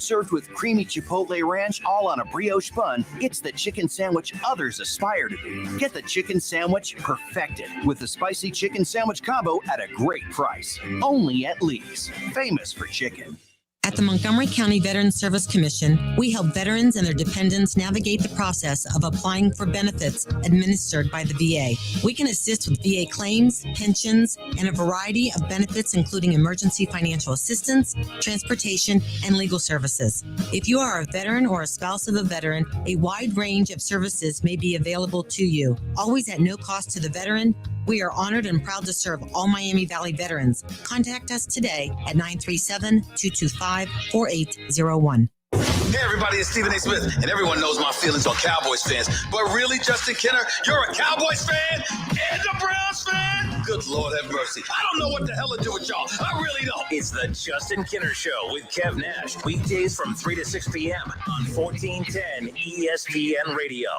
Served with creamy Chipotle ranch all on a brioche bun, it's the chicken sandwich others aspire to be. Get the chicken sandwich perfected with the spicy chicken sandwich combo at a great price. Only at Lee's, famous for chicken. At the Montgomery County Veterans Service Commission, we help veterans and their dependents navigate the process of applying for benefits administered by the VA. We can assist with VA claims, pensions, and a variety of benefits, including emergency financial assistance, transportation, and legal services. If you are a veteran or a spouse of a veteran, a wide range of services may be available to you, always at no cost to the veteran. We are honored and proud to serve all Miami Valley veterans. Contact us today at 937-225-4801. Hey everybody, it's Stephen A. Smith, and everyone knows my feelings on Cowboys fans. But really, Justin Kenner, you're a Cowboys fan and a Browns fan? Good Lord have mercy. I don't know what the hell to do with y'all. I really don't. It's the Justin Kenner Show with Kev Nash. Weekdays from 3 to 6 p.m. on 1410 ESPN Radio.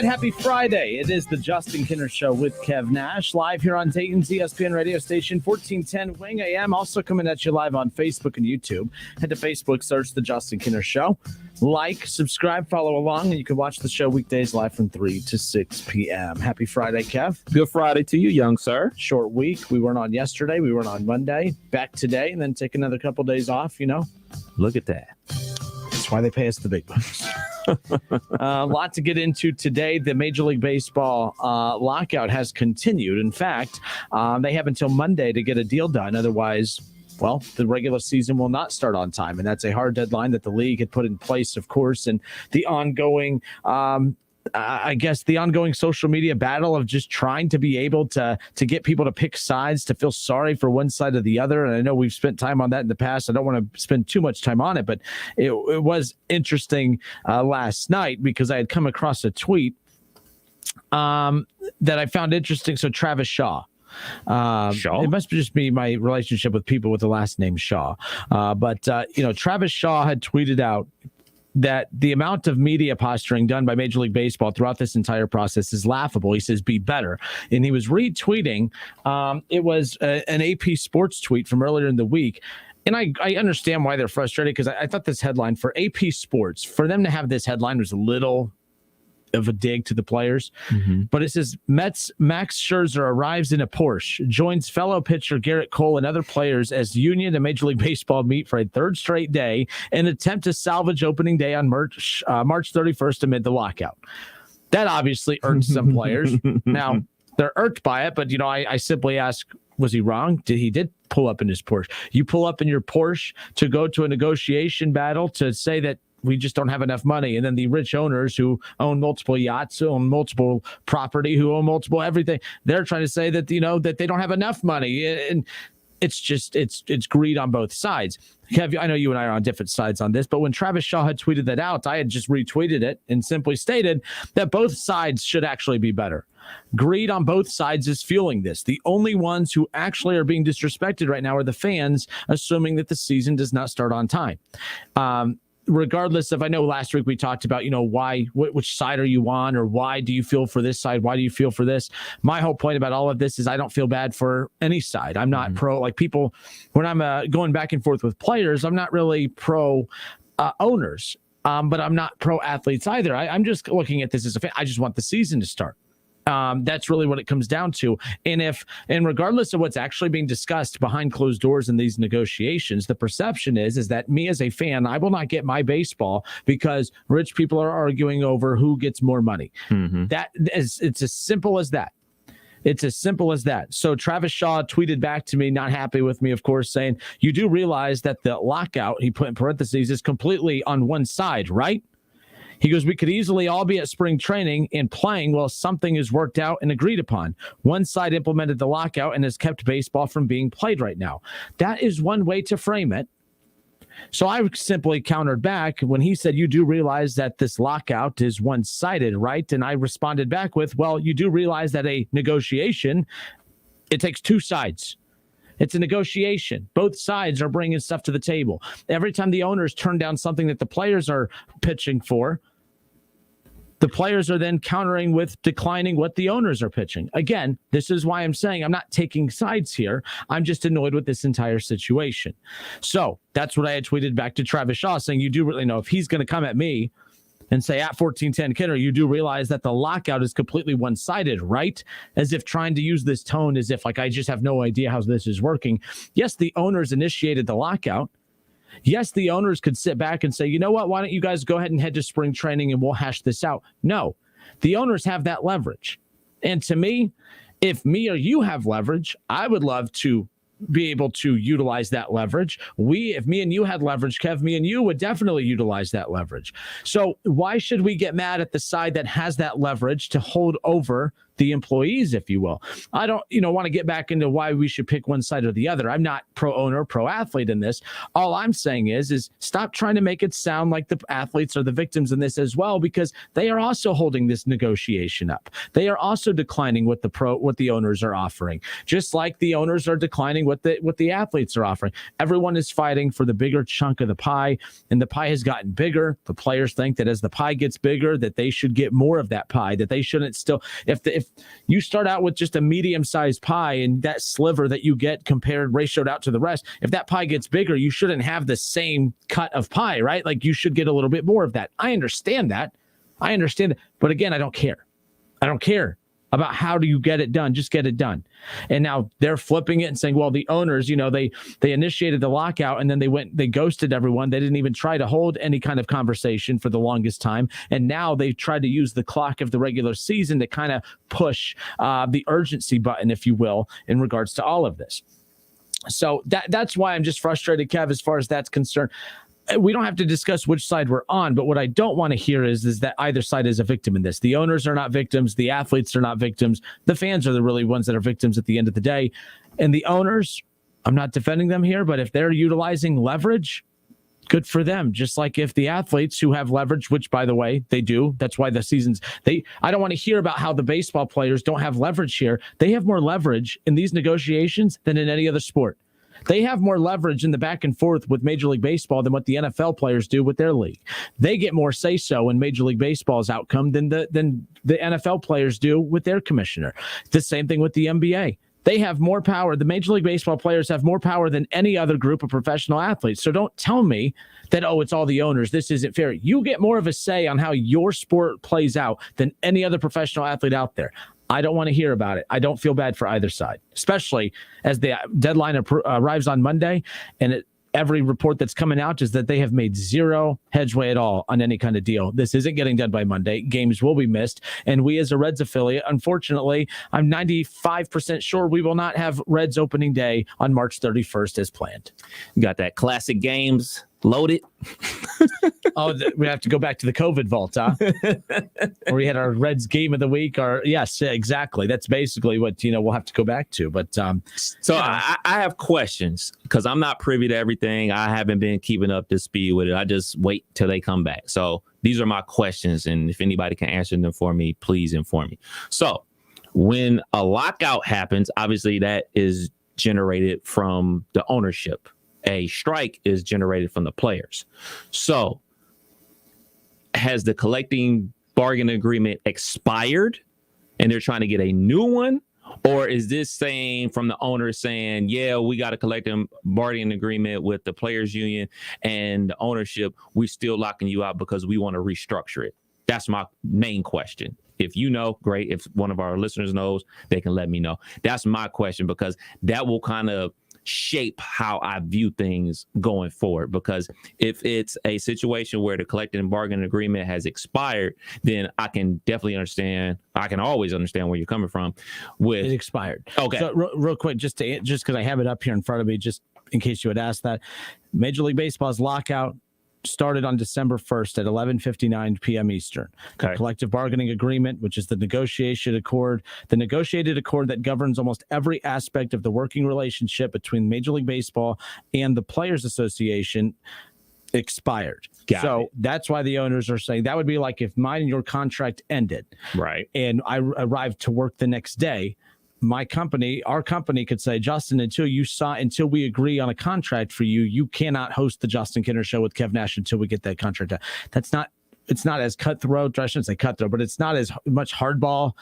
Happy Friday. It is the Justin Kenner Show with Kev Nash, live here on Dayton's ESPN radio station, 1410 Wing AM. Also coming at you live on Facebook and YouTube. Head to Facebook, search the Justin Kenner Show. Like, subscribe, follow along, and you can watch the show weekdays live from 3 to 6 p.m. Happy Friday, Kev. Good Friday to you, young sir. Short week. We weren't on yesterday. We weren't on Monday. Back today, and then take another couple days off, you know. Look at that. That's why they pay us the big bucks. A lot to get into today. The Major League Baseball lockout has continued. In fact, they have until Monday to get a deal done. Otherwise, well, the regular season will not start on time. And that's a hard deadline that the league had put in place, of course, and the ongoing I guess the ongoing social media battle of just trying to be able to get people to pick sides, to feel sorry for one side or the other. And I know we've spent time on that in the past. I don't want to spend too much time on it, but it was interesting last night because I had come across a tweet that I found interesting. So Travis Shaw. It must just be my relationship with people with the last name Shaw. But Travis Shaw had tweeted out that the amount of media posturing done by Major League Baseball throughout this entire process is laughable. He says, be better. And he was retweeting. It was an AP Sports tweet from earlier in the week. And I understand why they're frustrated, because I thought this headline for AP Sports, for them to have this headline was a little of a dig to the players. Mm-hmm. But it says, Mets Max Scherzer arrives in a Porsche, joins fellow pitcher Garrett Cole and other players as Union and Major League Baseball meet for a third straight day and attempt to salvage opening day on March 31st amid the lockout. That obviously irked some players. Now, they're irked by it, but, I simply ask, was he wrong? He did pull up in his Porsche. You pull up in your Porsche to go to a negotiation battle to say that we just don't have enough money. And then the rich owners who own multiple yachts, who own multiple property, who own multiple everything, they're trying to say that, that they don't have enough money. And it's just, it's greed on both sides. Kev, I know you and I are on different sides on this, but when Travis Shaw had tweeted that out, I had just retweeted it and simply stated that both sides should actually be better. Greed on both sides is fueling this. The only ones who actually are being disrespected right now are the fans, assuming that the season does not start on time. Regardless of, I know last week we talked about, which side are you on, or why do you feel for this side? Why do you feel for this? My whole point about all of this is I don't feel bad for any side. I'm not pro, like people, when I'm going back and forth with players, I'm not really pro owners, but I'm not pro athletes either. I'm just looking at this as a fan. I just want the season to start. That's really what it comes down to. And regardless of what's actually being discussed behind closed doors in these negotiations, the perception is that me as a fan, I will not get my baseball because rich people are arguing over who gets more money. Mm-hmm. It's as simple as that. It's as simple as that. So Travis Shaw tweeted back to me, not happy with me, of course, saying, you do realize that the lockout, he put in parentheses, is completely on one side, right? He goes, we could easily all be at spring training and playing while something is worked out and agreed upon. One side implemented the lockout and has kept baseball from being played right now. That is one way to frame it. So I simply countered back when he said, you do realize that this lockout is one-sided, right? And I responded back with, well, you do realize that a negotiation, it takes two sides. It's a negotiation. Both sides are bringing stuff to the table. Every time the owners turn down something that the players are pitching for, the players are then countering with declining what the owners are pitching. Again, this is why I'm saying I'm not taking sides here. I'm just annoyed with this entire situation. So that's what I had tweeted back to Travis Shaw, saying, you do really know if he's going to come at me and say at 1410 Kinner, you do realize that the lockout is completely one-sided, right? As if trying to use this tone as if like I just have no idea how this is working. Yes, the owners initiated the lockout. Yes, the owners could sit back and say, you know what, why don't you guys go ahead and head to spring training and we'll hash this out. No, the owners have that leverage. And to me, if me or you have leverage, I would love to be able to utilize that leverage. If me and you had leverage, Kev, me and you would definitely utilize that leverage. So why should we get mad at the side that has that leverage to hold over the employees, if you will? I don't, want to get back into why we should pick one side or the other. I'm not pro-owner, pro-athlete in this. All I'm saying is stop trying to make it sound like the athletes are the victims in this as well, because they are also holding this negotiation up. They are also declining what the owners are offering, just like the owners are declining what the athletes are offering. Everyone is fighting for the bigger chunk of the pie, and the pie has gotten bigger. The players think that as the pie gets bigger, that they should get more of that pie, that they shouldn't still, if you start out with just a medium-sized pie and that sliver that you get ratioed out to the rest, if that pie gets bigger, you shouldn't have the same cut of pie, right? Like you should get a little bit more of that. I understand that. But again, I don't care. I don't care about how do you get it done. Just get it done. And now they're flipping it and saying, well, the owners, they initiated the lockout and then they ghosted everyone. They didn't even try to hold any kind of conversation for the longest time. And now they tried to use the clock of the regular season to kind of push the urgency button, if you will, in regards to all of this. So that's why I'm just frustrated, Kev, as far as that's concerned. We don't have to discuss which side we're on, but what I don't want to hear is that either side is a victim in this. The owners are not victims. The athletes are not victims. The fans are the really ones that are victims at the end of the day. And the owners, I'm not defending them here, but if they're utilizing leverage, good for them. Just like if the athletes who have leverage, which by the way, they do. That's why the seasons, I don't want to hear about how the baseball players don't have leverage here. They have more leverage in these negotiations than in any other sport. They have more leverage in the back and forth with Major League Baseball than what the NFL players do with their league. They get more say-so in Major League Baseball's outcome than the NFL players do with their commissioner. The same thing with the NBA. They have more power. The Major League Baseball players have more power than any other group of professional athletes. So don't tell me that, it's all the owners. This isn't fair. You get more of a say on how your sport plays out than any other professional athlete out there. I don't want to hear about it. I don't feel bad for either side, especially as the deadline arrives on Monday. And every report that's coming out is that they have made zero headway at all on any kind of deal. This isn't getting done by Monday. Games will be missed. And we as a Reds affiliate, unfortunately, I'm 95% sure we will not have Reds opening day on March 31st as planned. Got that classic games loaded. We have to go back to the COVID vault, huh? Where we had our Reds game of the week. Yes, exactly. That's basically what we'll have to go back to. But I have questions because I'm not privy to everything. I haven't been keeping up to speed with it. I just wait till they come back. So these are my questions, and if anybody can answer them for me, please inform me. So when a lockout happens, obviously that is generated from the ownership. A strike is generated from the players. So has the collecting bargain agreement expired and they're trying to get a new one? Or is this saying from the owner saying, yeah, we got a collective bargaining agreement with the players union and the ownership, we're still locking you out because we want to restructure it? That's my main question. If you know, great. If one of our listeners knows, they can let me know. That's my question, because that will kind of shape how I view things going forward. Because if it's a situation where the collective bargaining agreement has expired, then I can definitely understand. I can always understand where you're coming from. With it expired. Okay. So real quick, just because I have it up here in front of me, just in case you had asked that, Major League Baseball's lockout started on December 1st at 11:59 p.m. Eastern. Okay. The collective bargaining agreement, which is the negotiated accord that governs almost every aspect of the working relationship between Major League Baseball and the Players Association, expired. So that's why the owners are saying that would be like if mine and your contract ended. Right. And I arrived to work the next day. Our company could say, Justin, until we agree on a contract for you, you cannot host the Justin Kinner Show with Kev Nash until we get that contract out. It's not as cutthroat. I shouldn't say cutthroat, but it's not as much hardball.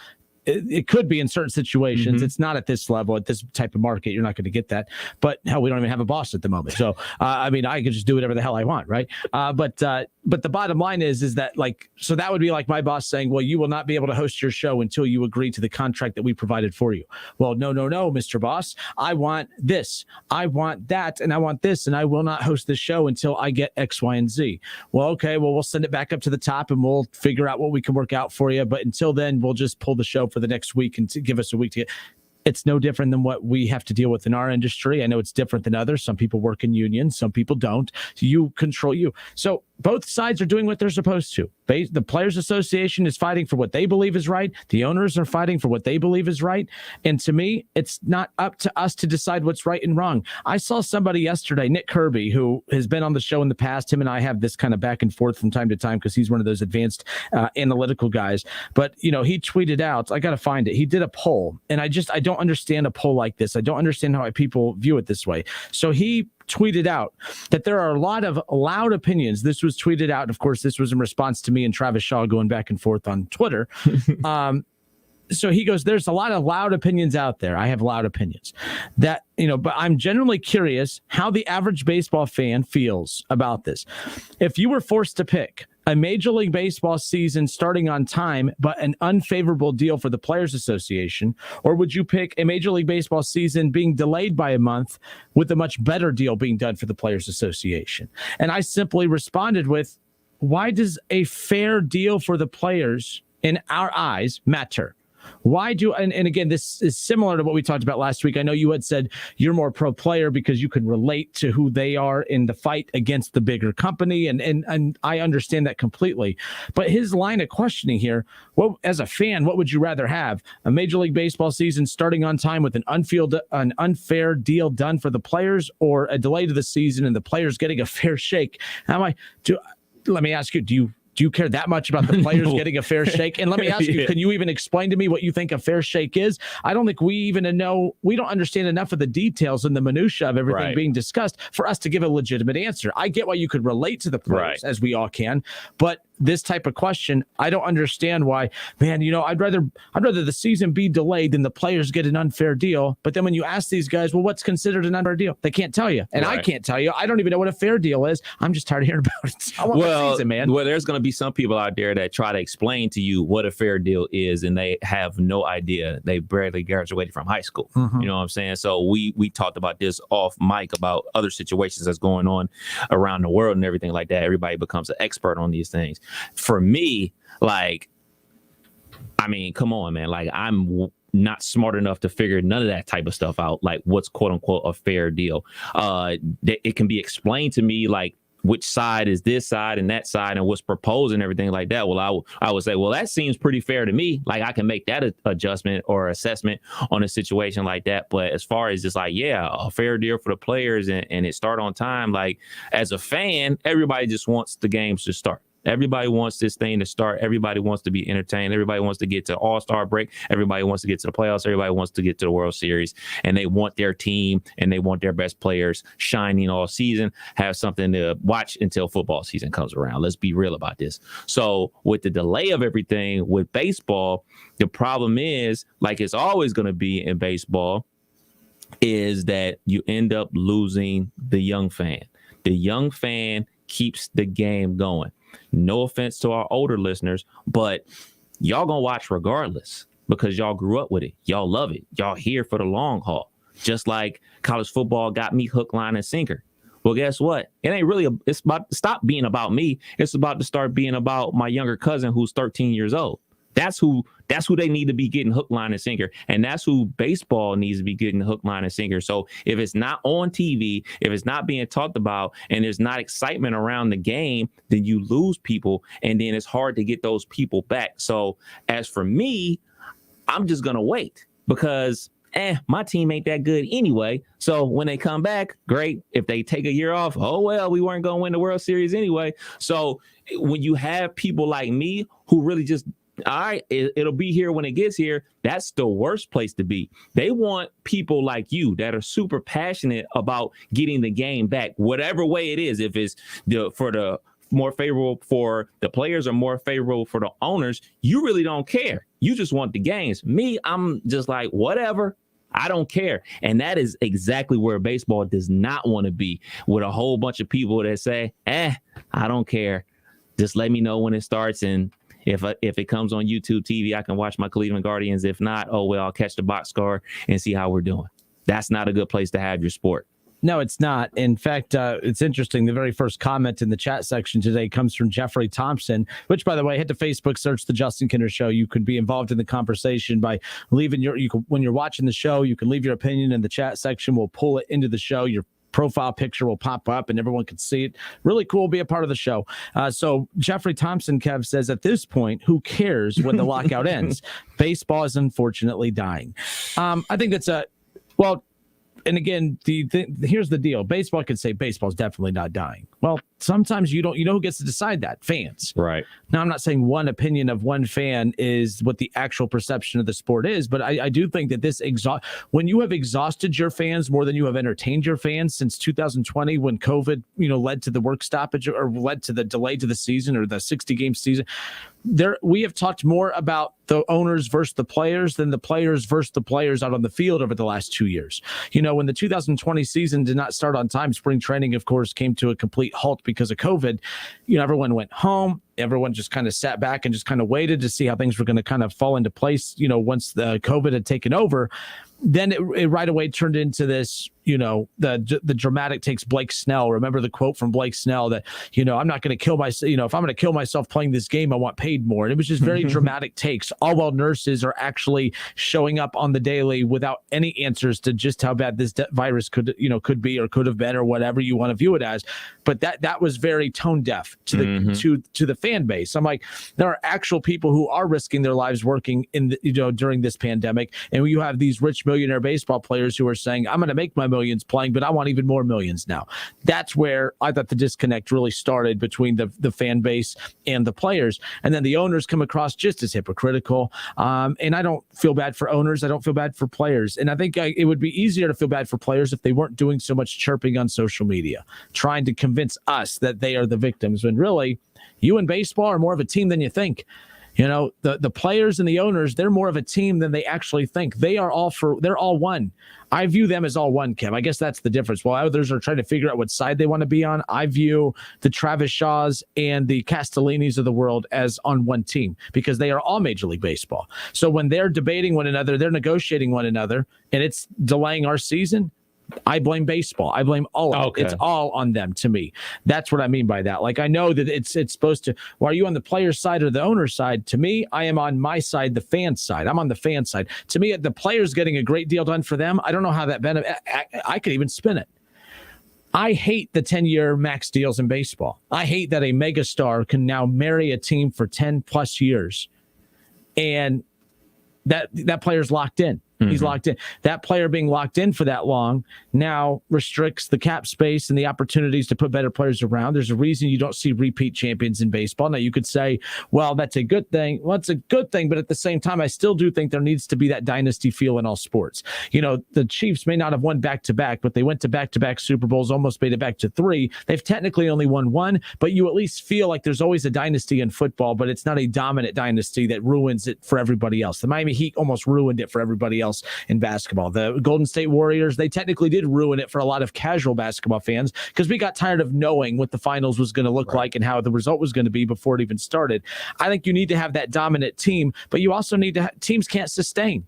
It could be in certain situations. Mm-hmm. It's not at this level, at this type of market. You're not going to get that. But hell, we don't even have a boss at the moment. So, I could just do whatever the hell I want, right? But the bottom line is that so that would be like my boss saying, well, you will not be able to host your show until you agree to the contract that we provided for you. Well, no, Mr. Boss. I want this. I want that. And I want this. And I will not host this show until I get X, Y, and Z. Well, okay. Well, we'll send it back up to the top and we'll figure out what we can work out for you. But until then, we'll just pull the show for the next week and to give us a week to get. It's no different than what we have to deal with in our industry. I know it's different than others. Some people work in unions, some people don't. You control you. So both sides are doing what they're supposed to. The Players Association is fighting for what they believe is right. The owners are fighting for what they believe is right. And to me, it's not up to us to decide what's right and wrong. I saw somebody yesterday, Nick Kirby, who has been on the show in the past. Him and I have this kind of back and forth from time to time because he's one of those advanced analytical guys. But, he tweeted out, I got to find it. He did a poll, and I don't understand a poll like this. I don't understand how people view it this way. So he tweeted out that there are a lot of loud opinions. This was tweeted out. Of course, this was in response to me and Travis Shaw going back and forth on Twitter. So he goes, there's a lot of loud opinions out there. I have loud opinions that, but I'm generally curious how the average baseball fan feels about this. If you were forced to pick a Major League Baseball season starting on time, but an unfavorable deal for the Players Association, or would you pick a Major League Baseball season being delayed by a month with a much better deal being done for the Players Association? And I simply responded with, why does a fair deal for the players in our eyes matter? Why do, and again, this is similar to what we talked about last week. I know you had said you're more pro player because you can relate to who they are in the fight against the bigger company. And I understand that completely. But his line of questioning here, well, as a fan, what would you rather have? A Major League Baseball season starting on time with an unfair deal done for the players, or a delay to the season and the players getting a fair shake? Let me ask you, do you care that much about the players getting a fair shake? And let me ask you, can you even explain to me what you think a fair shake is? I don't think we don't understand enough of the details and the minutia of everything being discussed for us to give a legitimate answer. I get why you could relate to the players, as we all can, but this type of question, I don't understand why, man, I'd rather the season be delayed than the players get an unfair deal. But then when you ask these guys, well, what's considered an unfair deal? They can't tell you. And I can't tell you. I don't even know what a fair deal is. I'm just tired of hearing about it. I want the season, man. Well, there's going to be some people out there that try to explain to you what a fair deal is, and they have no idea. They barely graduated from high school. Mm-hmm. You know what I'm saying? So we talked about this off mic about other situations that's going on around the world and everything like that. Everybody becomes an expert on these things. For me, come on, man. I'm not smart enough to figure none of that type of stuff out. Like, what's quote unquote a fair deal? It can be explained to me, like, which side is this side and that side and what's proposed and everything like that. Well, I would say, well, that seems pretty fair to me. Like, I can make that adjustment or assessment on a situation like that. But as far as just a fair deal for the players and it start on time, like, as a fan, everybody just wants the games to start. Everybody wants this thing to start. Everybody wants to be entertained. Everybody wants to get to All-Star break. Everybody wants to get to the playoffs. Everybody wants to get to the World Series. And they want their team and they want their best players shining all season, have something to watch until football season comes around. Let's be real about this. So with the delay of everything with baseball, the problem is, like it's always going to be in baseball, is that you end up losing the young fan. The young fan keeps the game going. no offense to our older listeners, but y'all gonna watch regardless because y'all grew up with it. Y'all love it. Y'all here for the long haul. Just like college football got me hook, line, and sinker. Well, guess what? It ain't really, it's about to stop being about me. It's about to start being about my younger cousin who's 13 years old. That's who they need to be getting hook, line, and sinker. And that's who baseball needs to be getting hook, line, and sinker. So if it's not on TV, if it's not being talked about, and there's not excitement around the game, then you lose people. And then it's hard to get those people back. So as for me, I'm just going to wait because my team ain't that good anyway. So when they come back, great. If they take a year off, oh, well, we weren't going to win the World Series anyway. So when you have people like me who really just, all right, it'll be here when it gets here, that's the worst place to be. They want people like you that are super passionate about getting the game back, whatever way it is. If it's for the more favorable for the players or more favorable for the owners, you really don't care. You just want the games. Me, I'm just like, whatever. I don't care. And that is exactly where baseball does not want to be, with a whole bunch of people that say, I don't care. Just let me know when it starts. And if it comes on YouTube TV, I can watch my Cleveland Guardians. If not, oh, well, I'll catch the box score and see how we're doing. That's not a good place to have your sport. No, it's not. In fact, it's interesting. The very first comment in the chat section today comes from Jeffrey Thompson, which, by the way, head to Facebook, search The Justin Kinner Show. You can be involved in the conversation by leaving when you're watching the show, you can leave your opinion in the chat section. We'll pull it into the show. Your profile picture will pop up and everyone can see it. Really cool. Be a part of the show. So Jeffrey Thompson, Kev, says at this point, who cares when the lockout ends? Baseball is unfortunately dying. I think that's and again, here's the deal. Baseball can say baseball's definitely not dying. Well, sometimes you know who gets to decide that? Fans. Right. Now, I'm not saying one opinion of one fan is what the actual perception of the sport is, but I do think that when you have exhausted your fans more than you have entertained your fans since 2020, when COVID, led to the work stoppage or led to the delay to the season or the 60-game season, we have talked more about the owners versus the players than the players versus the players out on the field over the last 2 years. When the 2020 season did not start on time, spring training, of course, came to a complete halt because of COVID. Everyone went home. Everyone just kind of sat back and just kind of waited to see how things were going to kind of fall into place, once the COVID had taken over. Then it right away turned into this, the dramatic takes Blake Snell. Remember the quote from Blake Snell that, I'm not going to kill myself. If I'm going to kill myself playing this game, I want paid more. And it was just very dramatic takes, all while nurses are actually showing up on the daily without any answers to just how bad this virus could be or could have been or whatever you want to view it as. But that was very tone deaf to the to the fan base. I'm like, there are actual people who are risking their lives working in during this pandemic, and you have these rich millionaire baseball players who are saying, I'm going to make my millions playing, but I want even more millions now. That's where I thought the disconnect really started between the fan base and the players. And then the owners come across just as hypocritical. And I don't feel bad for owners. I don't feel bad for players. And I think it would be easier to feel bad for players if they weren't doing so much chirping on social media, trying to convince us that they are the victims, when really you and baseball are more of a team than you think. The players and the owners, they're more of a team than they actually think. They're all one. I view them as all one, Kev. I guess that's the difference. While others are trying to figure out what side they want to be on, I view the Travis Shaws and the Castellinis of the world as on one team, because they are all Major League Baseball. So when they're debating one another, they're negotiating one another, and it's delaying our season, I blame baseball. I blame all of it. It's all on them to me. That's what I mean by that. Like, I know that it's supposed to, well, are you on the player's side or the owner's side? To me, I am on my side, the fan side. I'm on the fan side. To me, the player's getting a great deal done for them. I don't know how that benefit. I could even spin it. I hate the 10-year max deals in baseball. I hate that a megastar can now marry a team for 10 plus years, and that player's locked in. He's locked in. That player being locked in for that long now restricts the cap space and the opportunities to put better players around. There's a reason you don't see repeat champions in baseball. Now, you could say, well, that's a good thing. Well, it's a good thing, but at the same time, I still do think there needs to be that dynasty feel in all sports. The Chiefs may not have won back-to-back, but they went to back-to-back Super Bowls, almost made it back to 3. They've technically only won 1, but you at least feel like there's always a dynasty in football, but it's not a dominant dynasty that ruins it for everybody else. The Miami Heat almost ruined it for everybody else else in basketball. The Golden State Warriors, they technically did ruin it for a lot of casual basketball fans because we got tired of knowing what the finals was going to look like and how the result was going to be before it even started. I think you need to have that dominant team, but you also need to teams can't sustain.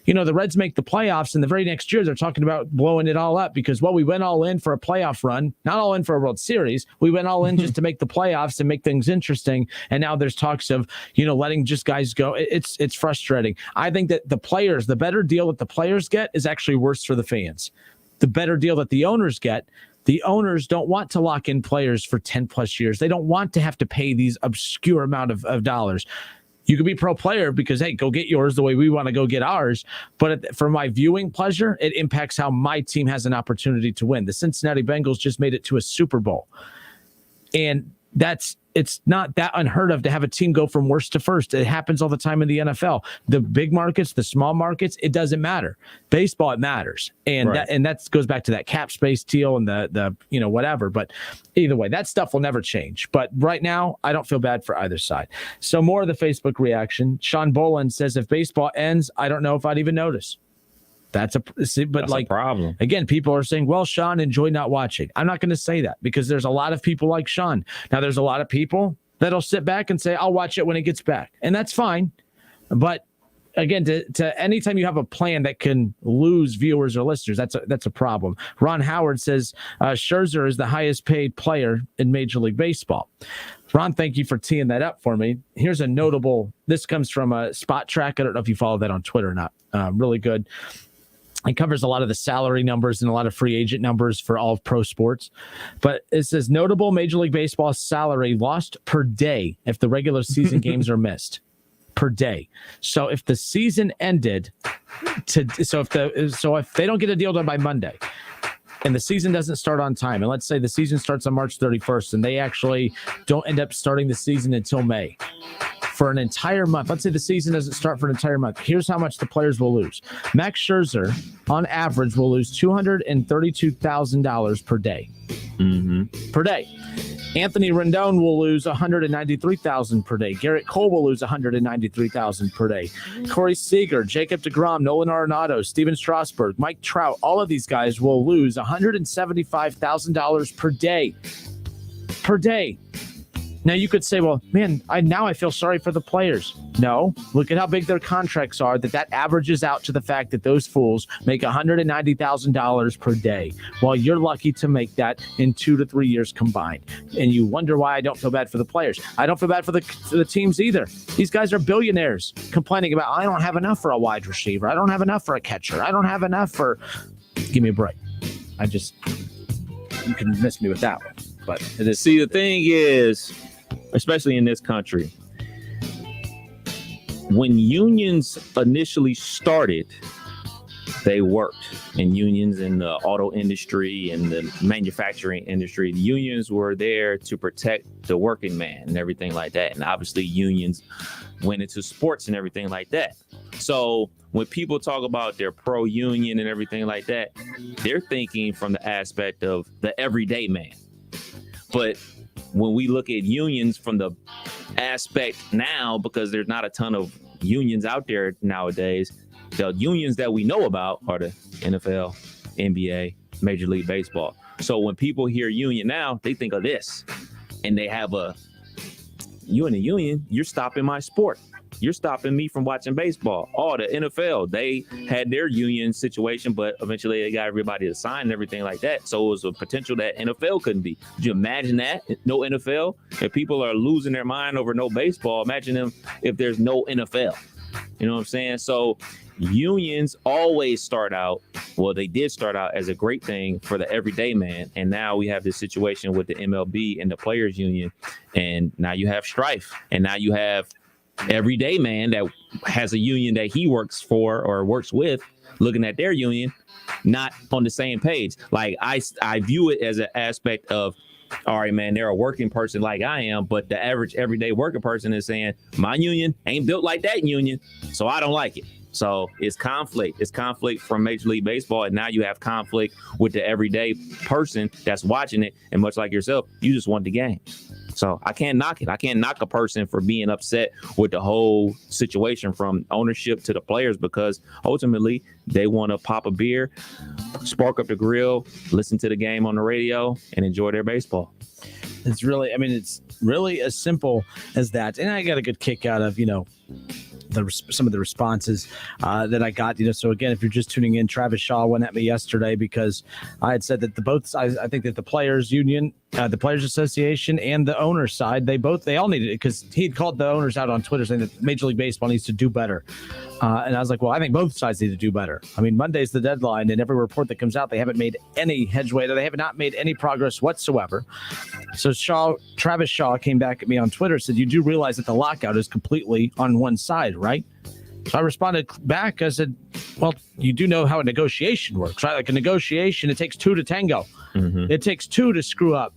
You know, the Reds make the playoffs, and the very next year they're talking about blowing it all up because, well, we went all in for a playoff run, not all in for a World Series. We went all in just to make the playoffs and make things interesting. And now there's talks of, you know, letting just guys go. It's frustrating. I think that the better deal that the players get is actually worse for the fans. The better deal that the owners get, the owners don't want to lock in players for 10 plus years. They don't want to have to pay these obscure amount of dollars. You could be pro player because, hey, go get yours the way we want to go get ours. But for my viewing pleasure, it impacts how my team has an opportunity to win. The Cincinnati Bengals just made it to a Super Bowl. And it's not that unheard of to have a team go from worst to first. It happens all the time in the NFL. The big markets, the small markets, it doesn't matter. Baseball, it matters. And that goes back to that cap space deal and the you know, whatever. But either way, that stuff will never change. But right now, I don't feel bad for either side. So more of the Facebook reaction. Sean Boland says, if baseball ends, I don't know if I'd even notice. That's a problem. Again, people are saying, well, Sean, enjoy not watching. I'm not going to say that because there's a lot of people like Sean. Now, there's a lot of people that'll sit back and say, I'll watch it when it gets back. And that's fine. But again, to anytime you have a plan that can lose viewers or listeners, that's a problem. Ron Howard says Scherzer is the highest paid player in Major League Baseball. Ron, thank you for teeing that up for me. Here's a notable, this comes from a Spot Track. I don't know if you follow that on Twitter or not. Really good. It covers a lot of the salary numbers and a lot of free agent numbers for all of pro sports. But it says notable Major League Baseball salary lost per day if the regular season games are missed. Per day. So if the season ended if they don't get a deal done by Monday and the season doesn't start on time, and let's say the season starts on March 31st and they actually don't end up starting the season until May. For an entire month, let's say the season doesn't start for an entire month. Here's how much the players will lose. Max Scherzer, on average, will lose $232,000 per day. Per day. Anthony Rendon will lose $193,000 per day. Garrett Cole will lose $193,000 per day. Corey Seager, Jacob deGrom, Nolan Arenado, Steven Strasburg, Mike Trout, all of these guys will lose $175,000 per day. Per day. Now, you could say, well, man, I feel sorry for the players. No, look at how big their contracts are, that averages out to the fact that those fools make $190,000 per day, while you're lucky to make that in 2 to 3 years combined. And you wonder why I don't feel bad for the players. I don't feel bad for the teams either. These guys are billionaires complaining about, I don't have enough for a wide receiver. I don't have enough for a catcher. I don't have enough for... Give me a break. You can miss me with that one. But it is. See, the thing is, especially in this country, when unions initially started, they worked. And unions in the auto industry and the manufacturing industry, the unions were there to protect the working man and everything like that. And obviously unions went into sports and everything like that. So when people talk about their pro-union and everything like that, they're thinking from the aspect of the everyday man. But when we look at unions from the aspect now, because there's not a ton of unions out there nowadays, the unions that we know about are the NFL, NBA, Major League Baseball. So when people hear union now, they think of this, and they have you in a union, you're stopping my sport. You're stopping me from watching baseball. Oh, the NFL, they had their union situation, but eventually they got everybody to sign and everything like that. So it was a potential that NFL couldn't be. Could you imagine that? No NFL? If people are losing their mind over no baseball, imagine them if there's no NFL. You know what I'm saying? So unions always start out, well, they did start out as a great thing for the everyday man. And now we have this situation with the MLB and the players union. And now you have strife. And now you have everyday man that has a union that he works for or works with, looking at their union, not on the same page. Like I view it as an aspect of, all right, man, they're a working person like I am, but the average everyday working person is saying my union ain't built like that union, so I don't like it. So it's conflict. It's conflict from Major League Baseball, and now you have conflict with the everyday person that's watching it. And much like yourself, you just want the game. So I can't knock it. I can't knock a person for being upset with the whole situation from ownership to the players, because ultimately they want to pop a beer, spark up the grill, listen to the game on the radio, and enjoy their baseball. It's really as simple as that. And I got a good kick out of, some of the responses that I got. So again, if you're just tuning in, Travis Shaw went at me yesterday because I had said that I think that the players union, the players association, and the owner side, they all needed it, because he'd called the owners out on Twitter saying that Major League Baseball needs to do better. And I was like, well, I think both sides need to do better. I mean, Monday's the deadline, and every report that comes out, they haven't made any headway. They have not made any progress whatsoever. So Travis Shaw came back at me on Twitter and said, you do realize that the lockout is completely on one side, right? So I responded back. I said, well, you do know how a negotiation works, right? Like a negotiation, it takes two to tango. Mm-hmm. It takes two to screw up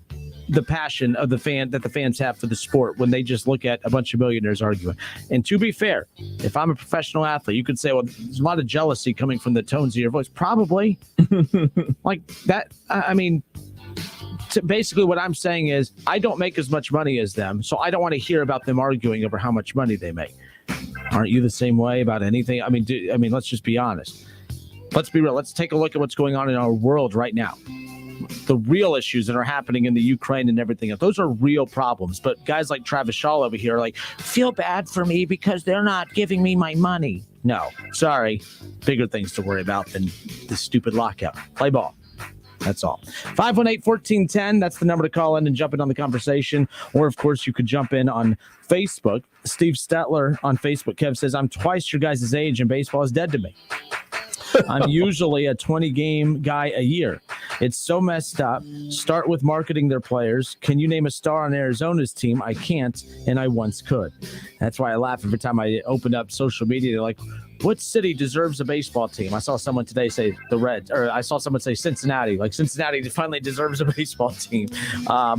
the passion of the fans have for the sport when they just look at a bunch of millionaires arguing. And to be fair, if I'm a professional athlete, you could say, well, there's a lot of jealousy coming from the tones of your voice. Probably. Like that. I mean, basically what I'm saying is I don't make as much money as them, so I don't want to hear about them arguing over how much money they make. Aren't you the same way about anything? I mean, let's just be honest. Let's be real. Let's take a look at what's going on in our world right now. The real issues that are happening in the Ukraine and everything else, those are real problems. But guys like Travis Shaw over here are like, feel bad for me because they're not giving me my money. No, sorry. Bigger things to worry about than this stupid lockout. Play ball. That's all. 518-1410. That's the number to call in and jump in on the conversation. Or, of course, you could jump in on Facebook. Steve Stetler on Facebook. Kev says, I'm twice your guys' age and baseball is dead to me. I'm usually a 20-game guy a year. It's so messed up. Start with marketing their players. Can you name a star on Arizona's team? I can't, and I once could. That's why I laugh every time I open up social media. They're like, what city deserves a baseball team? I saw someone today say the Reds, or I saw someone say Cincinnati. Like Cincinnati finally deserves a baseball team. I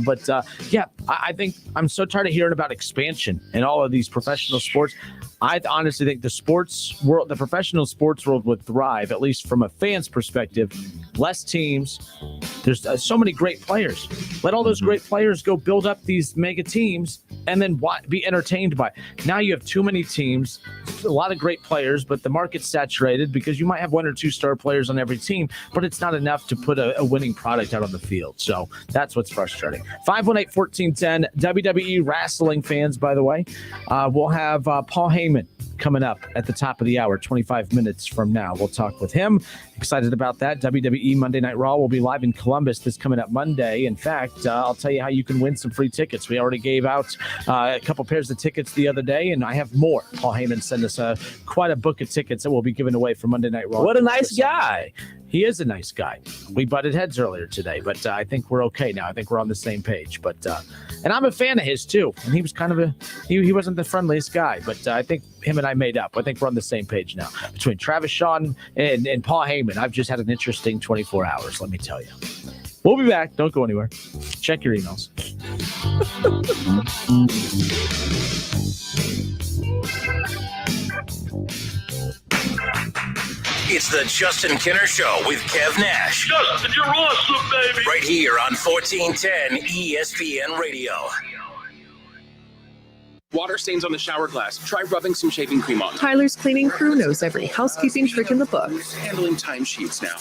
think I'm so tired of hearing about expansion in all of these professional sports. I honestly think the sports world, the professional sports world would thrive, at least from a fan's perspective. Less teams. There's so many great players. Let all those great players go build up these mega teams and then be entertained by. Now you have too many teams, a lot of great players, but the market's saturated because you might have one or two star players on every team, but it's not enough to put a winning product out on the field. So that's what's frustrating. 518-1410, WWE wrestling fans, by the way. We'll have Paul Heyman coming up at the top of the hour, 25 minutes from now. We'll talk with him. Excited about that. WWE Monday Night Raw will be live in Columbus this coming up Monday. In fact, I'll tell you how you can win some free tickets. We already gave out a couple pairs of tickets the other day, and I have more. Paul Heyman sent us quite a book of tickets that we'll be giving away for Monday Night Raw. What a nice guy. He is a nice guy. We butted heads earlier today, but I think we're okay now. I think we're on the same page. But and I'm a fan of his too. And he was kind of he wasn't the friendliest guy, but I think him and I made up. I think we're on the same page now. Between Travis Shaw and Paul Heyman, I've just had an interesting 24 hours, let me tell you. We'll be back. Don't go anywhere. Check your emails. It's the Justin Kinner Show with Kev Nash. Justin, you're awesome, baby. Right here on 1410 ESPN Radio. Water stains on the shower glass. Try rubbing some shaving cream on them. Tyler's cleaning crew knows every housekeeping trick in the book. Handling timesheets now.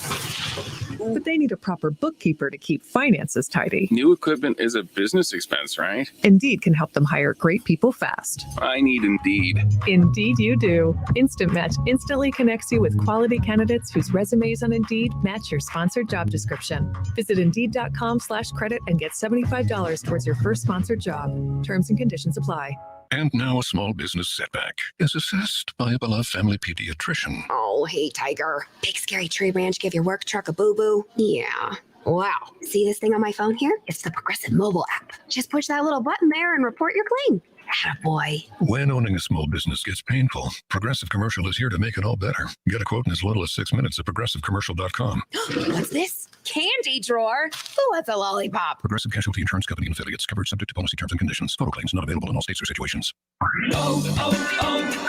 But they need a proper bookkeeper to keep finances tidy. New equipment is a business expense, right? Indeed can help them hire great people fast. I need Indeed. Indeed you do. Instant Match instantly connects you with quality candidates whose resumes on Indeed match your sponsored job description. Visit Indeed.com/credit and get $75 towards your first sponsored job. Terms and conditions apply. And now a small business setback is assessed by a beloved family pediatrician. Oh, hey, Tiger. Big scary tree branch give your work truck a boo-boo? Yeah. Wow. See this thing on my phone here? It's the Progressive mobile app. Just push that little button there and report your claim. Attaboy. When owning a small business gets painful, Progressive Commercial is here to make it all better. Get a quote in as little as 6 minutes at progressivecommercial.com. What's this? Candy drawer? Who wants a lollipop? Progressive Casualty Insurance Company and affiliates. Covered subject to policy terms and conditions. Total claims not available in all states or situations.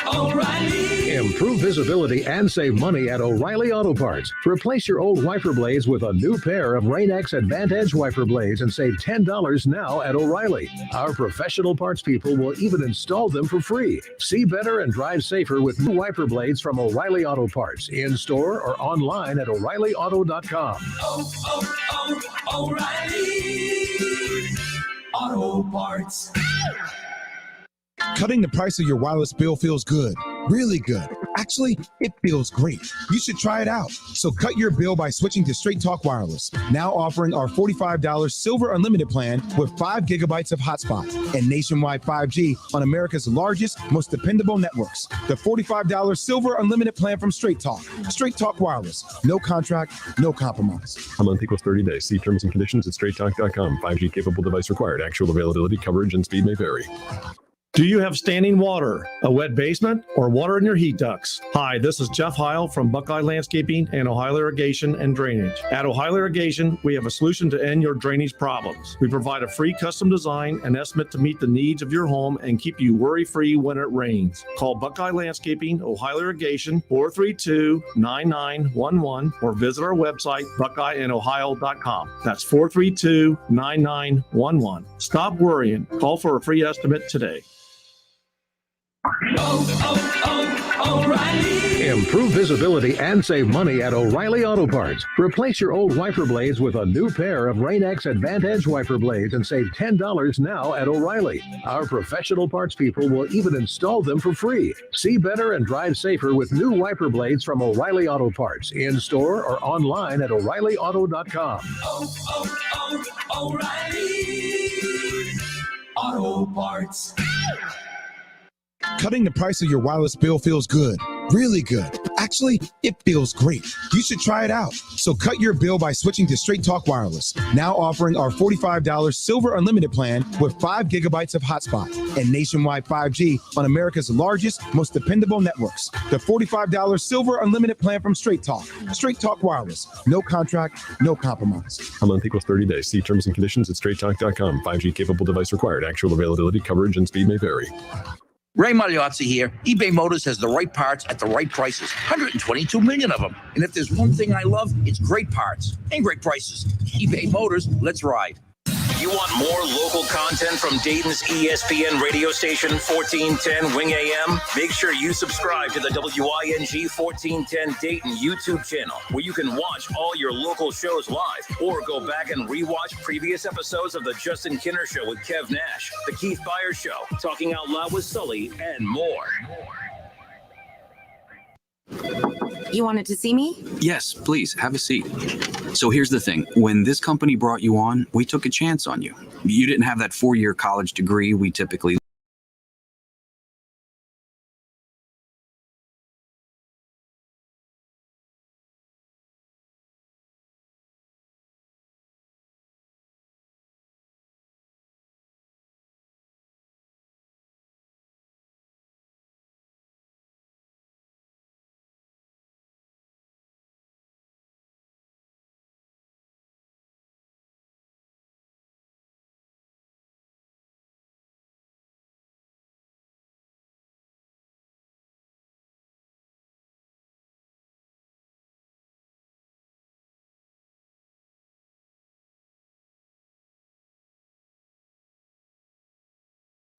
O'Reilly. Improve visibility and save money at O'Reilly Auto Parts. Replace your old wiper blades with a new pair of Rain-X Advantage wiper blades and save $10 now at O'Reilly. Our professional parts people will even install them for free. See better and drive safer with new wiper blades from O'Reilly Auto Parts in store or online at O'ReillyAuto.com. O'Reilly Auto Parts. Cutting the price of your wireless bill feels good, really good. Actually, it feels great. You should try it out. So cut your bill by switching to Straight Talk Wireless, now offering our $45 Silver Unlimited plan with 5 gigabytes of hotspot and nationwide 5G on America's largest, most dependable networks. The $45 Silver Unlimited plan from Straight Talk. Straight Talk Wireless. No contract, no compromise. A month equals 30 days. See terms and conditions at straighttalk.com. 5G capable device required. Actual availability, coverage, and speed may vary. Do you have standing water, a wet basement, or water in your heat ducts? Hi, this is Jeff Heil from Buckeye Landscaping and Ohio Irrigation and Drainage. At Ohio Irrigation, we have a solution to end your drainage problems. We provide a free custom design and estimate to meet the needs of your home and keep you worry-free when it rains. Call Buckeye Landscaping, Ohio Irrigation, 432-9911, or visit our website, buckeyeindohio.com. That's 432-9911. Stop worrying. Call for a free estimate today. O'Reilly. Improve visibility and save money at O'Reilly Auto Parts. Replace your old wiper blades with a new pair of Rain-X Advantage wiper blades and save $10 now at O'Reilly. Our professional parts people will even install them for free. See better and drive safer with new wiper blades from O'Reilly Auto Parts in store or online at O'ReillyAuto.com. O'Reilly Auto Parts. Cutting the price of your wireless bill feels good, really good. Actually, it feels great. You should try it out. So cut your bill by switching to Straight Talk Wireless, now offering our $45 Silver Unlimited plan with 5 gigabytes of hotspot and nationwide 5G on America's largest, most dependable networks. The $45 Silver Unlimited plan from Straight Talk. Straight Talk Wireless. No contract, no compromise. A month equals 30 days. See terms and conditions at straighttalk.com. 5G capable device required. Actual availability, coverage, and speed may vary. Ray Magliozzi here. eBay Motors has the right parts at the right prices. 122 million of them. And if there's one thing I love, it's great parts and great prices. eBay Motors, let's ride. You want more local content from Dayton's ESPN radio station 1410 Wing AM? Make sure you subscribe to the WING 1410 Dayton YouTube channel, where you can watch all your local shows live or go back and rewatch previous episodes of the Justin Kinner Show with Kev Nash, the Keith Byers Show, Talking Out Loud with Sully, and more. You wanted to see me? Yes, please, have a seat. So here's the thing. When this company brought you on, we took a chance on you. You didn't have that 4-year college degree we typically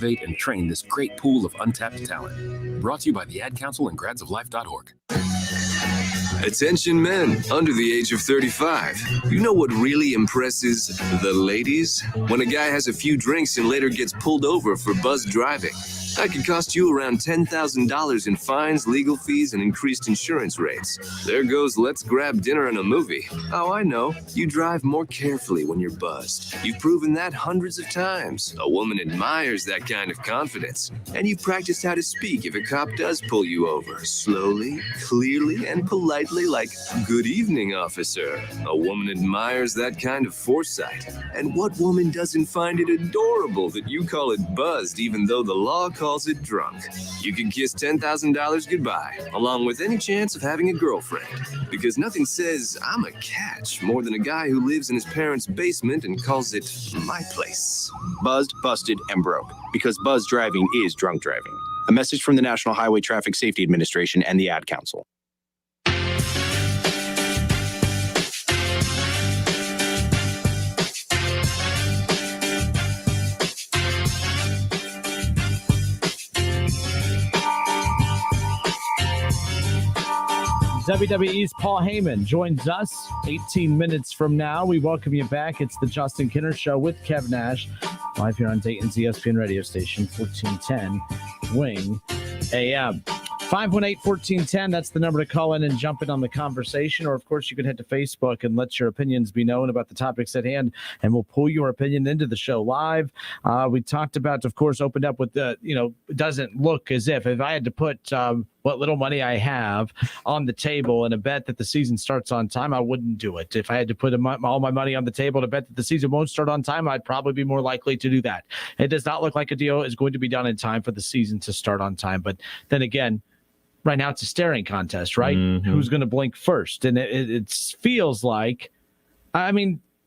and train this great pool of untapped talent. Brought to you by the Ad Council and gradsoflife.org. Attention men under the age of 35. You know what really impresses the ladies? When a guy has a few drinks and later gets pulled over for buzz driving. That could cost you around $10,000 in fines, legal fees, and increased insurance rates. There goes let's grab dinner and a movie. Oh, I know. You drive more carefully when you're buzzed. You've proven that hundreds of times. A woman admires that kind of confidence. And you've practiced how to speak if a cop does pull you over. Slowly, clearly, and politely like, "Good evening, officer." A woman admires that kind of foresight. And what woman doesn't find it adorable that you call it buzzed even though the law calls calls it drunk. You can kiss $10,000 goodbye, along with any chance of having a girlfriend. Because nothing says I'm a catch more than a guy who lives in his parents' basement and calls it my place. Buzzed, busted, and broke. Because buzz driving is drunk driving. A message from the National Highway Traffic Safety Administration and the Ad Council. WWE's Paul Heyman joins us 18 minutes from now. We welcome you back. It's the Justin Kinner Show with Kev Nash, live here on Dayton's ESPN radio station, 1410 Wing AM. 518-1410, that's the number to call in and jump in on the conversation. Or, of course, you can head to Facebook and let your opinions be known about the topics at hand, and we'll pull your opinion into the show live. We talked about, of course, opened up with the, it doesn't look as if I had to put what little money I have on the table and a bet that the season starts on time, I wouldn't do it. If I had to put all my money on the table to bet that the season won't start on time, I'd probably be more likely to do that. It does not look like a deal is going to be done in time for the season to start on time. But then again, right now it's a staring contest, right? Mm-hmm. Who's going to blink first? And it feels like,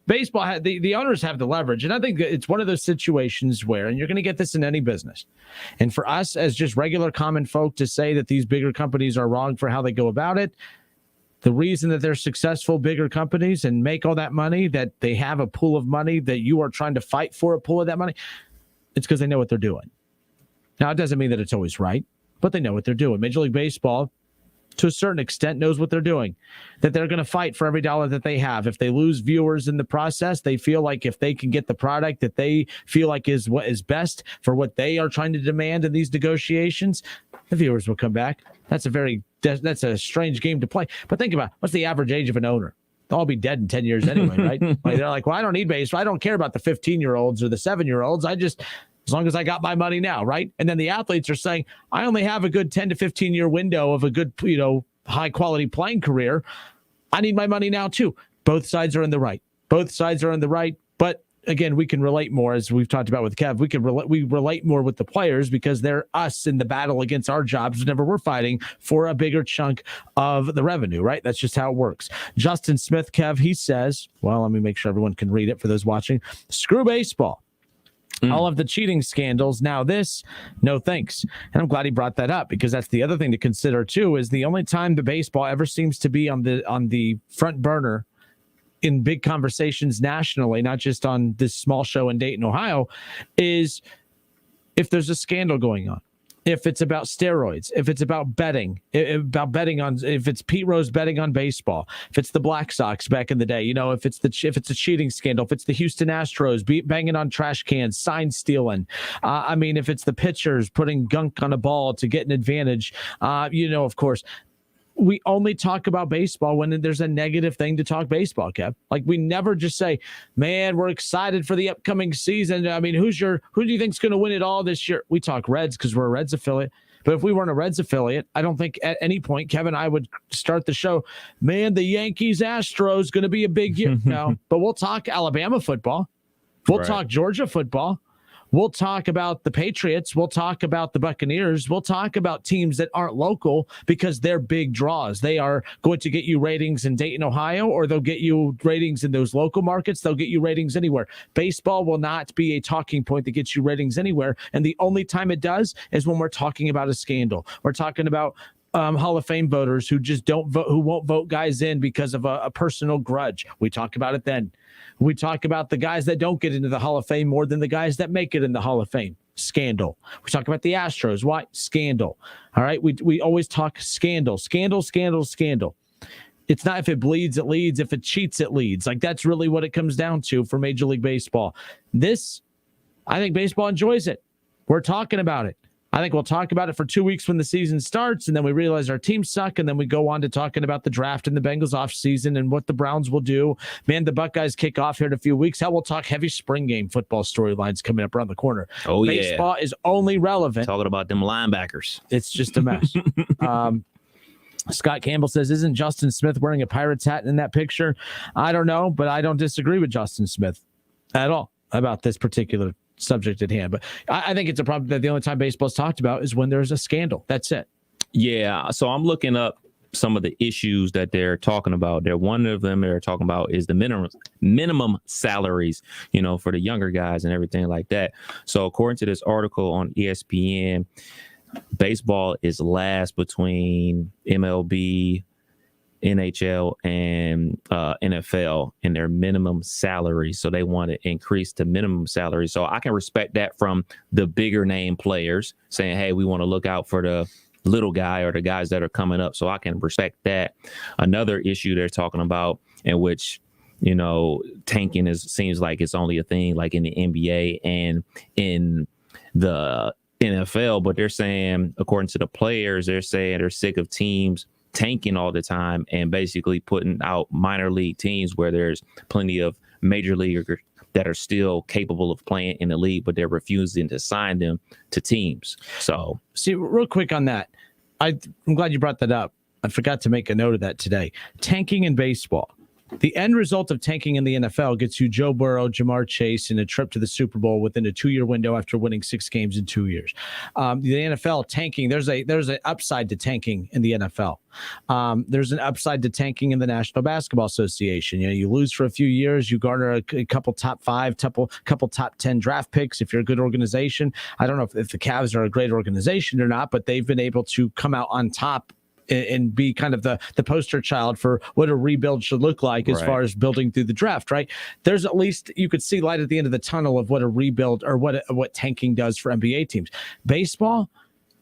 baseball, the owners have the leverage. And I think it's one of those situations where, and you're going to get this in any business. And for us as just regular common folk to say that these bigger companies are wrong for how they go about it, the reason that they're successful bigger companies and make all that money, that they have a pool of money, that you are trying to fight for a pool of that money, it's because they know what they're doing. Now, it doesn't mean that it's always right, but they know what they're doing. Major League Baseball, to a certain extent, knows what they're doing, that they're going to fight for every dollar that they have. If they lose viewers in the process, they feel like if they can get the product that they feel like is what is best for what they are trying to demand in these negotiations, the viewers will come back. That's a strange game to play. But think about, what's the average age of an owner? They'll all be dead in 10 years anyway, right? Like, they're like, well, I don't need baseball. I don't care about the 15-year-olds or the 7-year-olds. As long as I got my money now, right? And then the athletes are saying, I only have a good 10 to 15-year window of a good, high-quality playing career. I need my money now, too. Both sides are in the right. But, again, we can relate more, as we've talked about with Kev. We relate more with the players because they're us in the battle against our jobs whenever we're fighting for a bigger chunk of the revenue, right? That's just how it works. Justin Smith, Kev, he says, well, let me make sure everyone can read it for those watching. Screw baseball. All of the cheating scandals. Now this, no thanks. And I'm glad he brought that up, because that's the other thing to consider too, is the only time the baseball ever seems to be on the front burner in big conversations nationally, not just on this small show in Dayton, Ohio, is if there's a scandal going on. If it's about steroids, if it's about betting, if it's Pete Rose betting on baseball, if it's the Black Sox back in the day, if it's a cheating scandal, if it's the Houston Astros banging on trash cans, sign stealing, if it's the pitchers putting gunk on a ball to get an advantage, of course. We only talk about baseball when there's a negative thing to talk baseball, Kev. Like, we never just say, man, we're excited for the upcoming season. Who do you think's going to win it all this year? We talk Reds because we're a Reds affiliate. But if we weren't a Reds affiliate, I don't think at any point Kevin and I would start the show, man, the Yankees Astros going to be a big year. No, but we'll talk Alabama football. We'll talk Georgia football. We'll talk about the Patriots. We'll talk about the Buccaneers. We'll talk about teams that aren't local because they're big draws. They are going to get you ratings in Dayton, Ohio, or they'll get you ratings in those local markets. They'll get you ratings anywhere. Baseball will not be a talking point that gets you ratings anywhere. And the only time it does is when we're talking about a scandal. We're talking about Hall of Fame voters who just don't vote, who won't vote guys in because of a personal grudge. We talk about it then. We talk about the guys that don't get into the Hall of Fame more than the guys that make it in the Hall of Fame. Scandal. We talk about the Astros. Why? Scandal. All right. We always talk scandal. It's not if it bleeds, it leads. If it cheats, it leads. Like, that's really what it comes down to for Major League Baseball. I think baseball enjoys it. We're talking about it. I think we'll talk about it for 2 weeks when the season starts, and then we realize our teams suck, and then we go on to talking about the draft and the Bengals offseason and what the Browns will do. Man, the Buckeyes kick off here in a few weeks. Hell, we'll talk heavy spring game football storylines coming up around the corner. Oh, Baseball is only relevant. Talking about them linebackers. It's just a mess. Scott Campbell says, isn't Justin Smith wearing a Pirates hat in that picture? I don't know, but I don't disagree with Justin Smith at all about this particular subject at hand. But I think it's a problem that the only time baseball's talked about is when there's a scandal. That's it. Yeah. So I'm looking up some of the issues that they're talking about. One of them they're talking about is the minimum salaries, for the younger guys and everything like that. So according to this article on ESPN, baseball is last between MLB, NHL, and NFL in their minimum salary. So they want to increase the minimum salary. So I can respect that from the bigger name players saying, hey, we want to look out for the little guy or the guys that are coming up. So I can respect that. Another issue they're talking about, in which, tanking seems like it's only a thing like in the NBA and in the NFL, but they're saying, according to the players, they're saying they're sick of teams tanking all the time and basically putting out minor league teams where there's plenty of major leaguers that are still capable of playing in the league, but they're refusing to sign them to teams. So, see, real quick on that, I'm glad you brought that up. I forgot to make a note of that today. Tanking in baseball. The end result of tanking in the NFL gets you Joe Burrow, Jamar Chase, and a trip to the Super Bowl within a 2-year window after winning 6 games in 2 years. The NFL tanking, there's an upside to tanking in the NFL. There's an upside to tanking in the National Basketball Association. You lose for a few years, you garner a couple top 5, couple top 10 draft picks if you're a good organization. I don't know if the Cavs are a great organization or not, but they've been able to come out on top and be kind of the poster child for what a rebuild should look like as far as building through the draft, right? There's at least, you could see light at the end of the tunnel of what a rebuild or what tanking does for NBA teams. Baseball,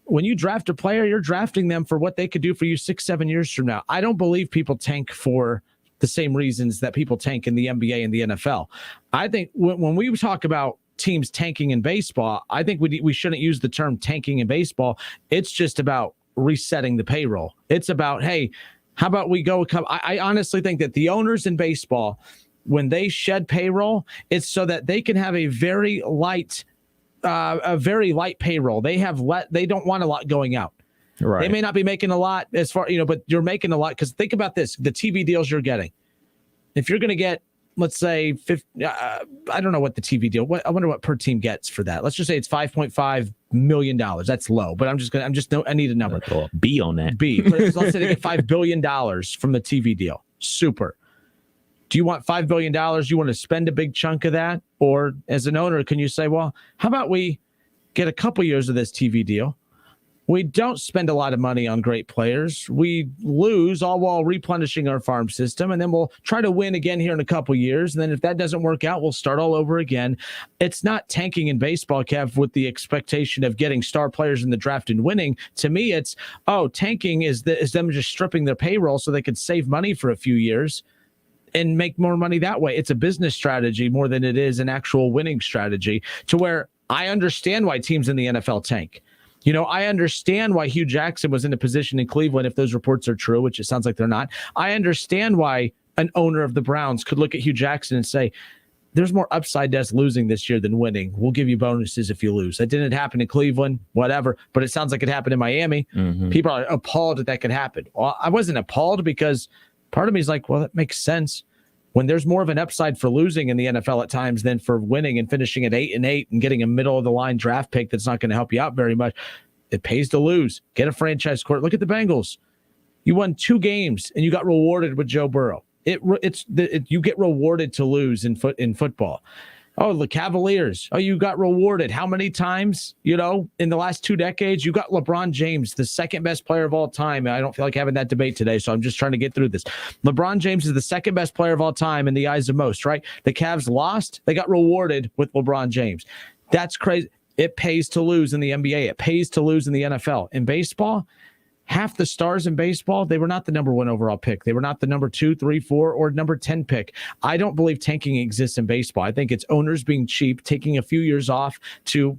when you draft a player, you're drafting them for what they could do for you 6-7 years from now. I don't believe people tank for the same reasons that people tank in the NBA and the NFL. I think when we talk about teams tanking in baseball, I think we shouldn't use the term tanking in baseball. It's just about resetting the payroll. It's about, hey, how about we go? I honestly think that the owners in baseball, when they shed payroll, it's so that they can have a very light payroll. They don't want a lot going out. Right. They may not be making a lot as far, but you're making a lot, because think about this, the TV deals you're getting. If you're going to get, let's say, I don't know what the TV deal, I wonder what per team gets for that. Let's just say it's $5.5 million. That's low, but I need a number. B on that. B. Let's say they get $5 billion from the TV deal. Super. Do you want $5 billion? You want to spend a big chunk of that? Or as an owner, can you say, well, how about we get a couple years of this TV deal? We don't spend a lot of money on great players. We lose all while replenishing our farm system, and then we'll try to win again here in a couple years. And then if that doesn't work out, we'll start all over again. It's not tanking in baseball, Kev, with the expectation of getting star players in the draft and winning. To me, it's, tanking is them just stripping their payroll so they could save money for a few years and make more money that way. It's a business strategy more than it is an actual winning strategy, to where I understand why teams in the NFL tank. I understand why Hugh Jackson was in a position in Cleveland, if those reports are true, which it sounds like they're not. I understand why an owner of the Browns could look at Hugh Jackson and say, there's more upside to us losing this year than winning. We'll give you bonuses if you lose. That didn't happen in Cleveland, whatever, but it sounds like it happened in Miami. Mm-hmm. People are appalled that could happen. Well, I wasn't appalled, because part of me is like, well, that makes sense. When there's more of an upside for losing in the NFL at times than for winning and finishing at 8-8 and getting a middle of the line draft pick that's not going to help you out very much, it pays to lose. Get a franchise court. Look at the Bengals. You won 2 games and you got rewarded with Joe Burrow. You get rewarded to lose in football. Oh, the Cavaliers. Oh, you got rewarded. How many times, in the last 2 decades, you got LeBron James, the second best player of all time. I don't feel like having that debate today, so I'm just trying to get through this. LeBron James is the second best player of all time in the eyes of most, right? The Cavs lost. They got rewarded with LeBron James. That's crazy. It pays to lose in the NBA. It pays to lose in the NFL. In baseball, half the stars in baseball, they were not the number 1 overall pick. They were not the number 2, 3, 4, or number 10 pick. I don't believe tanking exists in baseball. I think it's owners being cheap, taking a few years off to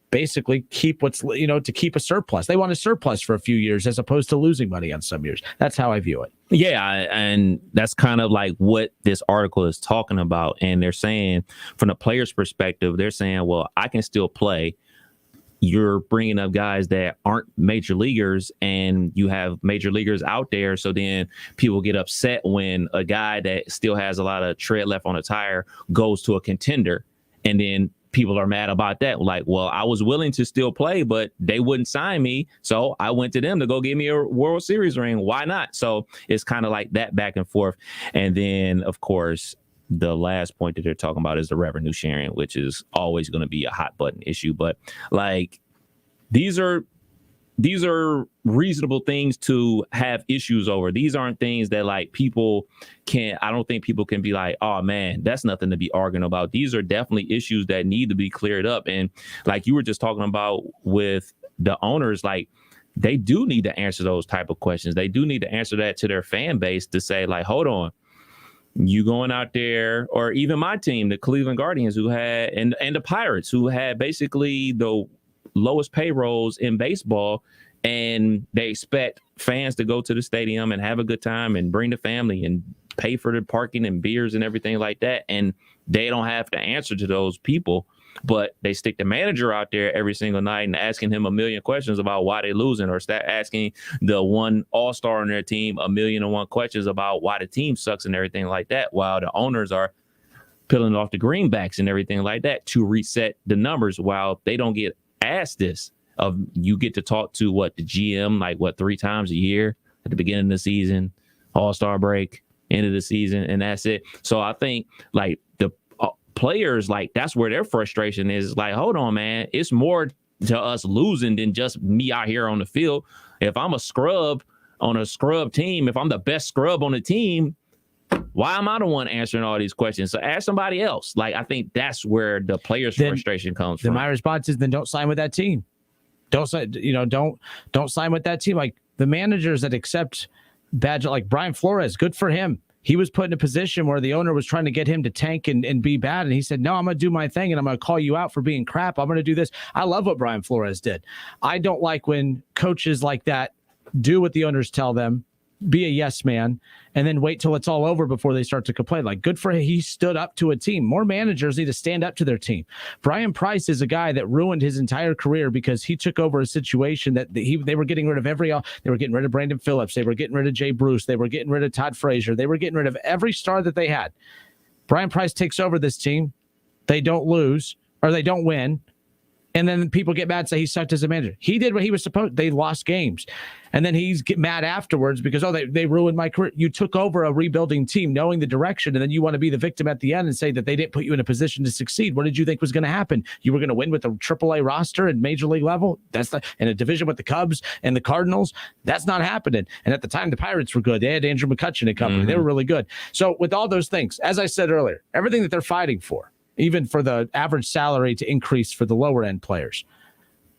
basically keep to keep a surplus. They want a surplus for a few years as opposed to losing money on some years. That's how I view it. Yeah, and that's kind of like what this article is talking about. And they're saying, from the player's perspective, they're saying, well, I can still play. You're bringing up guys that aren't major leaguers, and you have major leaguers out there. So then people get upset when a guy that still has a lot of tread left on a tire goes to a contender, and then people are mad about that. Like, well, I was willing to still play, but they wouldn't sign me. So I went to them to go give me a World Series ring. Why not? So it's kind of like that back and forth. And then, of course, the last point that they're talking about is the revenue sharing, which is always going to be a hot button issue. But like, these are reasonable things to have issues over. These aren't things that like I don't think people can be like, oh man, that's nothing to be arguing about. These are definitely issues that need to be cleared up. And like you were just talking about with the owners, like they do need to answer those type of questions. They do need to answer that to their fan base to say like, hold on, you going out there, or even my team, the Cleveland Guardians, who had, and the Pirates, who had basically the lowest payrolls in baseball, and they expect fans to go to the stadium and have a good time and bring the family and pay for the parking and beers and everything like that. And they don't have to answer to those people, but they stick the manager out there every single night and asking him a million questions about why they're losing, or start asking the one all-star on their team 1,000,001 questions about why the team sucks and everything like that, while the owners are peeling off the greenbacks and everything like that to reset the numbers, while they don't get asked this. You get to talk to the GM 3 times a year at the beginning of the season, all-star break, end of the season, and that's it. So I think like the players, like that's where their frustration is. Like, hold on, man, it's more to us losing than just me out here on the field. If I'm a scrub on a scrub team, if I'm the best scrub on the team, why am I the one answering all these questions? So ask somebody else. Like, I think that's where the players' frustration comes from. My response is then don't sign with that team. Don't sign with that team. Like the managers that accept badge, like Brian Flores, good for him. He was put in a position where the owner was trying to get him to tank and be bad. And he said, no, I'm going to do my thing and I'm going to call you out for being crap. I'm going to do this. I love what Brian Flores did. I don't like when coaches like that do what the owners tell them, be a yes man, and then wait till it's all over before they start to complain. Like, good for him. He stood up to a team. More managers need to stand up to their team. Brian Price is a guy that ruined his entire career because he took over a situation that they were getting rid of they were getting rid of Brandon Phillips. They were getting rid of Jay Bruce. They were getting rid of Todd Frazier. They were getting rid of every star that they had. Brian Price takes over this team. They don't lose, or they don't win. And then people get mad and say he sucked as a manager. He did what he was supposed. They lost games. And then he's get mad afterwards because, they ruined my career. You took over a rebuilding team knowing the direction, and then you want to be the victim at the end and say that they didn't put you in a position to succeed. What did you think was going to happen? You were going to win with a AAA roster at major league level? That's not in a division with the Cubs and the Cardinals. That's not happening. And at the time, the Pirates were good. They had Andrew McCutchen and company. They were really good. So with all those things, as I said earlier, everything that they're fighting for, even for the average salary to increase for the lower end players.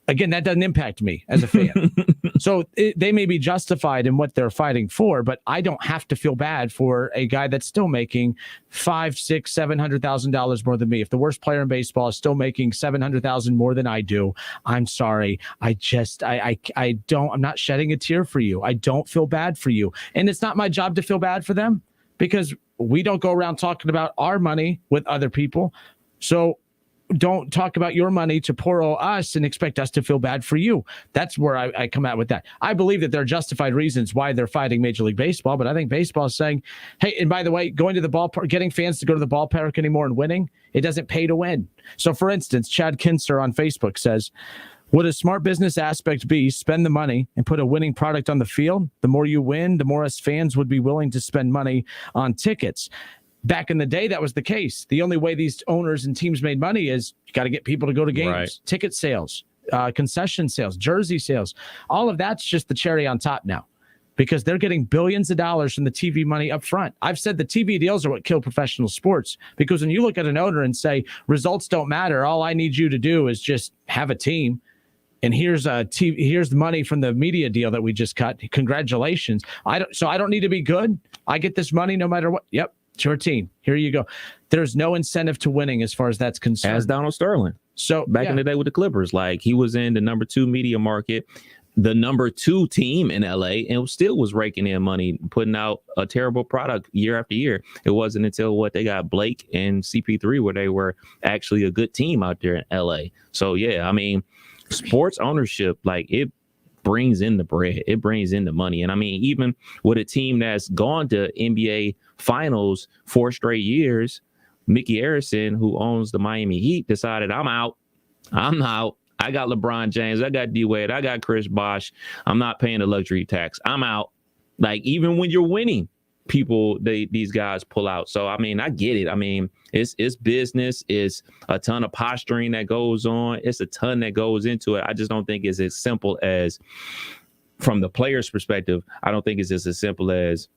Again, that doesn't impact me as a fan. So they may be justified in what they're fighting for, but I don't have to feel bad for a guy that's still making $500,000, $600,000, $700,000 more than me. If the worst player in baseball is still making $700,000 more than I do, I'm sorry. I'm not shedding a tear for you. I don't feel bad for you. And it's not my job to feel bad for them, because we don't go around talking about our money with other people. So don't talk about your money to poor old us and expect us to feel bad for you. That's where I come out with that. I believe that there are justified reasons why they're fighting Major League Baseball, but I think baseball is saying, hey, and by the way, going to the ballpark, getting fans to go to the ballpark anymore and winning, it doesn't pay to win. So for instance, Chad Kinster on Facebook says, would a smart business aspect be spend the money and put a winning product on the field? The more you win, the more us fans would be willing to spend money on tickets. Back in the day, that was the case. The only way these owners and teams made money is you got to get people to go to games, right. Ticket sales, concession sales, jersey sales. All of that's just the cherry on top now, because they're getting billions of dollars from the TV money up front. I've said the TV deals are what kill professional sports, because when you look at an owner and say results don't matter, all I need you to do is just have a team. And here's the money from the media deal that we just cut. Congratulations. I don't need to be good. I get this money no matter what. Yep, it's your team. Here you go. There's no incentive to winning as far as that's concerned. As Donald Sterling. So back in the day with the Clippers, like he was in the number 2 media market, the number 2 team in LA, and still was raking in money, putting out a terrible product year after year. It wasn't until they got Blake and CP3 where they were actually a good team out there in LA. So yeah, I mean, sports ownership, like it brings in the bread, it brings in the money. And I mean, even with a team that's gone to NBA finals 4 straight years, Mickey Arison, who owns the Miami Heat, decided, I'm out. I got LeBron James. I got D-Wade. I got Chris Bosh. I'm not paying the luxury tax. I'm out. Like, even when you're winning, these guys pull out. So, I mean, I get it. I mean, it's business. It's a ton of posturing that goes on. It's a ton that goes into it. I just don't think it's as simple as, from the player's perspective, I don't think it's just as simple as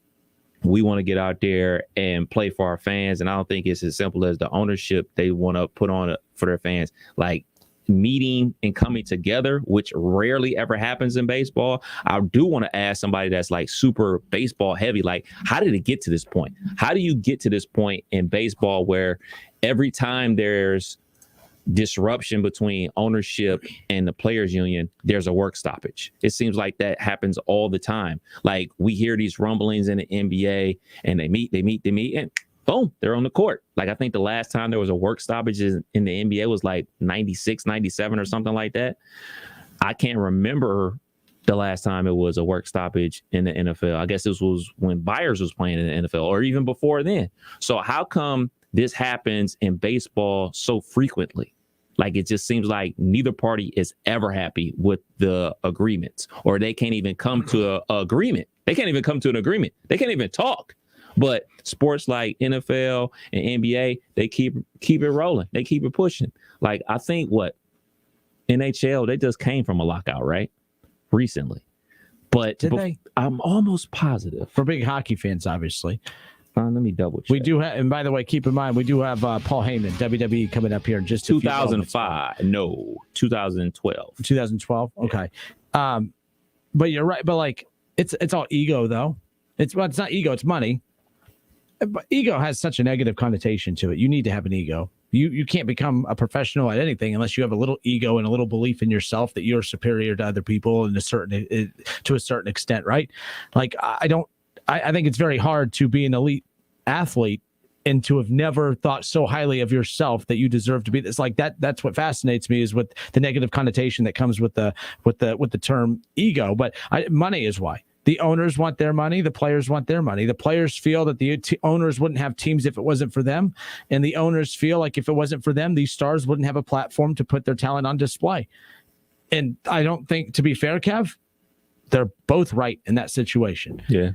we want to get out there and play for our fans. And I don't think it's as simple as the ownership they want to put on for their fans. Like, meeting and coming together, which rarely ever happens in baseball. I do want to ask somebody that's like super baseball heavy, like, how did it get to this point? How do you get to this point in baseball where every time there's disruption between ownership and the players union, there's a work stoppage? It seems like that happens all the time. Like, we hear these rumblings in the NBA and they meet and boom, they're on the court. Like, I think the last time there was a work stoppage in the NBA was like 96, 97 or something like that. I can't remember the last time it was a work stoppage in the NFL. I guess this was when Byers was playing in the NFL or even before then. So how come this happens in baseball so frequently? Like, it just seems like neither party is ever happy with the agreements, or they can't even come to an agreement. They can't even come to an agreement. They can't even talk. But sports like NFL and NBA, they keep it rolling. They keep it pushing. Like, I think NHL, they just came from a lockout, right? Recently. But did they? I'm almost positive. For big hockey fans, obviously. Let me double check. We do have, and by the way, keep in mind, we do have Paul Heyman, WWE, coming up here in just 2005. No, 2012. 2012. Okay. But you're right. But like, it's all ego, though. It's not ego. It's money. But ego has such a negative connotation to it. You need to have an ego. You can't become a professional at anything unless you have a little ego and a little belief in yourself that you're superior to other people to a certain extent, right? Like, I think it's very hard to be an elite athlete and to have never thought so highly of yourself that you deserve to be this. Like, that's what fascinates me, is with the negative connotation that comes with the term ego. But money is why. The owners want their money. The players want their money. The players feel that the owners wouldn't have teams if it wasn't for them. And the owners feel like if it wasn't for them, these stars wouldn't have a platform to put their talent on display. And I don't think, to be fair, Kev, they're both right in that situation. Yeah.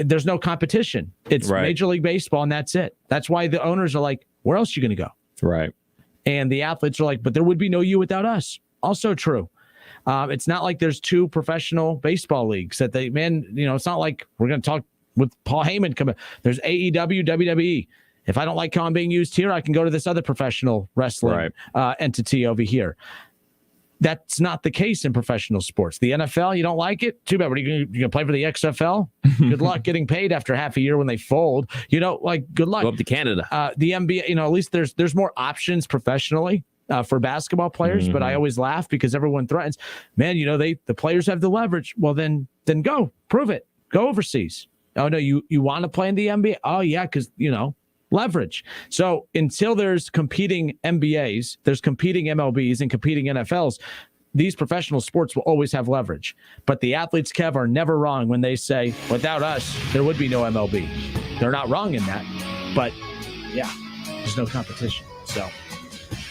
There's no competition. It's right. Major League Baseball, and that's it. That's why the owners are like, where else are you going to go? Right. And the athletes are like, but there would be no you without us. Also true. It's not like there's two professional baseball leagues that it's not like we're going to talk with Paul Heyman coming. There's AEW, WWE. If I don't like how I'm being used here, I can go to this other professional wrestling entity over here. That's not the case in professional sports. The NFL, you don't like it? Too bad. What are you going to play for the XFL? Good luck getting paid after half a year when they fold. Good luck. Go up to Canada. The NBA, at least there's more options professionally. For basketball players, but I always laugh because everyone threatens, man, the players have the leverage. Well, then go prove it. Go overseas. Oh no, you want to play in the NBA? Oh yeah, because leverage. So until there's competing NBAs, there's competing MLBs and competing NFLs, these professional sports will always have leverage. But the athletes, Kev, are never wrong when they say, without us, there would be no MLB. They're not wrong in that. But yeah, there's no competition. So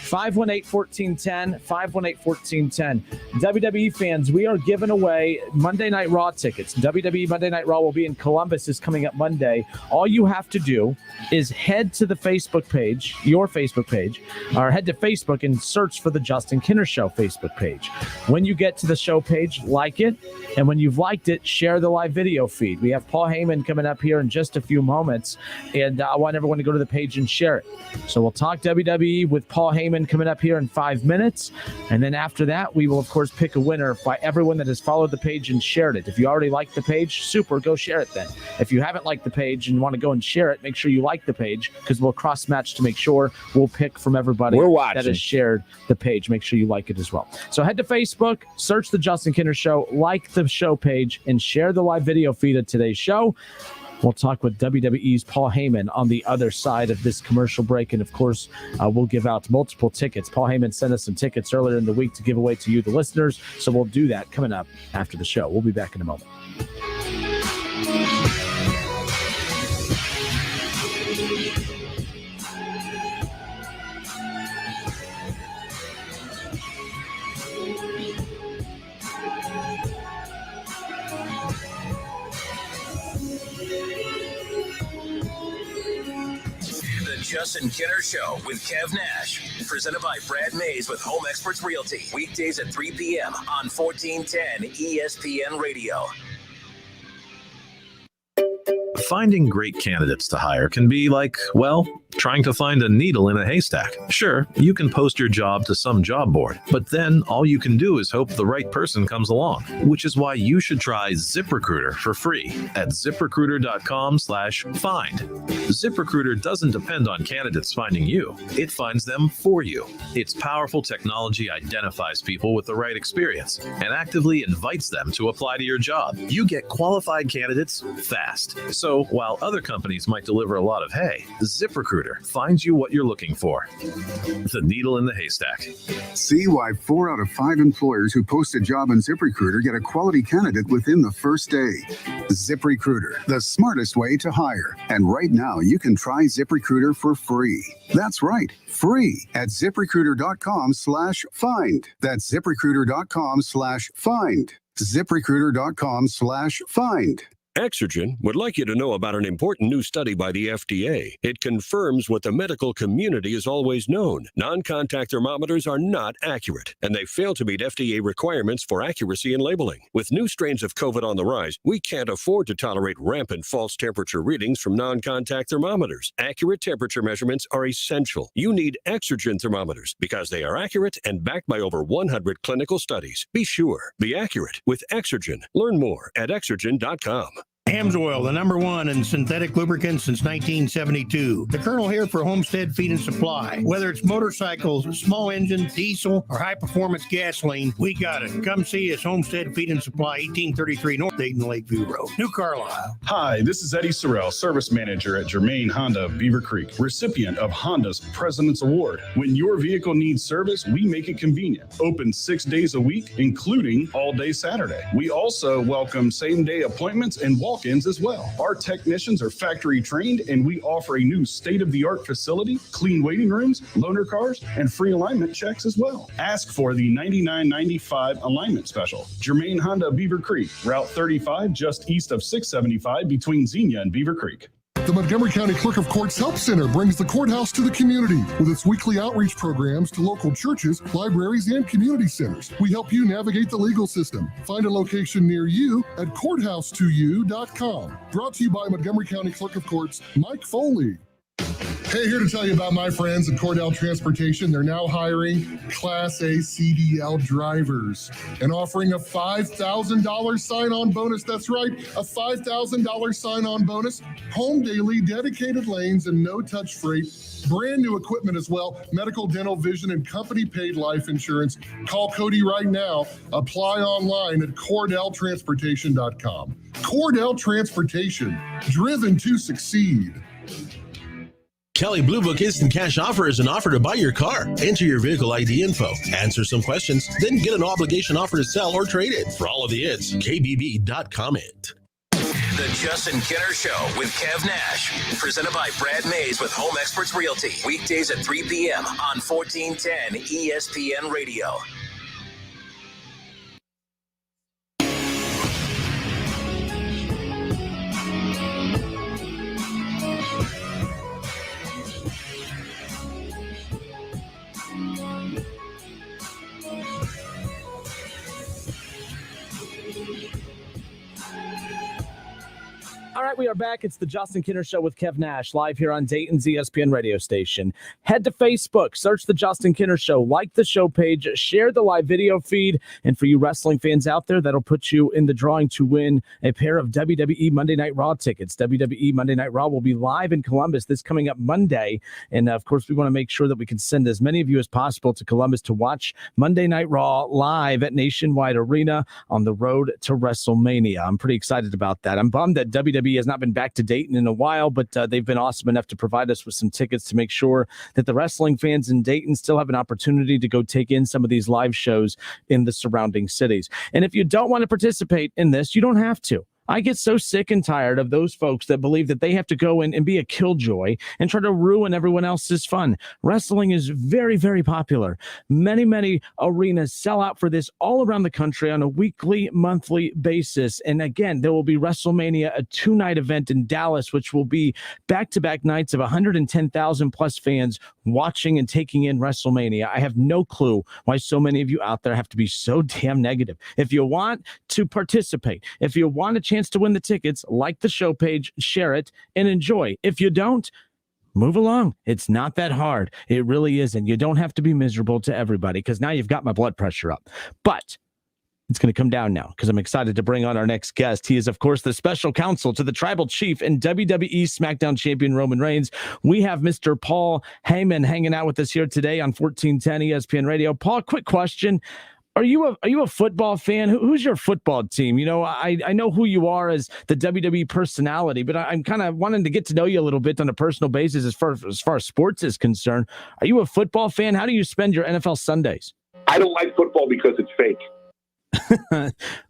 518-1410, 518-1410. WWE fans, we are giving away Monday Night Raw tickets. WWE Monday Night Raw will be in Columbus, is coming up Monday. All you have to do is head to the Facebook page, your Facebook page, or head to Facebook and search for the Justin Kinner Show Facebook page. When you get to the show page, like it, and when you've liked it, share the live video feed. We have Paul Heyman coming up here in just a few moments, and I want everyone to go to the page and share it. So we'll talk WWE with Paul Heyman coming up here in 5 minutes. And then after that, we will, of course, pick a winner by everyone that has followed the page and shared it. If you already liked the page, super, go share it then. If you haven't liked the page and want to go and share it, make sure you like the page, because we'll cross-match to make sure we'll pick from everybody that has shared the page. Make sure you like it as well. So head to Facebook, search The Justin Kinner Show, like the show page, and share the live video feed of today's show. We'll talk with WWE's Paul Heyman on the other side of this commercial break. And, of course, we'll give out multiple tickets. Paul Heyman sent us some tickets earlier in the week to give away to you, the listeners. So we'll do that coming up after the show. We'll be back in a moment. Justin Kinner Show with Kev Nash. Presented by Brad Mays with Home Experts Realty. Weekdays at 3 p.m. on 1410 ESPN Radio. Finding great candidates to hire can be like, well, trying to find a needle in a haystack. Sure, you can post your job to some job board, but then all you can do is hope the right person comes along, which is why you should try ZipRecruiter for free at ZipRecruiter.com/find. ZipRecruiter doesn't depend on candidates finding you. It finds them for you. Its powerful technology identifies people with the right experience and actively invites them to apply to your job. You get qualified candidates fast. So while other companies might deliver a lot of hay, ZipRecruiter finds you what you're looking for. The needle in the haystack. See why 4 out of 5 employers who post a job on ZipRecruiter get a quality candidate within the first day. ZipRecruiter, the smartest way to hire. And right now, you can try ZipRecruiter for free. That's right, free at ZipRecruiter.com/find. That's ZipRecruiter.com/find. ZipRecruiter.com/find. Exergen would like you to know about an important new study by the FDA. It confirms what the medical community has always known. Non-contact thermometers are not accurate, and they fail to meet FDA requirements for accuracy in labeling. With new strains of COVID on the rise, we can't afford to tolerate rampant false temperature readings from non-contact thermometers. Accurate temperature measurements are essential. You need Exergen thermometers because they are accurate and backed by over 100 clinical studies. Be sure, be accurate with Exergen. Learn more at Exergen.com. Amsoil, the #1 in synthetic lubricants since 1972. The Colonel here for Homestead Feed and Supply. Whether it's motorcycles, small engine, diesel, or high-performance gasoline, we got it. Come see us, Homestead Feed and Supply, 1833 North Dayton Lakeview Road, New Carlisle. Hi, this is Eddie Sorrell, Service Manager at Germain Honda of Beaver Creek, recipient of Honda's President's Award. When your vehicle needs service, we make it convenient. Open 6 days a week, including all-day Saturday. We also welcome same-day appointments and walk-ins as well. Our technicians are factory trained, and we offer a new state-of-the-art facility, clean waiting rooms, loaner cars, and free alignment checks as well. Ask for the $99.95 alignment special. Germain Honda Beaver Creek, Route 35, just east of 675 between Xenia and Beaver Creek. The Montgomery County Clerk of Courts Help Center brings the courthouse to the community with its weekly outreach programs to local churches, libraries, and community centers. We help you navigate the legal system. Find a location near you at courthouse2u.com. Brought to you by Montgomery County Clerk of Courts, Mike Foley. Hey, here to tell you about my friends at Cordell Transportation. They're now hiring Class A CDL drivers and offering a $5,000 sign-on bonus. That's right, a $5,000 sign-on bonus, home daily, dedicated lanes, and no-touch freight. Brand new equipment as well, medical, dental, vision, and company-paid life insurance. Call Cody right now. Apply online at CordellTransportation.com. Cordell Transportation, driven to succeed. Kelly Blue Book Instant Cash Offer is an offer to buy your car. Enter your vehicle ID info, answer some questions, then get an obligation offer to sell or trade it. For all of the hits, KBB.com it. The Justin Kinner Show with Kev Nash. Presented by Brad Mays with Home Experts Realty. Weekdays at 3 p.m. on 1410 ESPN Radio. All right, we are back. It's the Justin Kinner Show with Kev Nash, live here on Dayton's ESPN radio station. Head to Facebook, search the Justin Kinner Show, like the show page, share the live video feed, and for you wrestling fans out there, that'll put you in the drawing to win a pair of WWE Monday Night Raw tickets. WWE Monday Night Raw will be live in Columbus this coming up Monday, and of course, we want to make sure that we can send as many of you as possible to Columbus to watch Monday Night Raw live at Nationwide Arena on the road to WrestleMania. I'm pretty excited about that. I'm bummed that WWE has not been back to Dayton in a while, but they've been awesome enough to provide us with some tickets to make sure that the wrestling fans in Dayton still have an opportunity to go take in some of these live shows in the surrounding cities. And if you don't want to participate in this, you don't have to. I get so sick and tired of those folks that believe that they have to go in and be a killjoy and try to ruin everyone else's fun. Wrestling is very, very popular. Many, many arenas sell out for this all around the country on a weekly, monthly basis. And again, there will be WrestleMania, a 2-night event in Dallas, which will be back-to-back nights of 110,000 plus fans watching and taking in WrestleMania. I have no clue why so many of you out there have to be so damn negative. If you want to participate, if you want a chance to win the tickets, like the show page, share it, and enjoy. If you don't, move along. It's not that hard. It really isn't. You don't have to be miserable to everybody, because now you've got my blood pressure up. But it's going to come down now, because I'm excited to bring on our next guest. He is, of course, the special counsel to the tribal chief and WWE SmackDown champion Roman Reigns. We have Mr. Paul Heyman hanging out with us here today on 1410 ESPN Radio. Paul, quick question. Are you a football fan? Who's your football team? You know, I know who you are as the WWE personality, but I'm kind of wanting to get to know you a little bit on a personal basis as far as sports is concerned. Are you a football fan? How do you spend your NFL Sundays? I don't like football because it's fake.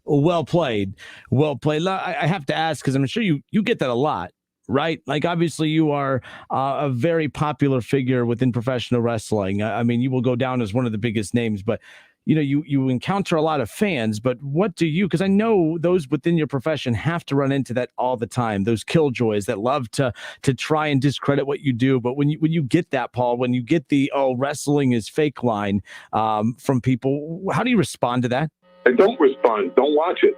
Well played. Well played. I have to ask, because I'm sure you get that a lot, right? Like, obviously you are a very popular figure within professional wrestling. I mean, you will go down as one of the biggest names, but you know, you encounter a lot of fans, but what do you, because I know those within your profession have to run into that all the time, those killjoys that love to try and discredit what you do. But when you get that, Paul, when you get the, oh, wrestling is fake line from people, how do you respond to that? I don't respond. Don't watch it.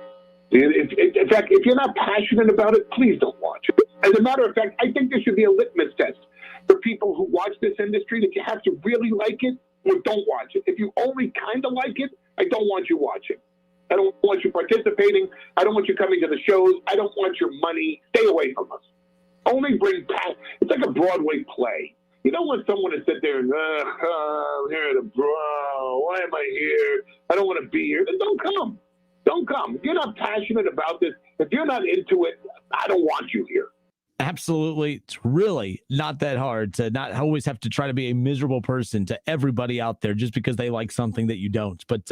In fact, if you're not passionate about it, please don't watch it. As a matter of fact, I think there should be a litmus test for people who watch this industry, that you have to really like it or don't watch it. If you only kind of like it, I don't want you watching. I don't want you participating. I don't want you coming to the shows. I don't want your money. Stay away from us. Only bring passion. It's like a Broadway play. You know when someone has sit there and, I'm here to why am I here? I don't want to be here. Then don't come. Don't come. If you're not passionate about this, if you're not into it, I don't want you here. Absolutely. It's really not that hard to not always have to try to be a miserable person to everybody out there just because they like something that you don't. But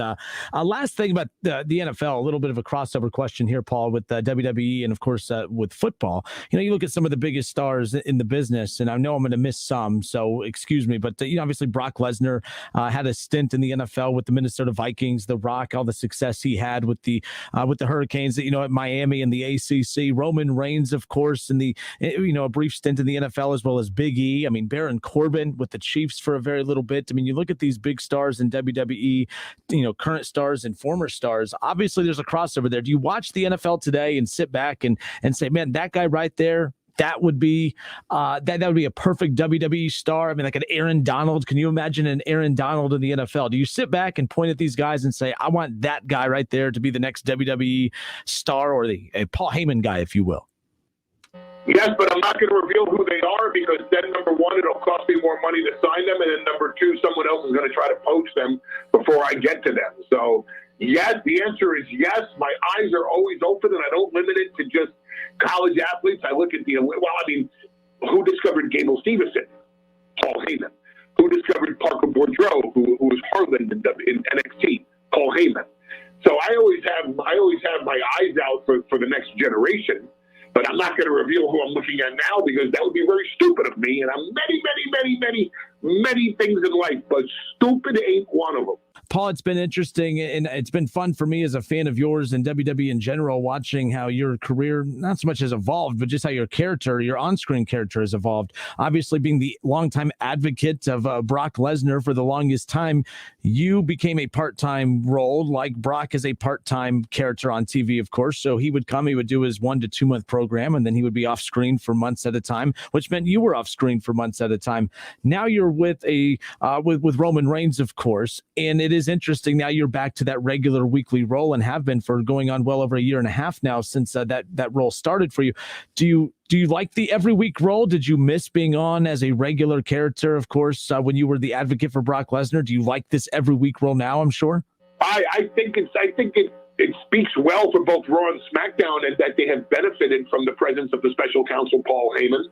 last thing about the NFL, a little bit of a crossover question here, Paul, with WWE and, of course, with football. You know, you look at some of the biggest stars in the business, and I know I'm going to miss some, so excuse me. But, you know, obviously Brock Lesnar had a stint in the NFL with the Minnesota Vikings, The Rock, all the success he had with the Hurricanes, you know, at Miami and the ACC. Roman Reigns, of course, in the a brief stint in the NFL, as well as Big E. I mean, Baron Corbin with the Chiefs for a very little bit. I mean, you look at these big stars in WWE, you know, current stars and former stars. Obviously, there's a crossover there. Do you watch the NFL today and sit back and say, man, that guy right there, that would be that would be a perfect WWE star? I mean, like an Aaron Donald. Can you imagine an Aaron Donald in the NFL? Do you sit back and point at these guys and say, I want that guy right there to be the next WWE star, or a Paul Heyman guy, if you will? Yes, but I'm not going to reveal who they are, because then, number one, it'll cost me more money to sign them, and then number two, someone else is going to try to poach them before I get to them. So, yes, the answer is yes. My eyes are always open, and I don't limit it to just college athletes. I look at who discovered Gable Stevenson? Paul Heyman. Who discovered Parker Boudreaux, who was Harlan in NXT? Paul Heyman. So I always have my eyes out for the next generation. But I'm not going to reveal who I'm looking at now, because that would be very stupid of me. And I'm many things in life, but stupid ain't one of them. Paul, it's been interesting, and it's been fun for me as a fan of yours and WWE in general, watching how your career not so much has evolved, but just how your character, your on-screen character, has evolved. Obviously, being the longtime advocate of Brock Lesnar for the longest time, you became a part-time role, like Brock is a part-time character on TV, of course. So he would come, he would do his 1 to 2 month program, and then he would be off-screen for months at a time, which meant you were off-screen for months at a time. Now you're with with Roman Reigns, of course, and it is interesting. Now you're back to that regular weekly role, and have been for going on well over a year and a half now since that role started for you. Do you like the every week role? Did you miss being on as a regular character, of course, when you were the advocate for Brock Lesnar? Do you like this every week role now, I'm sure? I think it speaks well for both Raw and SmackDown, and that they have benefited from the presence of the special counsel, Paul Heyman,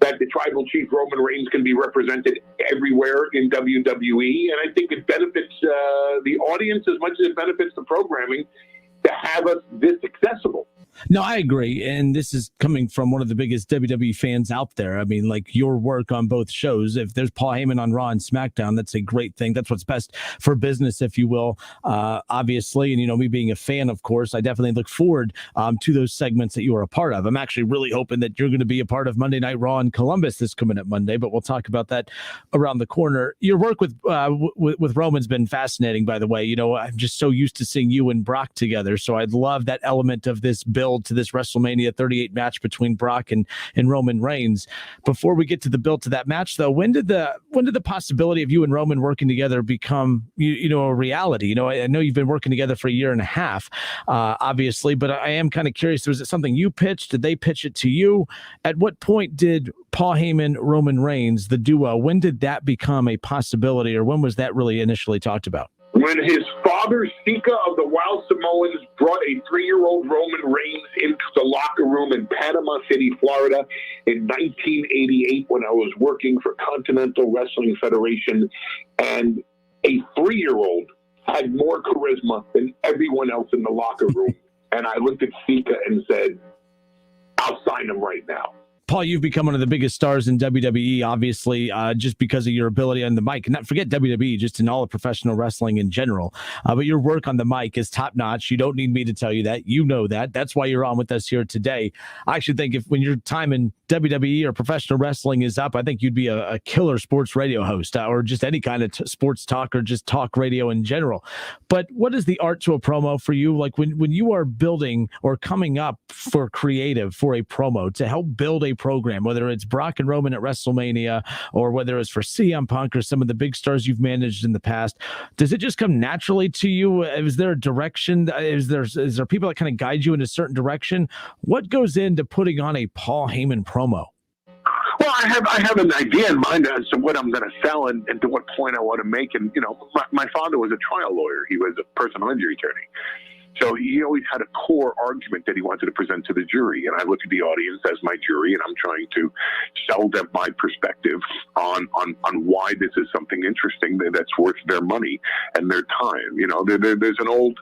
that the tribal chief Roman Reigns can be represented everywhere in WWE. And I think it benefits the audience as much as it benefits the programming to have us this accessible. No, I agree. And this is coming from one of the biggest WWE fans out there. I mean, like your work on both shows. If there's Paul Heyman on Raw and SmackDown, that's a great thing. That's what's best for business, if you will, obviously. And, you know, me being a fan, of course, I definitely look forward to those segments that you are a part of. I'm actually really hoping that you're going to be a part of Monday Night Raw in Columbus this coming up Monday, but we'll talk about that around the corner. Your work with Roman's been fascinating, by the way. You know, I'm just so used to seeing you and Brock together. So I'd love that element of this build to this WrestleMania 38 match between Brock and Roman Reigns. Before we get to the build to that match, though, when did the possibility of you and Roman working together become you know, a reality? You know, I know you've been working together for a year and a half, obviously, but I am kind of curious. Was it something you pitched? Did they pitch it to you? At what point did Paul Heyman, Roman Reigns, the duo, when did that become a possibility, or when was that really initially talked about? When his father, Sika of the Wild Samoans, brought a 3-year-old Roman Reigns into the locker room in Panama City, Florida in 1988 when I was working for Continental Wrestling Federation, and a 3-year-old had more charisma than everyone else in the locker room. And I looked at Sika and said, I'll sign him right now. Paul, you've become one of the biggest stars in WWE, obviously, just because of your ability on the mic. And not forget WWE, just in all of professional wrestling in general. But your work on the mic is top notch. You don't need me to tell you that. You know that. That's why you're on with us here today. I actually think when your time in WWE or professional wrestling is up, I think you'd be a killer sports radio host or just any kind of sports talk or just talk radio in general. But what is the art to a promo for you? Like when you are building or coming up for creative for a promo to help build a program, whether it's Brock and Roman at WrestleMania or whether it's for CM Punk or some of the big stars you've managed in the past, does it just come naturally to you? Is there a direction? Is there people that kind of guide you in a certain direction? What goes into putting on a Paul Heyman promo? Well, I have an idea in mind as to what I'm going to sell and to what point I want to make. And, you know, my father was a trial lawyer. He was a personal injury attorney. So he always had a core argument that he wanted to present to the jury. And I look at the audience as my jury, and I'm trying to sell them my perspective on why this is something interesting that's worth their money and their time. You know, there's an old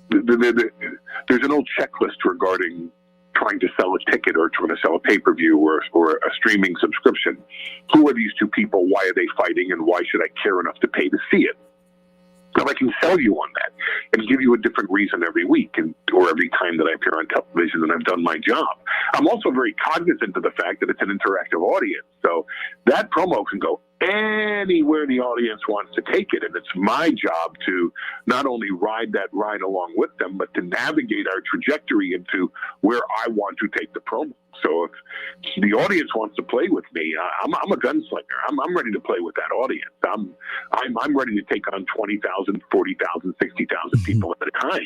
checklist regarding trying to sell a ticket or trying to sell a pay-per-view or a streaming subscription. Who are these two people? Why are they fighting? And why should I care enough to pay to see it? Now, I can sell you on that and give you a different reason every week or every time that I appear on television and I've done my job. I'm also very cognizant of the fact that it's an interactive audience. So that promo can go anywhere the audience wants to take it. And it's my job to not only ride that ride along with them, but to navigate our trajectory into where I want to take the promo. So if the audience wants to play with me, I'm a gunslinger. I'm ready to play with that audience. I'm ready to take on 20,000, 40,000, 60,000 people at a time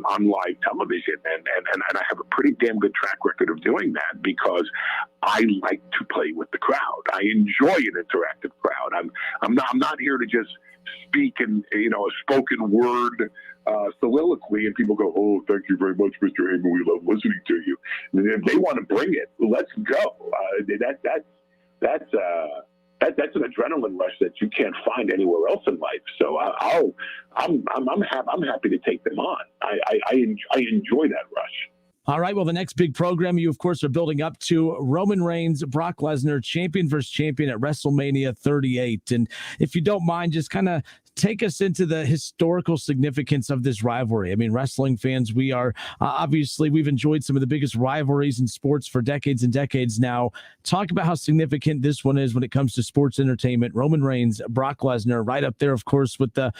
on live television, and I have a pretty damn good track record of doing that because I like to play with the crowd. I enjoy an interactive crowd. I'm not here to just speak in a spoken word soliloquy, and people go, "Oh, thank you very much, Mr. Heyman. We love listening to you." And if they want to bring it, let's go. That's an adrenaline rush that you can't find anywhere else in life. So I'm happy to take them on. I enjoy that rush. All right. Well, the next big program you, of course, are building up to Roman Reigns, Brock Lesnar, champion versus champion at WrestleMania 38. And if you don't mind, just kind of take us into the historical significance of this rivalry. I mean, wrestling fans, we are obviously, we've enjoyed some of the biggest rivalries in sports for decades and decades now. Talk about how significant this one is when it comes to sports entertainment. Roman Reigns, Brock Lesnar, right up there, of course, with the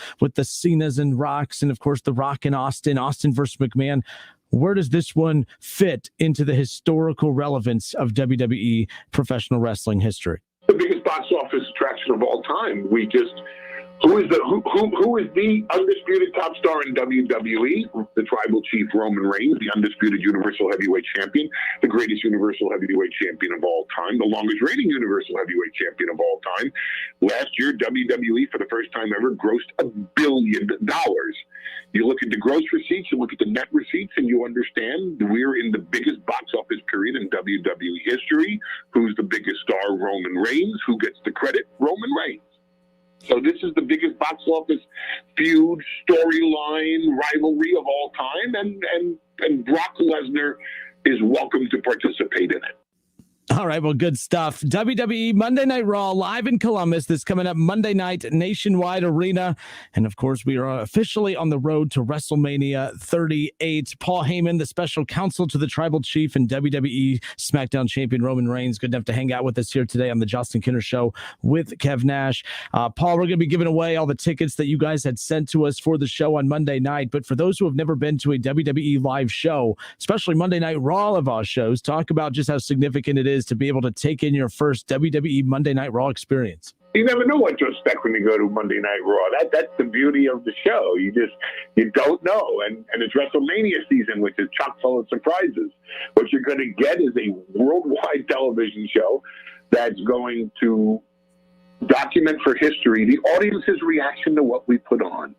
Cenas and Rocks, and of course the Rock and Austin versus McMahon. Where does this one fit into the historical relevance of WWE professional wrestling history? The biggest box office attraction of all time. Who is the undisputed top star in WWE? The Tribal Chief Roman Reigns, the undisputed Universal Heavyweight Champion, the greatest Universal Heavyweight Champion of all time, the longest reigning Universal Heavyweight Champion of all time. Last year, WWE, for the first time ever, grossed $1 billion. You look at the gross receipts, you look at the net receipts, and you understand we're in the biggest box office period in WWE history. Who's the biggest star? Roman Reigns. Who gets the credit? Roman Reigns. So this is the biggest box office feud, storyline, rivalry of all time, and Brock Lesnar is welcome to participate in it. All right, well, good stuff. WWE Monday Night Raw live in Columbus. This coming up Monday night, Nationwide Arena. And, of course, we are officially on the road to WrestleMania 38. Paul Heyman, the special counsel to the Tribal Chief and WWE SmackDown champion Roman Reigns, good enough to hang out with us here today on the Justin Kinner Show with Kev Nash. Paul, we're going to be giving away all the tickets that you guys had sent to us for the show on Monday night. But for those who have never been to a WWE live show, especially Monday Night Raw of our shows, talk about just how significant it is to be able to take in your first WWE Monday Night Raw experience. You never know what to expect when you go to Monday Night Raw. That's the beauty of the show. You don't know. And it's WrestleMania season, which is chock full of surprises. What you're going to get is a worldwide television show that's going to document for history the audience's reaction to what we put on.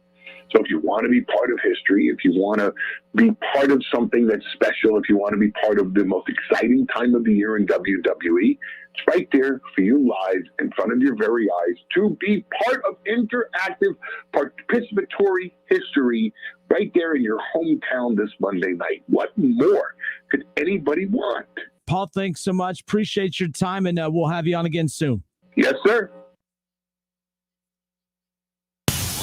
So if you want to be part of history, if you want to be part of something that's special, if you want to be part of the most exciting time of the year in WWE, it's right there for you live in front of your very eyes to be part of interactive participatory history right there in your hometown this Monday night. What more could anybody want? Paul, thanks so much. Appreciate your time, and we'll have you on again soon. Yes, sir.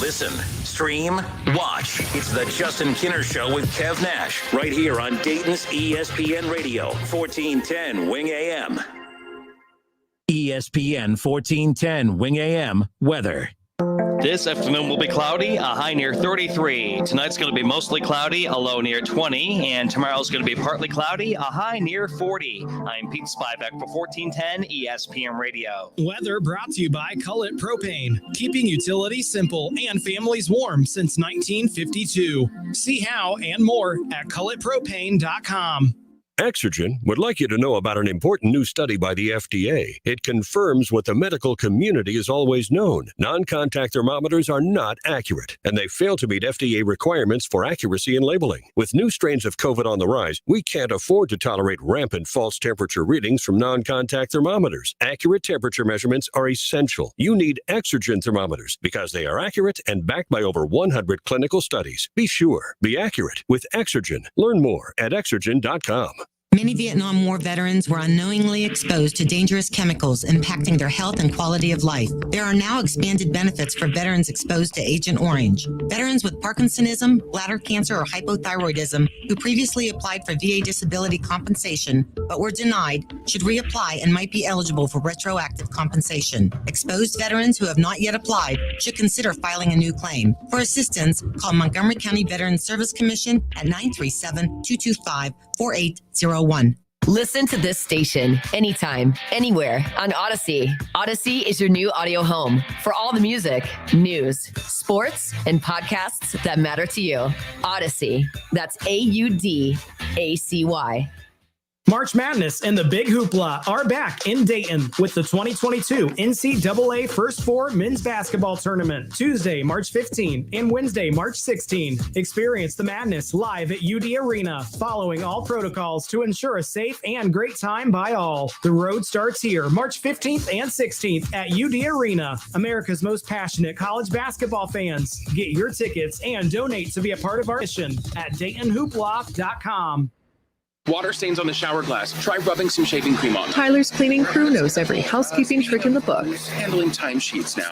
Listen, stream, watch. It's the Justin Kinner Show with Kev Nash right here on Dayton's ESPN Radio, 1410 Wing AM. ESPN 1410 Wing AM weather. This afternoon will be cloudy, a high near 33. Tonight's going to be mostly cloudy, a low near 20. And tomorrow's going to be partly cloudy, a high near 40. I'm Pete Spivak for 1410 ESPN Radio. Weather brought to you by Cullet Propane, keeping utilities simple and families warm since 1952. See how and more at culletpropane.com. Exergen would like you to know about an important new study by the FDA. It confirms what the medical community has always known. Non-contact thermometers are not accurate, and they fail to meet FDA requirements for accuracy in labeling. With new strains of COVID on the rise, we can't afford to tolerate rampant false temperature readings from non-contact thermometers. Accurate temperature measurements are essential. You need Exergen thermometers because they are accurate and backed by over 100 clinical studies. Be sure, be accurate with Exergen. Learn more at Exergen.com. Many Vietnam War veterans were unknowingly exposed to dangerous chemicals impacting their health and quality of life. There are now expanded benefits for veterans exposed to Agent Orange. Veterans with Parkinsonism, bladder cancer, or hypothyroidism who previously applied for VA disability compensation but were denied should reapply and might be eligible for retroactive compensation. Exposed veterans who have not yet applied should consider filing a new claim. For assistance, call Montgomery County Veterans Service Commission at 937-225-4801. Listen to this station anytime, anywhere on Odyssey. Odyssey is your new audio home for all the music, news, sports, and podcasts that matter to you. Odyssey. That's AUDACY. March Madness and the Big Hoopla are back in Dayton with the 2022 NCAA First Four Men's Basketball Tournament, Tuesday, March 15 and Wednesday, March 16. Experience the madness live at UD Arena, following all protocols to ensure a safe and great time by all. The road starts here, March 15th and 16th at UD Arena, America's most passionate college basketball fans. Get your tickets and donate to be a part of our mission at DaytonHoopla.com. Water stains on the shower glass. Try rubbing some shaving cream on them. Tyler's cleaning crew knows every housekeeping trick in the book. Handling timesheets now.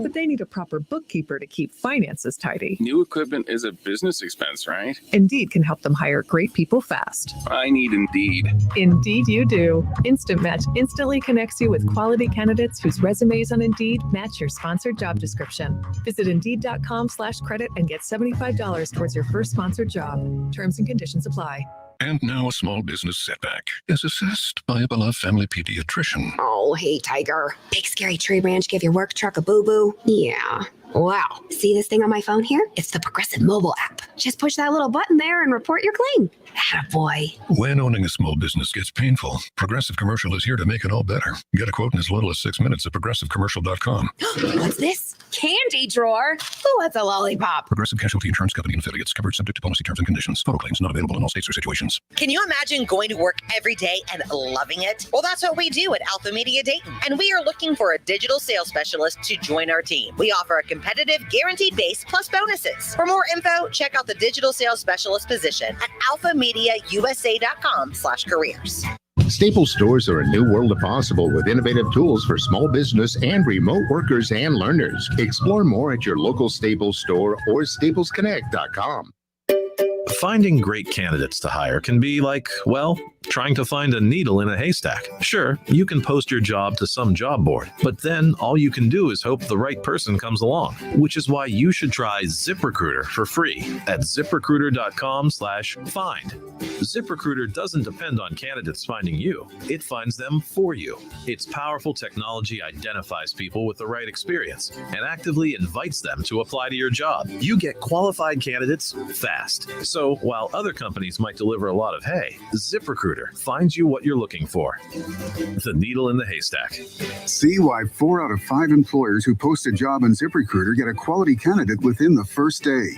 But they need a proper bookkeeper to keep finances tidy. New equipment is a business expense, right? Indeed can help them hire great people fast. I need Indeed. Indeed you do. Instant Match instantly connects you with quality candidates whose resumes on Indeed match your sponsored job description. Visit Indeed.com/credit and get $75 towards your first sponsored job. Terms and conditions apply. And now a small business setback is assessed by a beloved family pediatrician. Oh, hey, Tiger. Big scary tree branch give your work truck a boo-boo? Yeah. Wow. See this thing on my phone here? It's the Progressive mobile app. Just push that little button there and report your claim. Attaboy. When owning a small business gets painful, Progressive Commercial is here to make it all better. Get a quote in as little as 6 minutes at progressivecommercial.com. What's this? candy drawer? Who wants a lollipop? Progressive Casualty Insurance Company and affiliates. Coverage subject to policy terms and conditions. Photo claims not available in all states or situations. Can you imagine going to work every day and loving it? Well, that's what we do at Alpha Media Dayton. And we are looking for a digital sales specialist to join our team. We offer a competitive, guaranteed base plus bonuses. For more info, check out the digital sales specialist position at alphamediausa.com/careers. Staples stores are a new world of possible with innovative tools for small business and remote workers and learners. Explore more at your local Staples store or staplesconnect.com. Finding great candidates to hire can be like, well, trying to find a needle in a haystack. Sure, you can post your job to some job board, but then all you can do is hope the right person comes along, which is why you should try ZipRecruiter for free at ZipRecruiter.com/find. ZipRecruiter doesn't depend on candidates finding you. It finds them for you. Its powerful technology identifies people with the right experience and actively invites them to apply to your job. You get qualified candidates fast. So while other companies might deliver a lot of hay, ZipRecruiter finds you what you're looking for. The needle in the haystack. See why 4 out of 5 employers who post a job on ZipRecruiter get a quality candidate within the first day.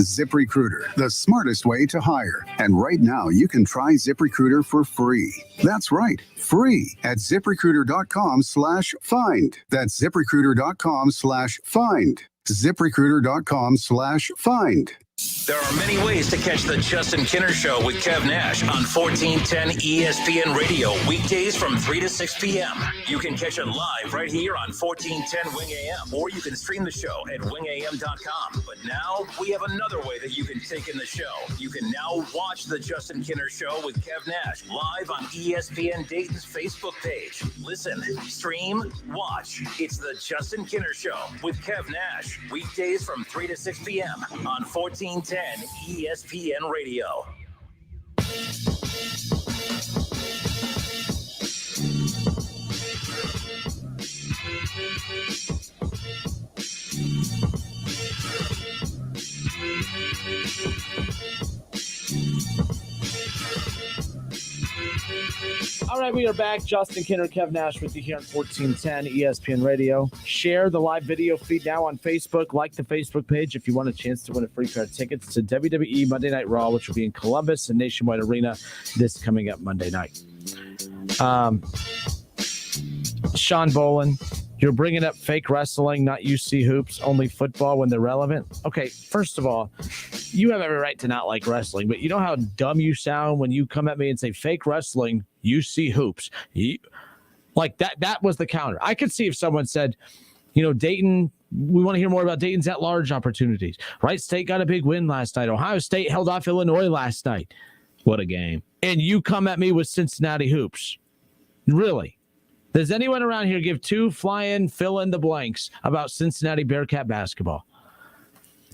ZipRecruiter, the smartest way to hire. And right now, you can try ZipRecruiter for free. That's right, free at ZipRecruiter.com/find. That's ZipRecruiter.com/find. ZipRecruiter.com/find. There are many ways to catch the Justin Kinner Show with Kev Nash on 1410 ESPN Radio, weekdays from 3 to 6 p.m. You can catch it live right here on 1410 Wing AM, or you can stream the show at wingam.com. But now we have another way that you can take in the show. You can now watch the Justin Kinner Show with Kev Nash live on ESPN Dayton's Facebook page. Listen, stream, watch. It's the Justin Kinner Show with Kev Nash, weekdays from 3 to 6 p.m. on 1410 ESPN Radio. All right, we are back. Justin Kinner, Kev Nash with you here on 1410 ESPN Radio. Share the live video feed now on Facebook. Like the Facebook page if you want a chance to win a free pair of tickets to WWE Monday Night Raw, which will be in Columbus and Nationwide Arena this coming up Monday night. Sean Bolin, you're bringing up fake wrestling, not UC hoops, only football when they're relevant. Okay, first of all, you have every right to not like wrestling, but you know how dumb you sound when you come at me and say fake wrestling, UC hoops. Like that was the counter. I could see if someone said, you know, Dayton, we want to hear more about Dayton's at-large opportunities. Wright State got a big win last night. Ohio State held off Illinois last night. What a game. And you come at me with Cincinnati hoops. Really? Does anyone around here give two flying fill-in-the-blanks about Cincinnati Bearcat basketball?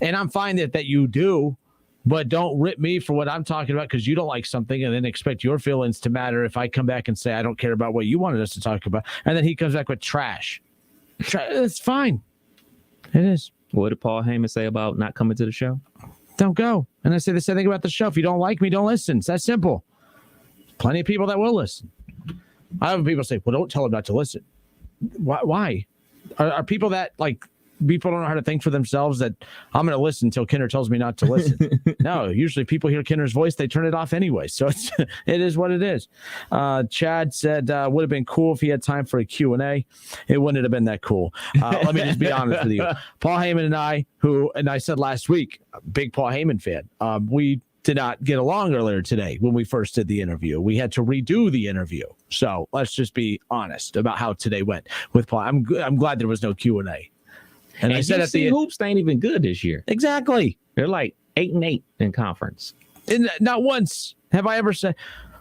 And I'm fine that you do, but don't rip me for what I'm talking about because you don't like something and then expect your feelings to matter if I come back and say I don't care about what you wanted us to talk about. And then he comes back with trash. It's fine. It is. What did Paul Heyman say about not coming to the show? Don't go. And I say the same thing about the show. If you don't like me, don't listen. It's that simple. Plenty of people that will listen. I have people say, well, don't tell them not to listen. Why? Are people that, like, people don't know how to think for themselves that I'm going to listen until Kinner tells me not to listen? No, usually people hear Kinner's voice, they turn it off anyway. So it is what it is. Chad said, would have been cool if he had time for a Q&A. It wouldn't have been that cool. Let me just be honest with you. Paul Heyman and I said last week, big Paul Heyman fan. We did not get along earlier today when we first did the interview. We had to redo the interview. So let's just be honest about how today went with Paul. I'm glad there was no Q&A. And I said at the hoops, they ain't even good this year. Exactly. They're like 8-8 in conference. And not once have I ever said,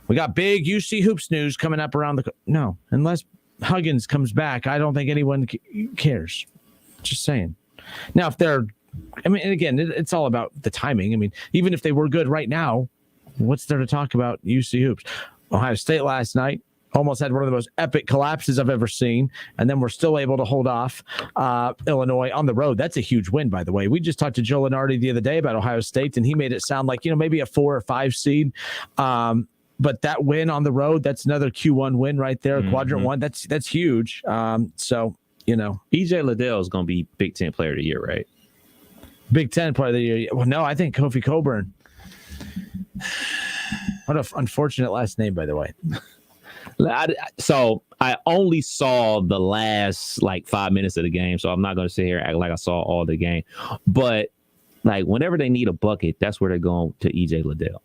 we got big UC hoops news coming up around the... No, unless Huggins comes back, I don't think anyone cares. Just saying. Now, if they're... I mean, and again, it's all about the timing. I mean, even if they were good right now, what's there to talk about UC hoops? Ohio State last night almost had one of the most epic collapses I've ever seen, and then we're still able to hold off Illinois on the road. That's a huge win, by the way. We just talked to Joe Lenardi the other day about Ohio State, and he made it sound like, you know, maybe a 4 or 5 seed. But that win on the road, that's another Q1 win right there, quadrant one. That's huge. So EJ Liddell is going to be Big Ten Player of the Year, right? Big Ten Player of the Year. Well, no, I think Kofi Coburn. What an unfortunate last name, by the way. So I only saw the last 5 minutes of the game, so I'm not going to sit here and act like I saw all the game. But whenever they need a bucket, that's where they're going to EJ Liddell.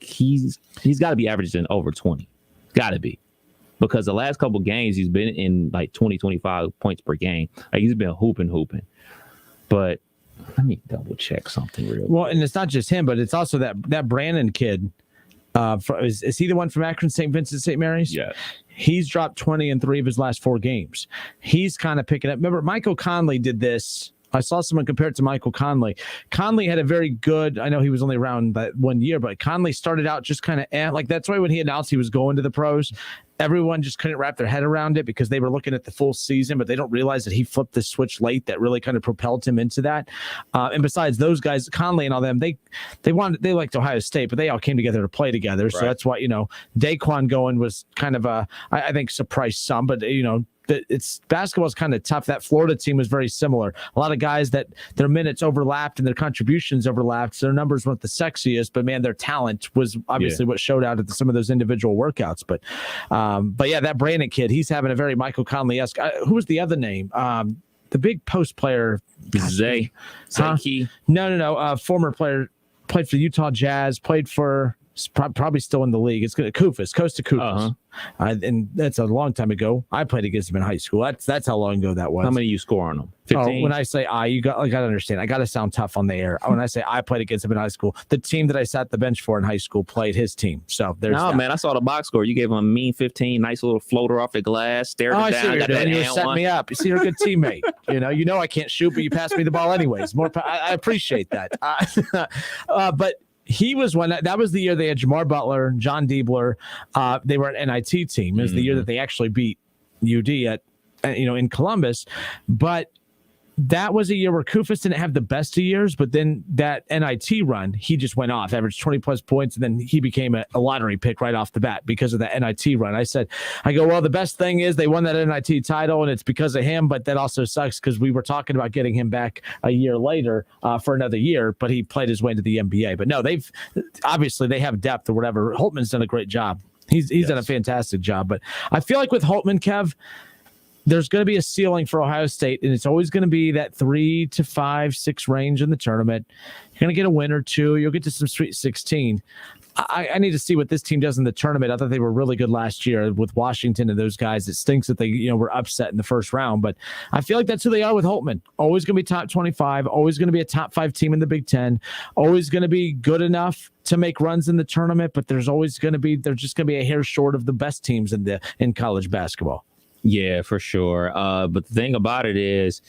He's got to be averaging over 20. Got to be. Because the last couple games, he's been in 20, 25 points per game. He's been hooping. But let me double check something real quick. Well, and it's not just him, but it's also that Brandon kid. Is he the one from Akron, St. Vincent, St. Mary's? Yeah. He's dropped 20 in 3 of his last 4 games. He's kind of picking up. Remember, Michael Conley did this. I saw someone compare it to Michael Conley. Conley had a very good, I know he was only around that 1 year, but Conley started out just kind of that's why when he announced he was going to the pros, everyone just couldn't wrap their head around it because they were looking at the full season, but they don't realize that he flipped the switch late that really kind of propelled him into that. And besides those guys, Conley and all them, they liked Ohio State, but they all came together to play together. Right. So that's why, Daquan going was kind of I think surprised some, but it's basketball's kind of tough. That Florida team was very similar. A lot of guys that their minutes overlapped and their contributions overlapped. So their numbers weren't the sexiest, but man, their talent was obviously what showed out at some of those individual workouts. But yeah, that Brandon kid, he's having a very Michael Conley-esque. Who was the other name? The big post player, Zay Key. No. Former player, played for the Utah Jazz, played for. Probably still in the league. It's good. Koufos, Costa Koufos. And that's a long time ago. I played against him in high school. That's how long ago that was. How many you score on him? 15? When I say you got to understand. I got to sound tough on the air. When I say I played against him in high school, the team that I sat the bench for in high school played his team. So there's man, I saw the box score. You gave him a mean 15, nice little floater off the glass, stared it down. You were setting me up. You see, you're a good teammate. You know I can't shoot, but you pass me the ball anyways. I appreciate that. But he was that was the year they had Jamar Butler, John Diebler. They were an NIT team. It was the year that they actually beat UD in Columbus. But that was a year where Koufos didn't have the best of years, but then that NIT run, he just went off, averaged 20 plus points, and then he became a lottery pick right off the bat because of that NIT run. I go, well, the best thing is they won that NIT title, and it's because of him, but that also sucks because we were talking about getting him back a year later for another year, but he played his way into the NBA. But no, they have depth or whatever. Holtman's done a great job. He's done a fantastic job, but I feel like with Holtman, Kev, there's going to be a ceiling for Ohio State, and it's always going to be that 3 to 5, 6 range in the tournament. You're going to get a win or two. You'll get to some Sweet 16. I need to see what this team does in the tournament. I thought they were really good last year with Washington and those guys. It stinks that they were upset in the first round, but I feel like that's who they are with Holtman. Always going to be top 25, always going to be a top 5 team in the Big Ten, always going to be good enough to make runs in the tournament, but they're just going to be a hair short of the best teams in college basketball. Yeah, for sure. But the thing about it is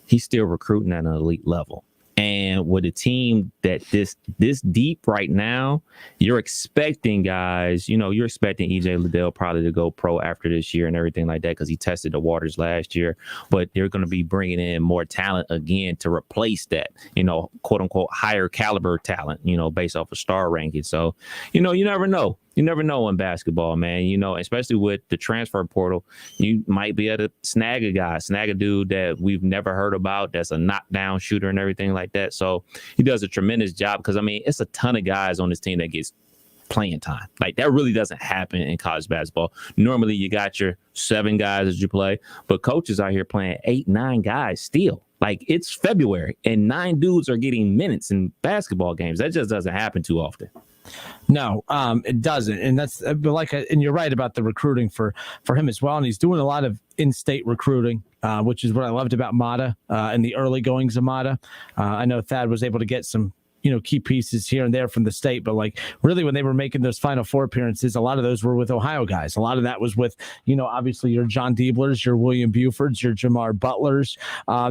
he's still recruiting at an elite level. And with a team that this deep right now, you're expecting guys, you're expecting EJ Liddell probably to go pro after this year and everything like that because he tested the waters last year. But they're going to be bringing in more talent again to replace that, quote unquote, higher caliber talent, based off of star ranking. So, you never know. You never know in basketball, man, especially with the transfer portal, you might be able to snag a dude that we've never heard about. That's a knockdown shooter and everything like that. So he does a tremendous job because, it's a ton of guys on this team that gets playing time. That really doesn't happen in college basketball. Normally you got your 7 guys as you play, but coaches out here playing 8, 9 guys still. It's February and 9 dudes are getting minutes in basketball games. That just doesn't happen too often. No, it doesn't. And that's and you're right about the recruiting for him as well. And he's doing a lot of in-state recruiting, which is what I loved about Mata and the early goings of Mata. I know Thad was able to get some key pieces here and there from the state, but really when they were making those Final Four appearances, a lot of those were with Ohio guys. A lot of that was with, obviously your John Dieblers, your William Bufords, your Jamar Butlers.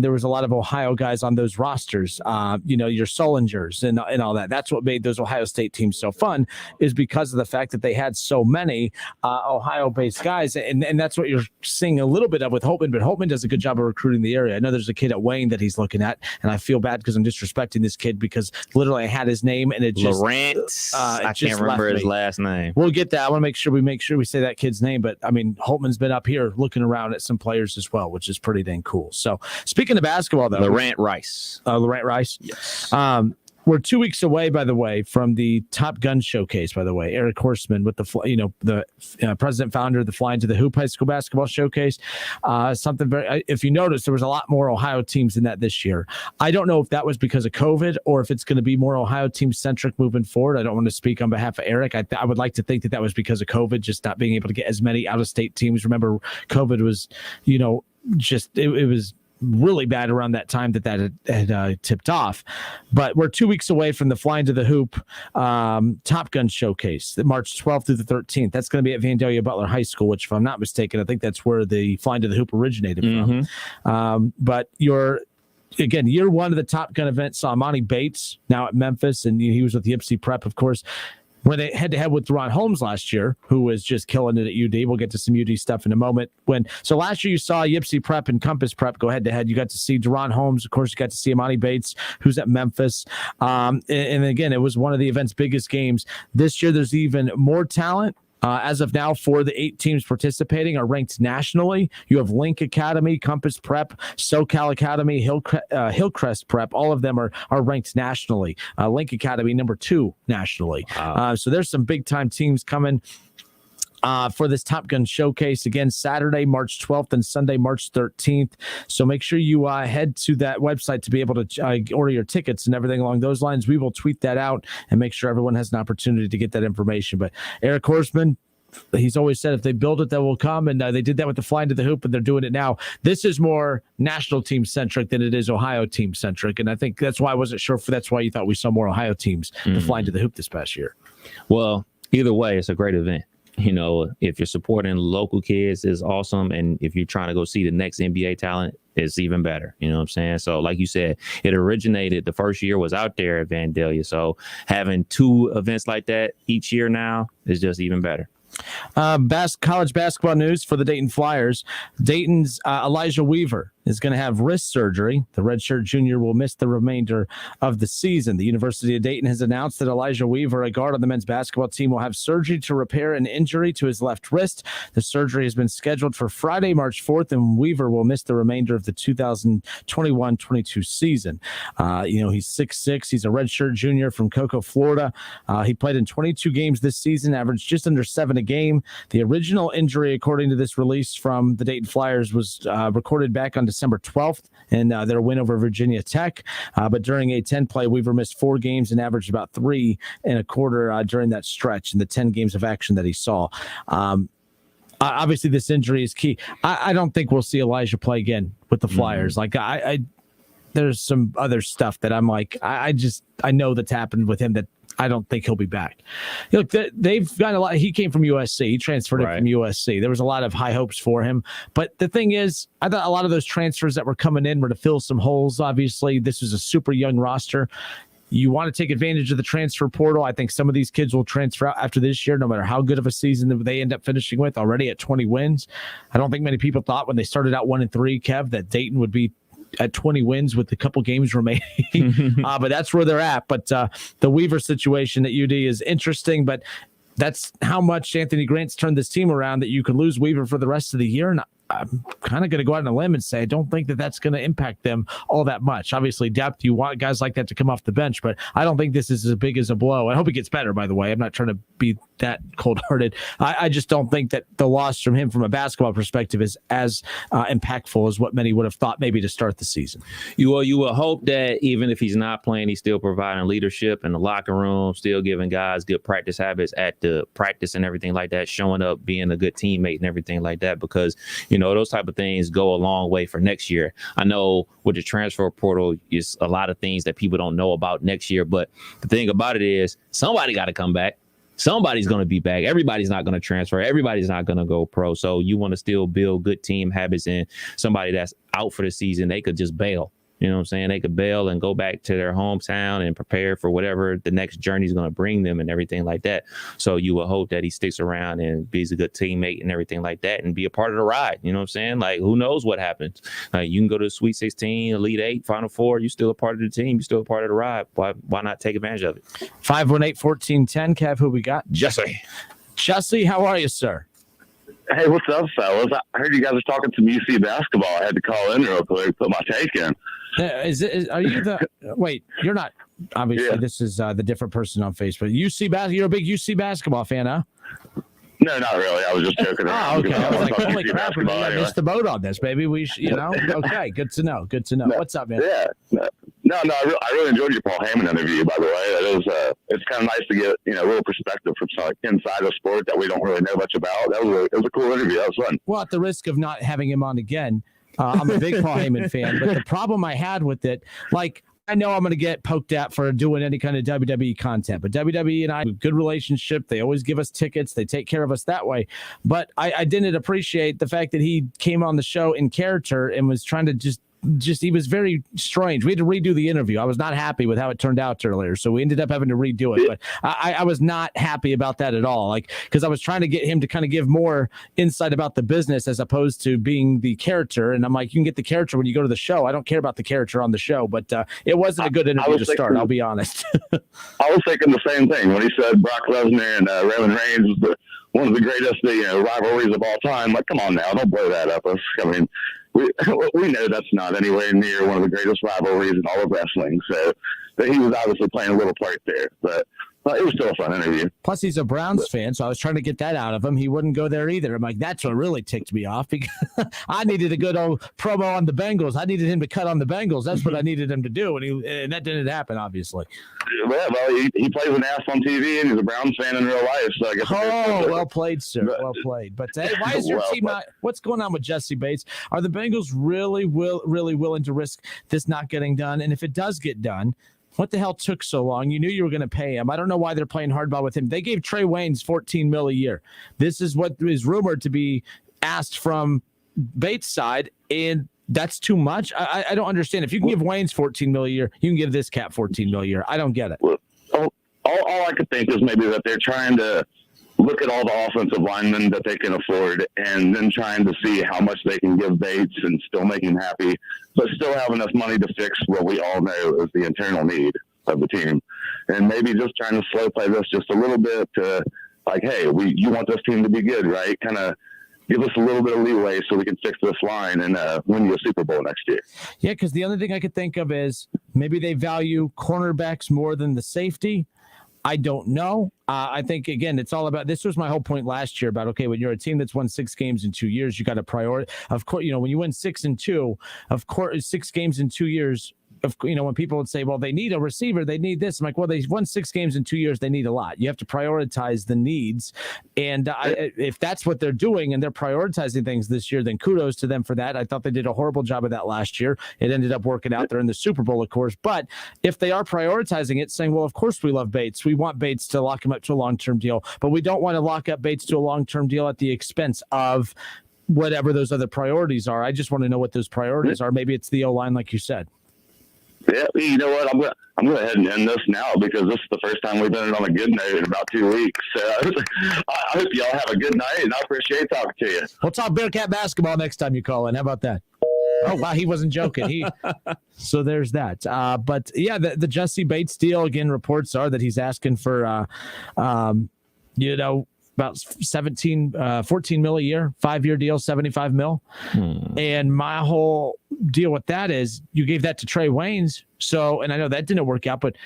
There was a lot of Ohio guys on those rosters, your Sullingers and all that. That's what made those Ohio State teams so fun, is because of the fact that they had so many Ohio-based guys. And that's what you're seeing a little bit of with Holtman, but Holtman does a good job of recruiting the area. I know there's a kid at Wayne that he's looking at, and I feel bad because I'm disrespecting this kid because literally had his name and it just Laurent. I can't remember his last name. We'll get that. I want to make sure we say that kid's name. But I mean, Holtman's been up here looking around at some players as well, which is pretty dang cool. So speaking of basketball, though, Laurent Rice. Laurent Rice. Yes. We're 2 weeks away, by the way, from the Top Gun Showcase. By the way, Eric Horseman with the president founder of the Flying to the Hoop High School Basketball Showcase. Something very. If you notice, there was a lot more Ohio teams in that this year. I don't know if that was because of COVID or if it's going to be more Ohio team centric moving forward. I don't want to speak on behalf of Eric. I would like to think that was because of COVID, just not being able to get as many out of state teams. Remember, COVID was, just it was really bad around that time that had tipped off. But we're 2 weeks away from the Flying to the Hoop Top Gun Showcase, March 12th through the 13th. That's going to be at Vandalia Butler High School, which, if I'm not mistaken, I think that's where the Flying to the Hoop originated from. But year one of the Top Gun event saw Monty Bates, now at Memphis, and he was with Ypsi Prep, of course. When they head-to-head with Ron Holmes last year, who was just killing it at UD. We'll get to some UD stuff in a moment. So last year you saw Ypsi Prep and Compass Prep go head-to-head. You got to see Deron Holmes. Of course, you got to see Amani Bates, who's at Memphis. And again, it was one of the event's biggest games. This year there's even more talent. As of now, 4 of the 8 teams participating are ranked nationally. You have Link Academy, Compass Prep, SoCal Academy, Hillcrest Prep. All of them are ranked nationally. Link Academy, number 2 nationally. Wow. So there's some big-time teams coming for this Top Gun Showcase. Again, Saturday, March 12th and Sunday, March 13th. So make sure you head to that website to be able to order your tickets and everything along those lines. We will tweet that out and make sure everyone has an opportunity to get that information. But Eric Horseman, he's always said if they build it, they will come. And they did that with the Flying to the Hoop, and they're doing it now. This is more national team centric than it is Ohio team centric. And I think that's why I wasn't sure if that's why you thought we saw more Ohio teams to Flying to the Hoop this past year. Well, either way, it's a great event. If you're supporting local kids, it's awesome. And if you're trying to go see the next NBA talent, it's even better. You know what I'm saying? So like you said, it originated, the first year was out there at Vandalia. So having 2 events like that each year now is just even better. College basketball news for the Dayton Flyers. Dayton's Elijah Weaver is going to have wrist surgery. The redshirt junior will miss the remainder of the season. The University of Dayton has announced that Elijah Weaver, a guard on the men's basketball team, will have surgery to repair an injury to his left wrist. The surgery has been scheduled for Friday, March 4th, and Weaver will miss the remainder of the 2021-22 season. He's 6'6". He's a redshirt junior from Cocoa, Florida. He played in 22 games this season, averaged just under 7 a game. The original injury, according to this release from the Dayton Flyers, was recorded back on December 12th in their win over Virginia Tech. But during a 10-play, Weaver missed 4 games and averaged about 3 1/4 during that stretch in the 10 games of action that he saw. Obviously, this injury is key. I don't think we'll see Elijah play again with the Flyers. There's some other stuff that I'm like, I know that's happened with him that I don't think he'll be back. Look, they've got a lot. He came from USC. He transferred from USC. There was a lot of high hopes for him. But the thing is, I thought a lot of those transfers that were coming in were to fill some holes. Obviously, this was a super young roster. You want to take advantage of the transfer portal. I think some of these kids will transfer out after this year, no matter how good of a season that they end up finishing with, already at 20 wins. I don't think many people thought when they started out 1-3, Kev, that Dayton would be at 20 wins with a couple games remaining. But that's where they're at. But the Weaver situation at UD is interesting, but that's how much Anthony Grant's turned this team around, that you could lose Weaver for the rest of the year. And I'm kind of going to go out on a limb and say I don't think that that's going to impact them all that much. Obviously, depth, you want guys like that to come off the bench, but I don't think this is as big as a blow. I hope it gets better, by the way. I'm not trying to be that cold-hearted. I just don't think that the loss from him from a basketball perspective is as impactful as what many would have thought maybe to start the season. You will hope that even if he's not playing, he's still providing leadership in the locker room, still giving guys good practice habits at the practice and everything like that, showing up, being a good teammate and everything like that, because, those type of things go a long way for next year. I know with the transfer portal, it's a lot of things that people don't know about next year, but the thing about it is somebody got to come back. Somebody's going to be back. Everybody's not going to transfer. Everybody's not going to go pro. So you want to still build good team habits, and somebody that's out for the season, they could just bail. You know what I'm saying? They could bail and go back to their hometown and prepare for whatever the next journey is going to bring them and everything like that. So you would hope that he sticks around and be a good teammate and everything like that and be a part of the ride. You know what I'm saying? Like, who knows what happens? You can go to the Sweet 16, Elite 8, Final Four. You're still a part of the team. You're still a part of the ride. Why not take advantage of it? 518-1410. Kev, who we got? Jesse, how are you, sir? Hey, what's up, fellas? I heard you guys were talking some UC basketball. I had to call in real quick, put my take in. Are you the wait? You're not. Obviously, This is the different person on Facebook. You're a big UC basketball fan, huh? No, not really. I was just joking around. Oh, okay. I was like, holy UC crap, basketball I anyway. missed the boat on this, baby. We should, Okay, good to know. Good to know. What's up, man? Yeah. No. I really enjoyed your Paul Heyman interview, by the way. It's kind of nice to get a little perspective from some inside of sport that we don't really know much about. It was a cool interview. That was fun. Well, at the risk of not having him on again, I'm a big Paul Heyman fan, but the problem I had with it, like, I know I'm going to get poked at for doing any kind of WWE content, but WWE and I have a good relationship. They always give us tickets. They take care of us that way. But I didn't appreciate the fact that he came on the show in character and was trying to just he was very strange. We had to redo the interview. I was not happy with how it turned out earlier, so we ended up having to redo it. But I was not happy about that at all, like, because I was trying to get him to kind of give more insight about the business as opposed to being the character. And I'm like, you can get the character when you go to the show. I don't care about the character on the show. But it wasn't a good interview to start. I'll be honest. I was thinking the same thing when he said Brock Lesnar and Roman Reigns was one of the greatest rivalries of all time. Like, come on now, don't blow that up. I mean, we know that's not anywhere near one of the greatest rivalries in all of wrestling. So he was obviously playing a little part there, but it was still a fun interview. Plus, he's a Browns fan, so I was trying to get that out of him. He wouldn't go there either. I'm like, that's what really ticked me off, because I needed a good old promo on the Bengals. I needed him to cut on the Bengals. That's what I needed him to do, and that didn't happen, obviously. Yeah, well, he plays an ass on TV, and he's a Browns fan in real life. So I guess well played, sir. Well played. But hey, why is your team not? What's going on with Jesse Bates? Are the Bengals really willing to risk this not getting done? And if it does get done, what the hell took so long? You knew you were going to pay him. I don't know why they're playing hardball with him. They gave Trey Waynes $14 million a year. This is what is rumored to be asked from Bates' side, and that's too much. I don't understand. If you can give Waynes $14 million a year, you can give this cat $14 million a year. I don't get it. Well, all I could think is maybe that they're trying to look at all the offensive linemen that they can afford, and then trying to see how much they can give Bates and still make him happy, but still have enough money to fix what we all know is the internal need of the team. And maybe just trying to slow play this just a little bit to, like, hey, you want this team to be good, right? Kind of give us a little bit of leeway so we can fix this line and win you a Super Bowl next year. Yeah, because the other thing I could think of is maybe they value cornerbacks more than the safety. I don't know. I think, again, it's all about, this was my whole point last year about, okay, when you're a team that's won 6 games in 2 years, you got to prioritize. Of course, when you win 6-2, of course, 6 games in 2 years, when people would say, well, they need a receiver, they need this. I'm like, well, they've won 6 games in 2 years. They need a lot. You have to prioritize the needs. And if that's what they're doing and they're prioritizing things this year, then kudos to them for that. I thought they did a horrible job of that last year. It ended up working out. They're in the Super Bowl, of course. But if they are prioritizing it, saying, well, of course we love Bates. We want Bates to lock him up to a long-term deal, but we don't want to lock up Bates to a long-term deal at the expense of whatever those other priorities are. I just want to know what those priorities are. Maybe it's the O-line, like you said. Yeah, you know what? I'm going to go ahead and end this now, because this is the first time we've ended on a good note in about 2 weeks. So I hope y'all have a good night, and I appreciate talking to you. We'll talk Bearcat basketball next time you call in. How about that? Oh, wow, he wasn't joking. So there's that. But, yeah, the Jesse Bates deal, again, reports are that he's asking for, about 14 mil a year, 5-year deal, 75 mil. And my whole deal with that is you gave that to Trey Waynes. So, and I know that didn't work out, but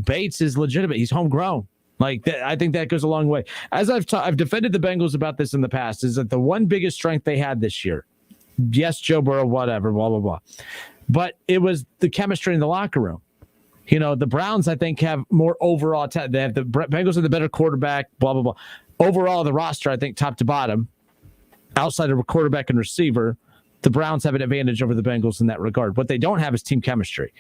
Bates is legitimate. He's homegrown. Like that, I think that goes a long way. As I've defended the Bengals about this in the past, is that the one biggest strength they had this year, yes, Joe Burrow, whatever, blah, blah, blah, but it was the chemistry in the locker room. The Browns, I think, have more overall. They have the Bengals are the better quarterback, blah, blah, blah. Overall, the roster, I think, top to bottom, outside of a quarterback and receiver, the Browns have an advantage over the Bengals in that regard. What they don't have is team chemistry.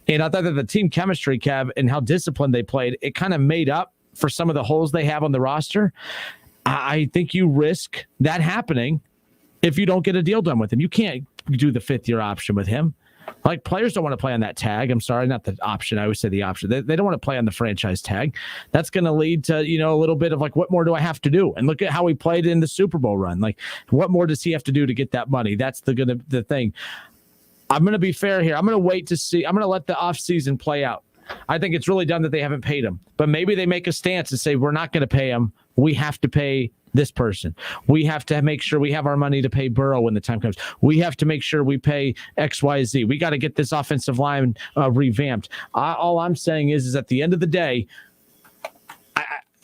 And I thought that the team chemistry, Kev, and how disciplined they played, it kind of made up for some of the holes they have on the roster. I think you risk that happening if you don't get a deal done with him. You can't do the 5th-year option with him. Like, players don't want to play on that tag. I'm sorry, not the option. I always say the option. They don't want to play on the franchise tag. That's going to lead to, a little bit of like, what more do I have to do? And look at how he played in the Super Bowl run. Like, what more does he have to do to get that money? That's the thing. I'm going to be fair here. I'm going to wait to see. I'm going to let the offseason play out. I think it's really dumb that they haven't paid him. But maybe they make a stance and say, we're not going to pay him. We have to pay this person. We have to make sure we have our money to pay Burrow when the time comes. We have to make sure we pay XYZ. We got to get this offensive line revamped. All I'm saying is at the end of the day,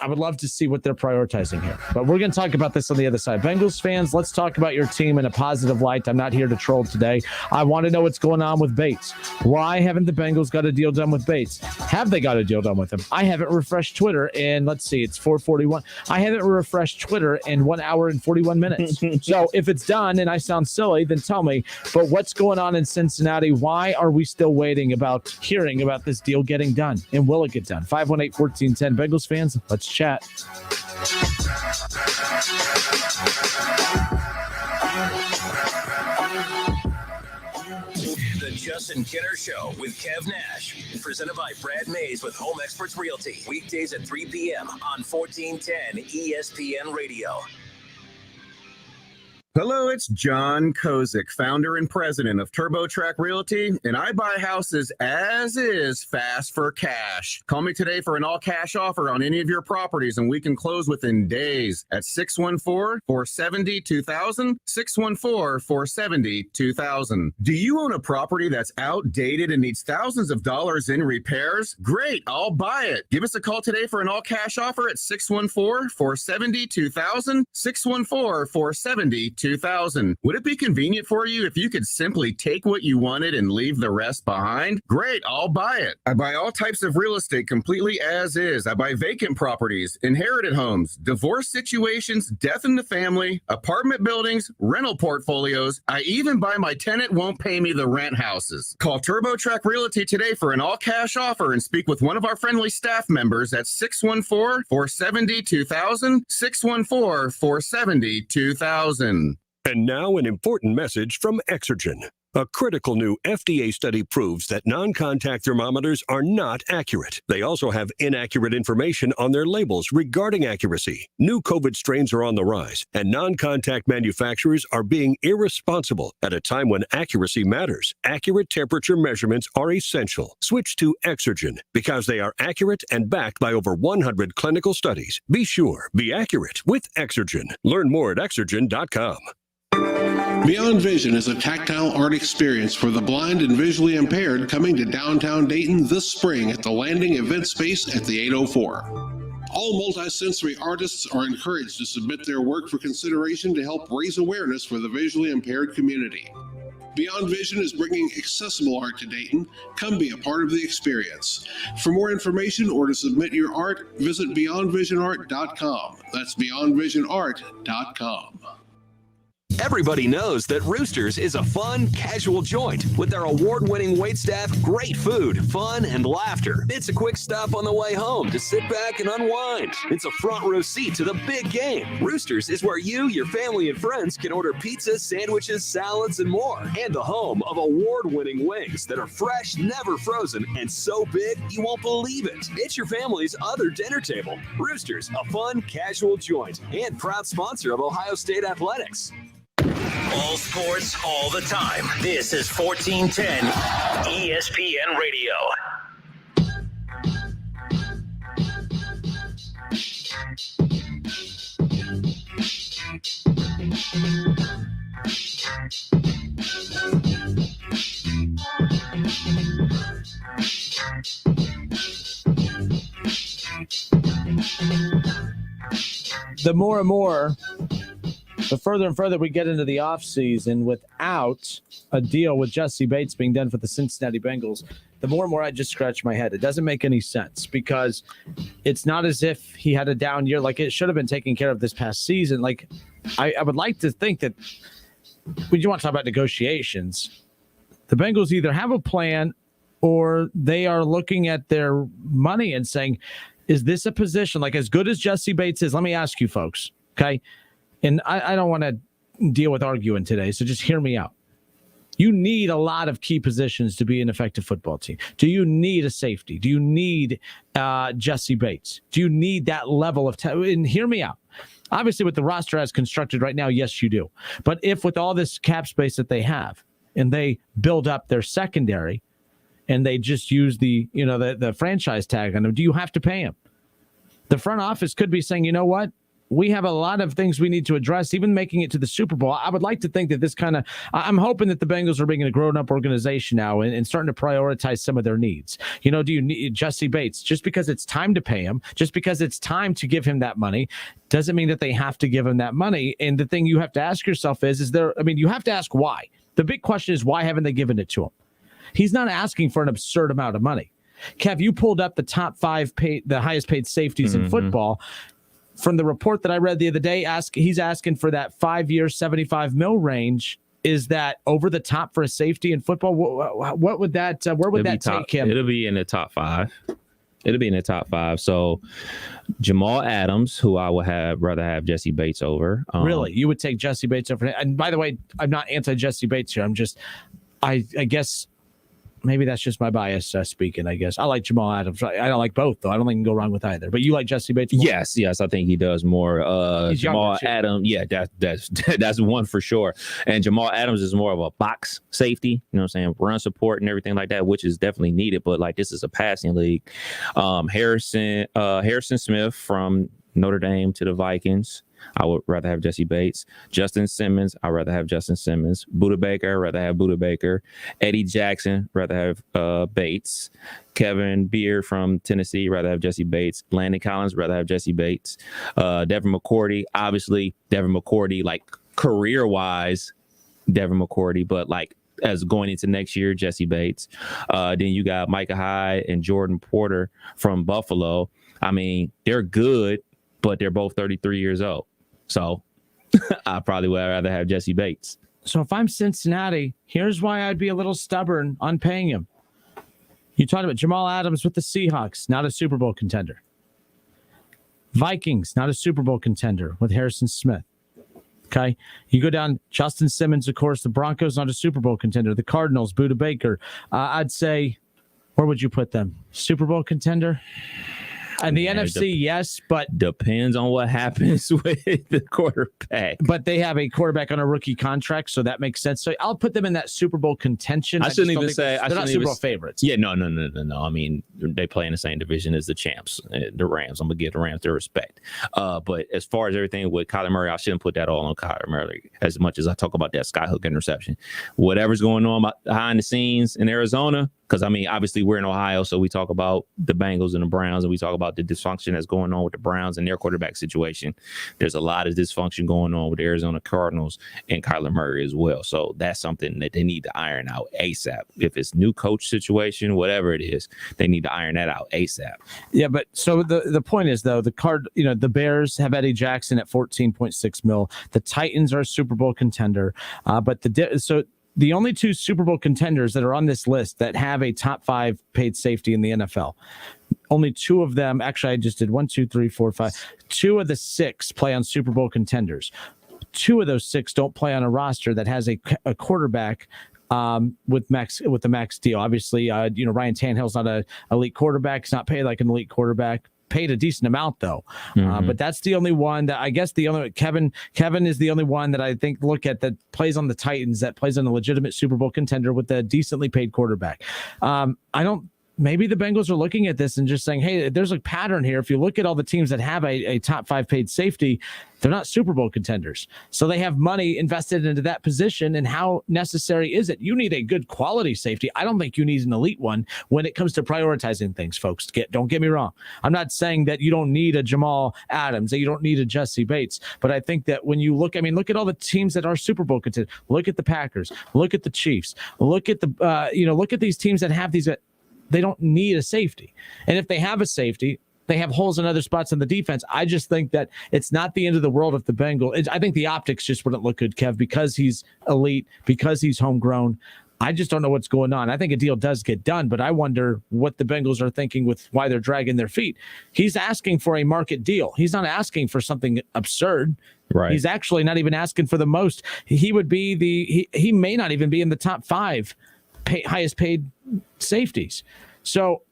I would love to see what they're prioritizing here. But we're going to talk about this on the other side. Bengals fans, let's talk about your team in a positive light. I'm not here to troll today. I want to know what's going on with Bates. Why haven't the Bengals got a deal done with Bates? Have they got a deal done with him? I haven't refreshed Twitter in, let's see, it's 4:41. I haven't refreshed Twitter in 1 hour and 41 minutes. So if it's done and I sound silly, then tell me. But what's going on in Cincinnati? Why are we still waiting about hearing about this deal getting done? And will it get done? 518-1410. Bengals fans, let's chat. The Justin Kinner Show with Kev Nash, presented by Brad Mays with Home Experts Realty. Weekdays at 3 p.m. on 1410 ESPN Radio. Hello, it's John Kozik, founder and president of TurboTrack Realty, and I buy houses as is fast for cash. Call me today for an all-cash offer on any of your properties, and we can close within days at 614-470-2000, 614-470-2000. Do you own a property that's outdated and needs thousands of dollars in repairs? Great, I'll buy it. Give us a call today for an all-cash offer at 614-470-2000, 614-470-2000. Would it be convenient for you if you could simply take what you wanted and leave the rest behind? Great, I'll buy it. I buy all types of real estate completely as is. I buy vacant properties, inherited homes, divorce situations, death in the family, apartment buildings, rental portfolios. I even buy my tenant won't pay me the rent houses. Call TurboTrack Realty today for an all-cash offer and speak with one of our friendly staff members at 614-470-2000, 614-470-2000. And now an important message from Exergen. A critical new FDA study proves that non-contact thermometers are not accurate. They also have inaccurate information on their labels regarding accuracy. New COVID strains are on the rise, and non-contact manufacturers are being irresponsible at a time when accuracy matters. Accurate temperature measurements are essential. Switch to Exergen because they are accurate and backed by over 100 clinical studies. Be sure, be accurate with Exergen. Learn more at Exergen.com. Beyond Vision is a tactile art experience for the blind and visually impaired coming to downtown Dayton this spring at the Landing event space at the 804. All multisensory artists are encouraged to submit their work for consideration to help raise awareness for the visually impaired community. Beyond Vision is bringing accessible art to Dayton. Come be a part of the experience. For more information or to submit your art, visit beyondvisionart.com. That's beyondvisionart.com. Everybody knows that Roosters is a fun, casual joint with their award-winning waitstaff, great food, fun, and laughter. It's a quick stop on the way home to sit back and unwind. It's a front row seat to the big game. Roosters is where you, your family, and friends can order pizza, sandwiches, salads, and more. And the home of award-winning wings that are fresh, never frozen, and so big you won't believe it. It's your family's other dinner table. Roosters, a fun, casual joint, and proud sponsor of Ohio State Athletics. All sports, all the time. This is 1410 ESPN Radio. The further and further we get into the offseason without a deal with Jesse Bates being done for the Cincinnati Bengals, the more and more I just scratch my head. It doesn't make any sense because it's not as if he had a down year. Like, it should have been taken care of this past season. Like, I would like to think that when you want to talk about negotiations, the Bengals either have a plan or they are looking at their money and saying, is this a position, like as good as Jesse Bates is? Let me ask you folks, okay? And I don't want to deal with arguing today, so just hear me out. You need a lot of key positions to be an effective football team. Do you need a safety? Do you need Jesse Bates? Do you need that level of and hear me out. Obviously, with the roster as constructed right now, yes, you do. But if with all this cap space that they have, and they build up their secondary, and they just use the franchise tag on them, do you have to pay them? The front office could be saying, you know what? We have a lot of things we need to address, even making it to the Super Bowl. I would like to think that I'm hoping that the Bengals are being a grown-up organization now and starting to prioritize some of their needs. Do you need Jesse Bates? Just because it's time to pay him, just because it's time to give him that money, doesn't mean that they have to give him that money. And the thing you have to ask yourself you have to ask why. The big question is, why haven't they given it to him? He's not asking for an absurd amount of money. Kev, you pulled up the top 5 the highest paid safeties in football. From the report that I read the other day, he's asking for that 5-year, $75 million range. Is that over the top for a safety in football? What would that? Where would that take him? It'll be in the top 5. It'll be in the top 5. So Jamal Adams, who I would rather have Jesse Bates over. Really, you would take Jesse Bates over? And by the way, I'm not anti Jesse Bates here. I'm just, I guess. Maybe that's just my bias speaking, I guess. I like Jamal Adams. I don't like both, though. I don't think you can go wrong with either. But you like Jesse Bates more? Yes. I think he does more. Jamal Adams, that's one for sure. And Jamal Adams is more of a box safety, you know what I'm saying, run support and everything like that, which is definitely needed. But, this is a passing league. Harrison Smith from Notre Dame to the Vikings. I would rather have Jesse Bates. Justin Simmons, I'd rather have Justin Simmons. Buda Baker, rather have Buda Baker. Eddie Jackson, rather have Bates. Kevin Beard from Tennessee, rather have Jesse Bates. Landon Collins, rather have Jesse Bates. Devin McCourty, obviously Devin McCourty, career-wise, Devin McCourty, but as going into next year, Jesse Bates. Then you got Micah Hyde and Jordan Porter from Buffalo. I mean, they're good, but they're both 33 years old. So I probably would rather have Jesse Bates. So if I'm Cincinnati, here's why I'd be a little stubborn on paying him. You talked about Jamal Adams with the Seahawks, not a Super Bowl contender. Vikings, not a Super Bowl contender with Harrison Smith. Okay. You go down, Justin Simmons, of course, the Broncos, not a Super Bowl contender. The Cardinals, Buda Baker. I'd say, where would you put them? Super Bowl contender? And the NFC, yes, but depends on what happens with the quarterback. But they have a quarterback on a rookie contract, so that makes sense. So I'll put them in that Super Bowl contention. I shouldn't even say they're not Super Bowl favorites. Yeah, no. I mean, they play in the same division as the champs, the Rams. I'm gonna give the Rams their respect. But as far as everything with Kyler Murray, I shouldn't put that all on Kyler Murray as much as I talk about that skyhook interception. Whatever's going on behind the scenes in Arizona. Because, I mean, obviously we're in Ohio, so we talk about the Bengals and the Browns, and we talk about the dysfunction that's going on with the Browns and their quarterback situation. There's a lot of dysfunction going on with the Arizona Cardinals and Kyler Murray as well. So that's something that they need to iron out ASAP. If it's new coach situation, whatever it is, they need to iron that out ASAP. Yeah, but so the point is, though, the Bears have Eddie Jackson at $14.6 million. The Titans are a Super Bowl contender, the only 2 Super Bowl contenders that are on this list that have a top 5 paid safety in the NFL, only 2 of them, actually I just did 1, 2, 3, 4, 5. 2 of the 6 play on Super Bowl contenders. 2 of those 6 don't play on a roster that has a quarterback with the max deal. Obviously, Ryan Tannehill's not an elite quarterback. He's not paid like an elite quarterback. Paid a decent amount though, but that's the only one that I guess Kevin is the only one that I think look at that plays on the Titans, that plays on a legitimate Super Bowl contender with a decently paid quarterback. Maybe the Bengals are looking at this and just saying, hey, there's a pattern here. If you look at all the teams that have a top 5 paid safety, they're not Super Bowl contenders. So they have money invested into that position. And how necessary is it? You need a good quality safety. I don't think you need an elite one when it comes to prioritizing things, folks. Don't get me wrong. I'm not saying that you don't need a Jamal Adams, that you don't need a Jesse Bates. But I think that when you look at all the teams that are Super Bowl contenders. Look at the Packers. Look at the Chiefs. Look at look at these teams that have these. They don't need a safety. And if they have a safety, they have holes in other spots on the defense. I just think that it's not the end of the world if the Bengals. I think the optics just wouldn't look good, Kev, because he's elite, because he's homegrown. I just don't know what's going on. I think a deal does get done, but I wonder what the Bengals are thinking with why they're dragging their feet. He's asking for a market deal. He's not asking for something absurd. Right. He's actually not even asking for the most. He would be he may not even be in the top 5 highest paid safeties. So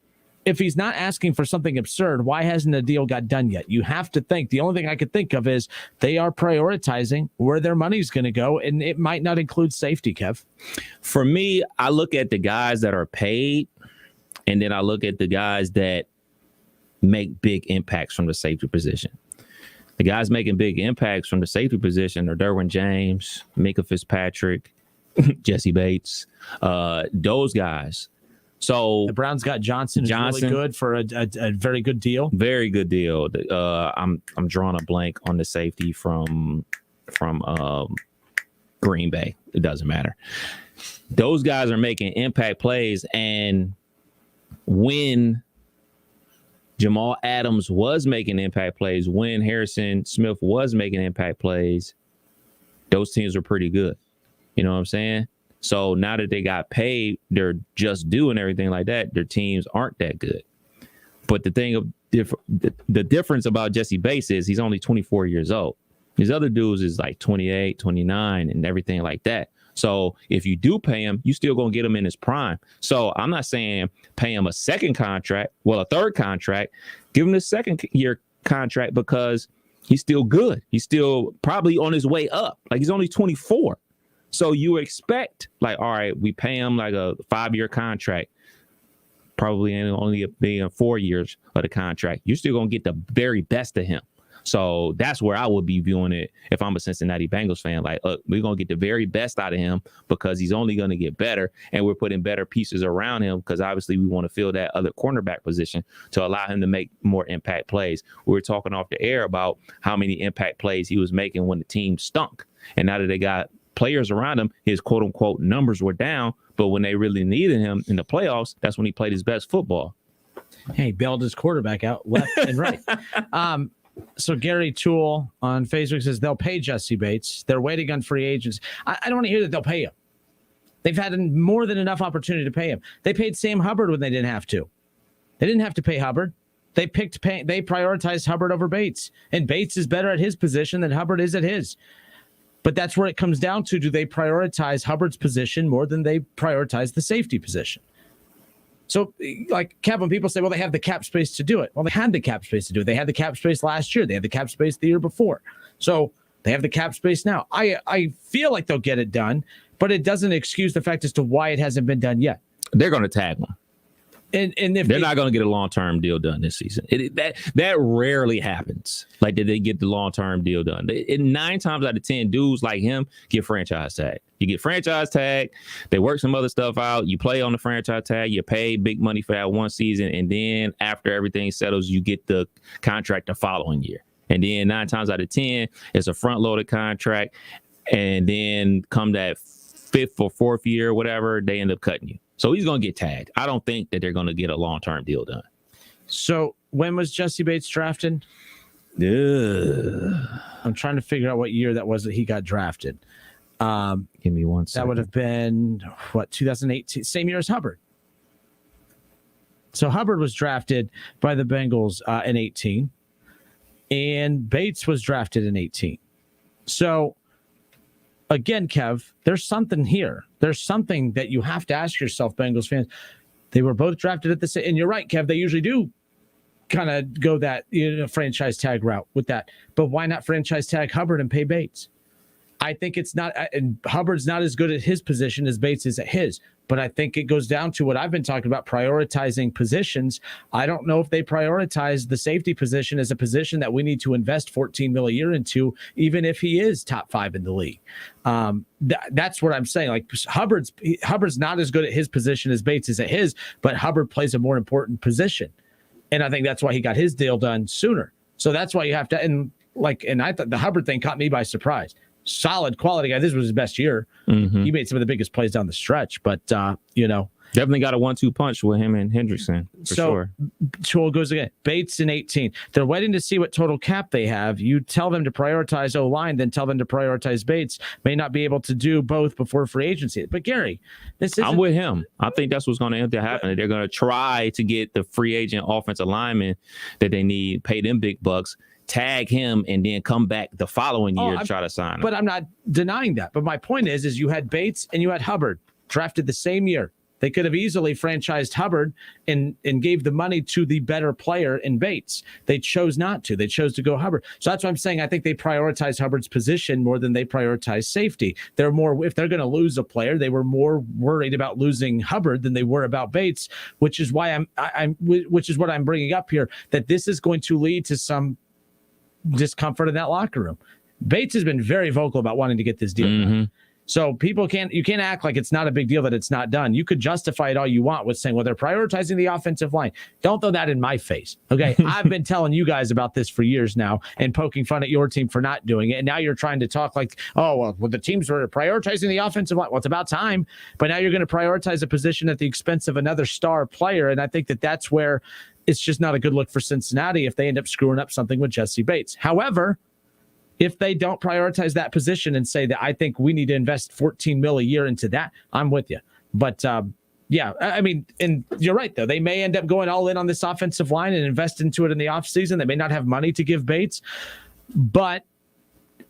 if he's not asking for something absurd, why hasn't the deal got done yet? You have to think. The only thing I could think of is they are prioritizing where their money's going to go, and it might not include safety, Kev. For me, I look at the guys that are paid, and then I look at the guys that make big impacts from the safety position. The guys making big impacts from the safety position are Derwin James, Minkah Fitzpatrick, Jesse Bates, those guys. So the Browns got Johnson really good for a very good deal. Very good deal. I'm drawing a blank on the safety from Green Bay. It doesn't matter. Those guys are making impact plays, and when Jamal Adams was making impact plays, when Harrison Smith was making impact plays, those teams were pretty good. You know what I'm saying? So now that they got paid, they're just doing everything like that. Their teams aren't that good. But the thing of the difference about Jesse Bates is he's only 24 years old. These other dudes is like 28, 29 and everything like that. So if you do pay him, you still going to get him in his prime. So I'm not saying pay him a third contract, give him the second year contract because he's still good. He's still probably on his way up. Like he's only 24. So you expect like, all right, we pay him like a 5-year contract, probably only being 4 years of the contract. You're still going to get the very best of him. So that's where I would be viewing it if I'm a Cincinnati Bengals fan. Like, we're going to get the very best out of him because he's only going to get better. And we're putting better pieces around him because obviously we want to fill that other cornerback position to allow him to make more impact plays. We were talking off the air about how many impact plays he was making when the team stunk. And now that they got players around him, his quote unquote numbers were down, but when they really needed him in the playoffs, that's when he played his best football. Hey, bailed his quarterback out left and right. So Gary Toole on Facebook says they'll pay Jesse Bates. They're waiting on free agents. I don't want to hear that they'll pay him. They've had more than enough opportunity to pay him. They paid Sam Hubbard when they didn't have to. They didn't have to pay Hubbard. They prioritized Hubbard over Bates, and Bates is better at his position than Hubbard is at his. But that's where it comes down to. Do they prioritize Hubbard's position more than they prioritize the safety position? So, like, Kev, when people say, well, they have the cap space to do it. Well, they had the cap space to do it. They had the cap space last year. They had the cap space the year before. So they have the cap space now. I feel like they'll get it done, but it doesn't excuse the fact as to why it hasn't been done yet. They're going to tag them. And if they're not going to get a long-term deal done this season. That rarely happens. Like, did they get the long-term deal done? 9 times out of 10, dudes like him get franchise tag. You get franchise tag. They work some other stuff out. You play on the franchise tag. You pay big money for that one season. And then after everything settles, you get the contract the following year. And then 9 times out of 10, it's a front-loaded contract. And then come that 5th or 4th year, whatever, they end up cutting you. So he's going to get tagged. I don't think that they're going to get a long-term deal done. So when was Jesse Bates drafted? I'm trying to figure out what year that was that he got drafted. Give me one second. That would have been, 2018? Same year as Hubbard. So Hubbard was drafted by the Bengals in 18, and Bates was drafted in 18. So again, Kev, there's something here. There's something that you have to ask yourself, Bengals fans. They were both drafted at the same, and you're right, Kev. They usually do kind of go that franchise tag route with that. But why not franchise tag Hubbard and pay Bates? I think it's not, and Hubbard's not as good at his position as Bates is at his. But I think it goes down to what I've been talking about, prioritizing positions. I don't know if they prioritize the safety position as a position that we need to invest $14 million a year into, even if he is top 5 in the league. That's what I'm saying. Like, Hubbard's not as good at his position as Bates is at his, but Hubbard plays a more important position. And I think that's why he got his deal done sooner. So that's why you have to, and I thought the Hubbard thing caught me by surprise. Solid quality guy. This was his best year. Mm-hmm. He made some of the biggest plays down the stretch, but Definitely got a 1-2 punch with him and Hendrickson, for sure. Tool goes again. Bates in 18. They're waiting to see what total cap they have. You tell them to prioritize O-line, then tell them to prioritize Bates. May not be able to do both before free agency. But Gary, I'm with him. I think that's what's going to end up happening. They're going to try to get the free agent offensive lineman that they need, pay them big bucks, tag him, and then come back the following year to try to sign him. But I'm not denying that. But my point is you had Bates and you had Hubbard drafted the same year. They could have easily franchised Hubbard and gave the money to the better player in Bates. They chose not to. They chose to go Hubbard. So that's what I'm saying. I think they prioritize Hubbard's position more than they prioritize safety. They're more, if they're going to lose a player, they were more worried about losing Hubbard than they were about Bates, which is why which is what I'm bringing up here, that this is going to lead to some discomfort in that locker room. Bates has been very vocal about wanting to get this deal done. So you can't act like it's not a big deal that it's not done. You could justify it all you want with saying, well, they're prioritizing the offensive line. Don't throw that in my face. Okay. I've been telling you guys about this for years now and poking fun at your team for not doing it. And now you're trying to talk like, oh, well, the teams were prioritizing the offensive line. Well, it's about time. But now you're going to prioritize a position at the expense of another star player. And I think that's where it's just not a good look for Cincinnati if they end up screwing up something with Jesse Bates. However, if they don't prioritize that position and say that I think we need to invest $14 million a year into that, I'm with you. But yeah, I mean, and you're right, though. They may end up going all in on this offensive line and invest into it in the offseason. They may not have money to give Bates, but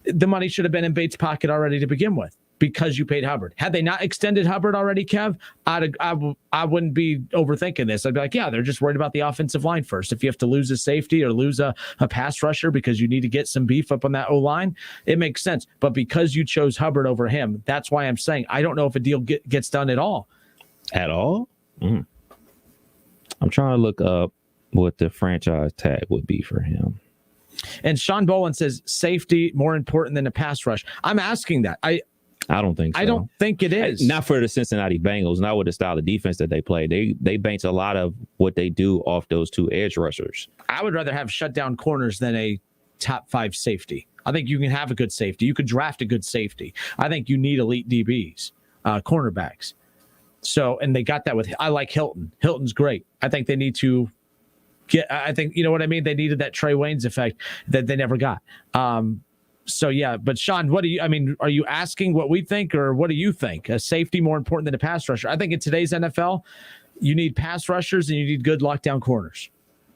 the money should have been in Bates' pocket already to begin with because you paid Hubbard. Had they not extended Hubbard already, Kev, I wouldn't be overthinking this. I'd be like, yeah, they're just worried about the offensive line first. If you have to lose a safety or lose a pass rusher because you need to get some beef up on that O-line, it makes sense. But because you chose Hubbard over him, that's why I'm saying I don't know if a deal gets done at all. At all? I'm trying to look up what the franchise tag would be for him. And Sean Bowen says safety more important than a pass rush. I'm asking that. I don't think so. I don't think it is. Not for the Cincinnati Bengals, not with the style of defense that they play. They bank a lot of what they do off those two edge rushers. I would rather have shutdown corners than a top 5 safety. I think you can have a good safety. You could draft a good safety. I think you need elite DBs, cornerbacks. So, and they got that with, I like Hilton. Hilton's great. I think they need to I think, you know what I mean? They needed that Trey Waynes effect that they never got. So, yeah, but Sean, are you asking what we think or what do you think? A safety more important than a pass rusher? I think in today's NFL, you need pass rushers and you need good lockdown corners.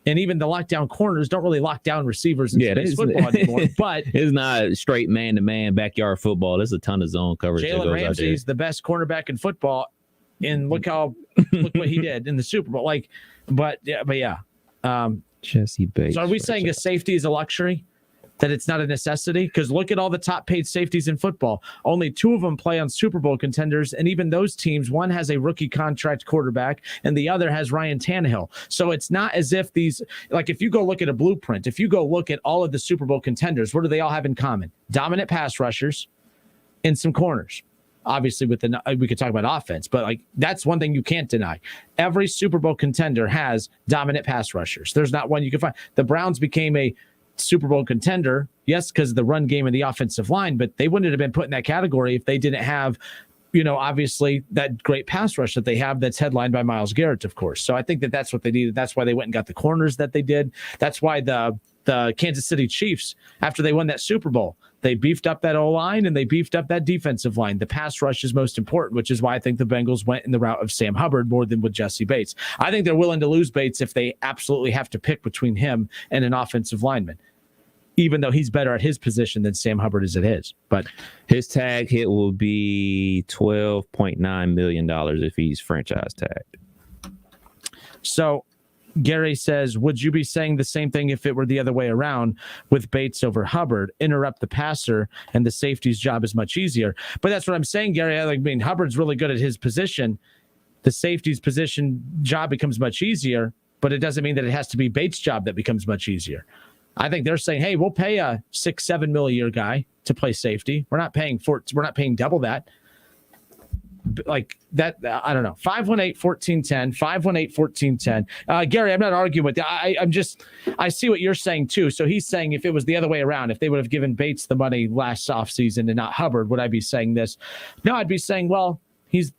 And even the lockdown corners don't really lock down receivers in today's football anymore. But it's not straight man-to-man backyard football. There's a ton of zone coverage. Jalen Ramsey's the best cornerback in football. And look what he did in the Super Bowl. Jesse Bates. So are we saying a safety is a luxury? That it's not a necessity? Because look at all the top paid safeties in football. Only 2 of them play on Super Bowl contenders. And even those teams, one has a rookie contract quarterback and the other has Ryan Tannehill. So it's not as if these, like if you go look at a blueprint, if you go look at all of the Super Bowl contenders, what do they all have in common? Dominant pass rushers and some corners. Obviously, we could talk about offense, but like that's one thing you can't deny. Every Super Bowl contender has dominant pass rushers. There's not one you can find. The Browns became a Super Bowl contender, yes, because of the run game and the offensive line, but they wouldn't have been put in that category if they didn't have, obviously that great pass rush that they have that's headlined by Myles Garrett, of course. So I think that's what they needed. That's why they went and got the corners that they did. That's why the Kansas City Chiefs, after they won that Super Bowl, they beefed up that O-line and they beefed up that defensive line. The pass rush is most important, which is why I think the Bengals went in the route of Sam Hubbard more than with Jesse Bates. I think they're willing to lose Bates if they absolutely have to pick between him and an offensive lineman, even though he's better at his position than Sam Hubbard is at his. But his tag hit will be $12.9 million if he's franchise tagged. So Gary says, would you be saying the same thing if it were the other way around with Bates over Hubbard? Interrupt the passer and the safety's job is much easier. But that's what I'm saying, Gary. I mean, Hubbard's really good at his position. The safety's position job becomes much easier, but it doesn't mean that it has to be Bates' job that becomes much easier. I think they're saying, hey, we'll pay a $6-7 million a year guy to play safety. We're not paying double that. Like that, I don't know. 518-1410, 518-1410. Gary, I'm not arguing with you. I see what you're saying too. So he's saying if it was the other way around, if they would have given Bates the money last offseason and not Hubbard, would I be saying this? No, I'd be saying, well, he's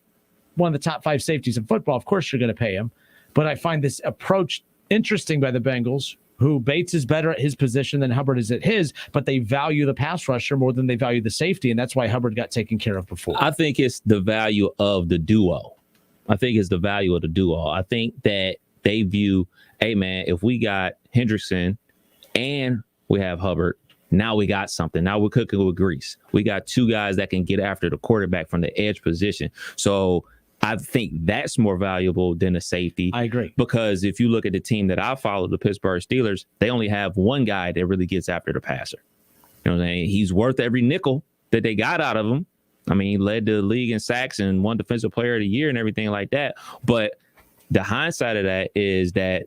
one of the top 5 safeties in football. Of course you're going to pay him. But I find this approach interesting by the Bengals, who Bates is better at his position than Hubbard is at his, but they value the pass rusher more than they value the safety, and that's why Hubbard got taken care of before. I think it's the value of the duo. I think that they view, hey, man, if we got Hendrickson and we have Hubbard, now we got something. Now we're cooking with grease. We got 2 guys that can get after the quarterback from the edge position. So I think that's more valuable than a safety. I agree. Because if you look at the team that I follow, the Pittsburgh Steelers, they only have one guy that really gets after the passer. You know what I'm saying? He's worth every nickel that they got out of him. I mean, he led the league in sacks and won Defensive Player of the Year and everything like that. But the hindsight of that is that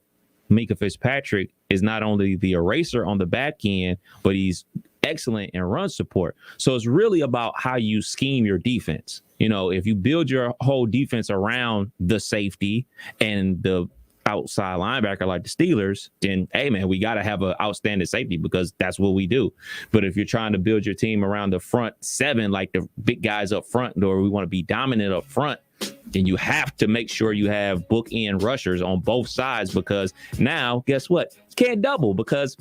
Minkah Fitzpatrick is not only the eraser on the back end, but he's excellent in run support. So it's really about how you scheme your defense. You know, if you build your whole defense around the safety and the outside linebacker like the Steelers, then, hey, man, we got to have an outstanding safety because that's what we do. But if you're trying to build your team around the front 7, like the big guys up front, or we want to be dominant up front, then you have to make sure you have bookend rushers on both sides, because now, guess what? You can't double, because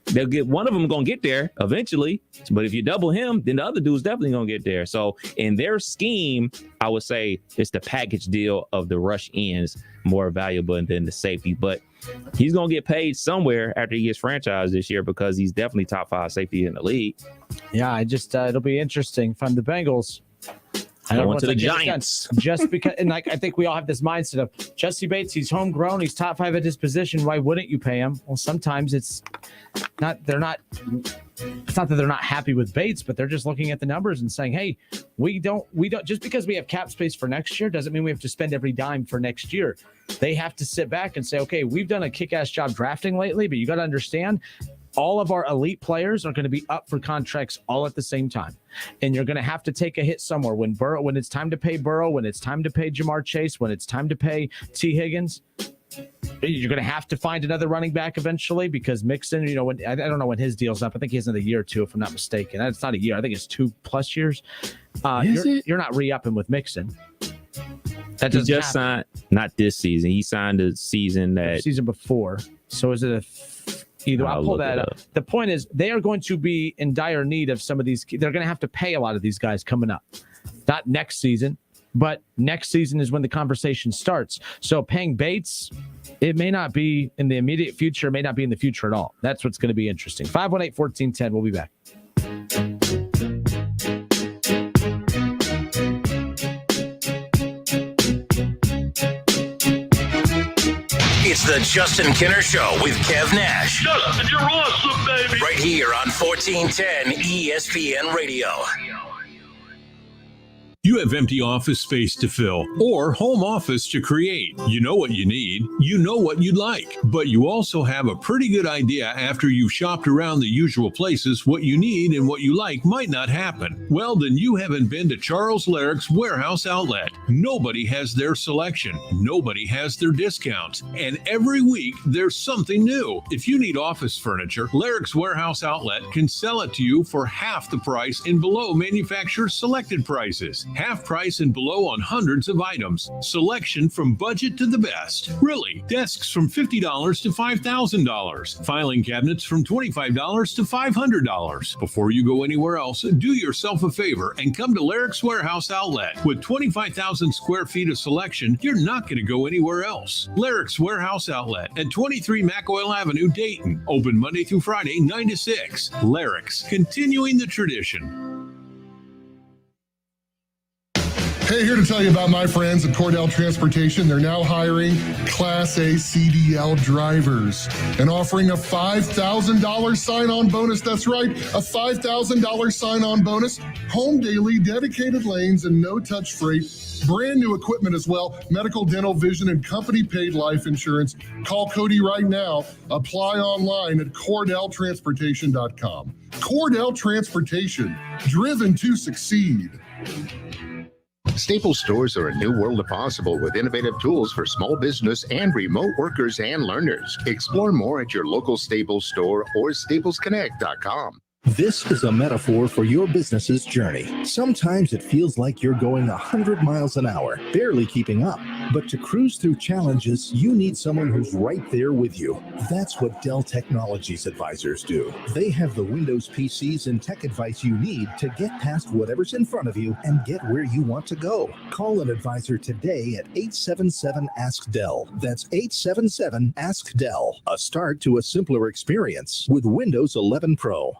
they'll get one of them going to get there eventually. But if you double him, then the other dude's definitely going to get there. So in their scheme, I would say it's the package deal of the rush ends more valuable than the safety. But he's going to get paid somewhere after he gets franchised this year, because he's definitely top 5 safety in the league. Yeah, I just it'll be interesting. If I'm the Bengals, I don't want to the Giants. Just because, and like I think we all have this mindset of Jesse Bates, he's homegrown, he's top 5 at his position. Why wouldn't you pay him? Well, sometimes it's not that they're not happy with Bates, but they're just looking at the numbers and saying, hey, we don't just because we have cap space for next year doesn't mean we have to spend every dime for next year. They have to sit back and say, okay, we've done a kick-ass job drafting lately, but you got to understand, all of our elite players are going to be up for contracts all at the same time. And you're going to have to take a hit somewhere when it's time to pay Burrow, when it's time to pay Jamar Chase, when it's time to pay T. Higgins. You're going to have to find another running back eventually, because Mixon, I don't know when his deal's up. I think he has another year or 2, if I'm not mistaken. It's not a year. I think it's 2+ years. You're not re-upping with Mixon. That he just signed, not this season. He signed the season before. So is it I'll pull that up. The point is, they are going to be in dire need of some of these. They're going to have to pay a lot of these guys coming up. Not next season, but next season is when the conversation starts. So paying Bates, it may not be in the immediate future, it may not be in the future at all. That's what's going to be interesting. 518-1410. We'll be back. It's the Justin Kinner Show with Kev Nash. Justin, you're awesome, baby. Right here on 1410 ESPN Radio. You have empty office space to fill or home office to create. You know what you need. You know what you'd like. But you also have a pretty good idea after you've shopped around the usual places what you need and what you like might not happen. Well, then you haven't been to Charles Larrick's Warehouse Outlet. Nobody has their selection. Nobody has their discounts. And every week there's something new. If you need office furniture, Larrick's Warehouse Outlet can sell it to you for half the price and below manufacturer's selected prices. Half price and below on hundreds of items. Selection from budget to the best. Really, desks from $50 to $5,000. Filing cabinets from $25 to $500. Before you go anywhere else, do yourself a favor and come to Larrick's Warehouse Outlet. With 25,000 square feet of selection, you're not going to go anywhere else. Larrick's Warehouse Outlet at 23 McOil Avenue, Dayton. Open Monday through Friday, 9 to 6. Larrick's, continuing the tradition. Hey, here to tell you about my friends at Cordell Transportation. They're now hiring Class A CDL drivers and offering a $5,000 sign-on bonus. That's right, a $5,000 sign-on bonus. Home daily, dedicated lanes, and no-touch freight. Brand new equipment as well. Medical, dental, vision, and company-paid life insurance. Call Cody right now. Apply online at CordellTransportation.com. Cordell Transportation, driven to succeed. Staples stores are a new world of possible with innovative tools for small business and remote workers and learners. Explore more at your local Staples store or staplesconnect.com. This is a metaphor for your business's journey. Sometimes it feels like you're going 100 miles an hour, barely keeping up. But to cruise through challenges, you need someone who's right there with you. That's what Dell Technologies advisors do. They have the Windows PCs and tech advice you need to get past whatever's in front of you and get where you want to go. Call an advisor today at 877-ASK-DELL. That's 877-ASK-DELL. A start to a simpler experience with Windows 11 Pro.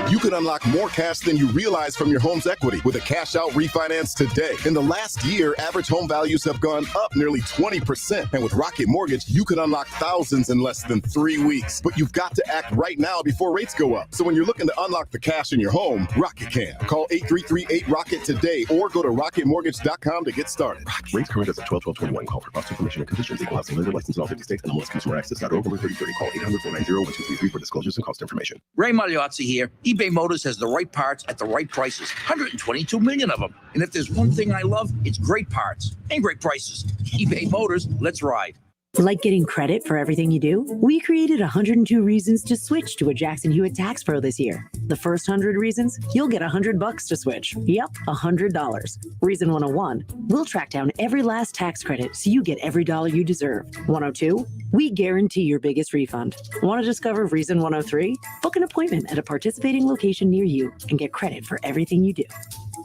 You can unlock more cash than you realize from your home's equity with a cash out refinance today. In the last year, average home values have gone up nearly 20%. And with Rocket Mortgage, you could unlock thousands in less than 3 weeks. But you've got to act right now before rates go up. So when you're looking to unlock the cash in your home, Rocket can. Call 8338-ROCKET today or go to rocketmortgage.com to get started. Rates current as of 12/12/21. Call for cost information and conditions. Equal housing lender licensed in all 50 states. NMLSConsumerAccess.org. Number 3030. Call 800-490-1233 for disclosures and cost information. Ray Magliozzi here. eBay Motors has the right parts at the right prices. 122 million of them. And if there's one thing I love, it's great parts and great prices. eBay Motors, let's ride. Like getting credit for everything you do? We created 102 reasons to switch to a Jackson Hewitt Tax Pro this year. The first 100 reasons, you'll get $100 to switch. Yep, $100. Reason 101, we'll track down every last tax credit so you get every dollar you deserve. 102, we guarantee your biggest refund. Want to discover reason 103? Book an appointment at a participating location near you and get credit for everything you do.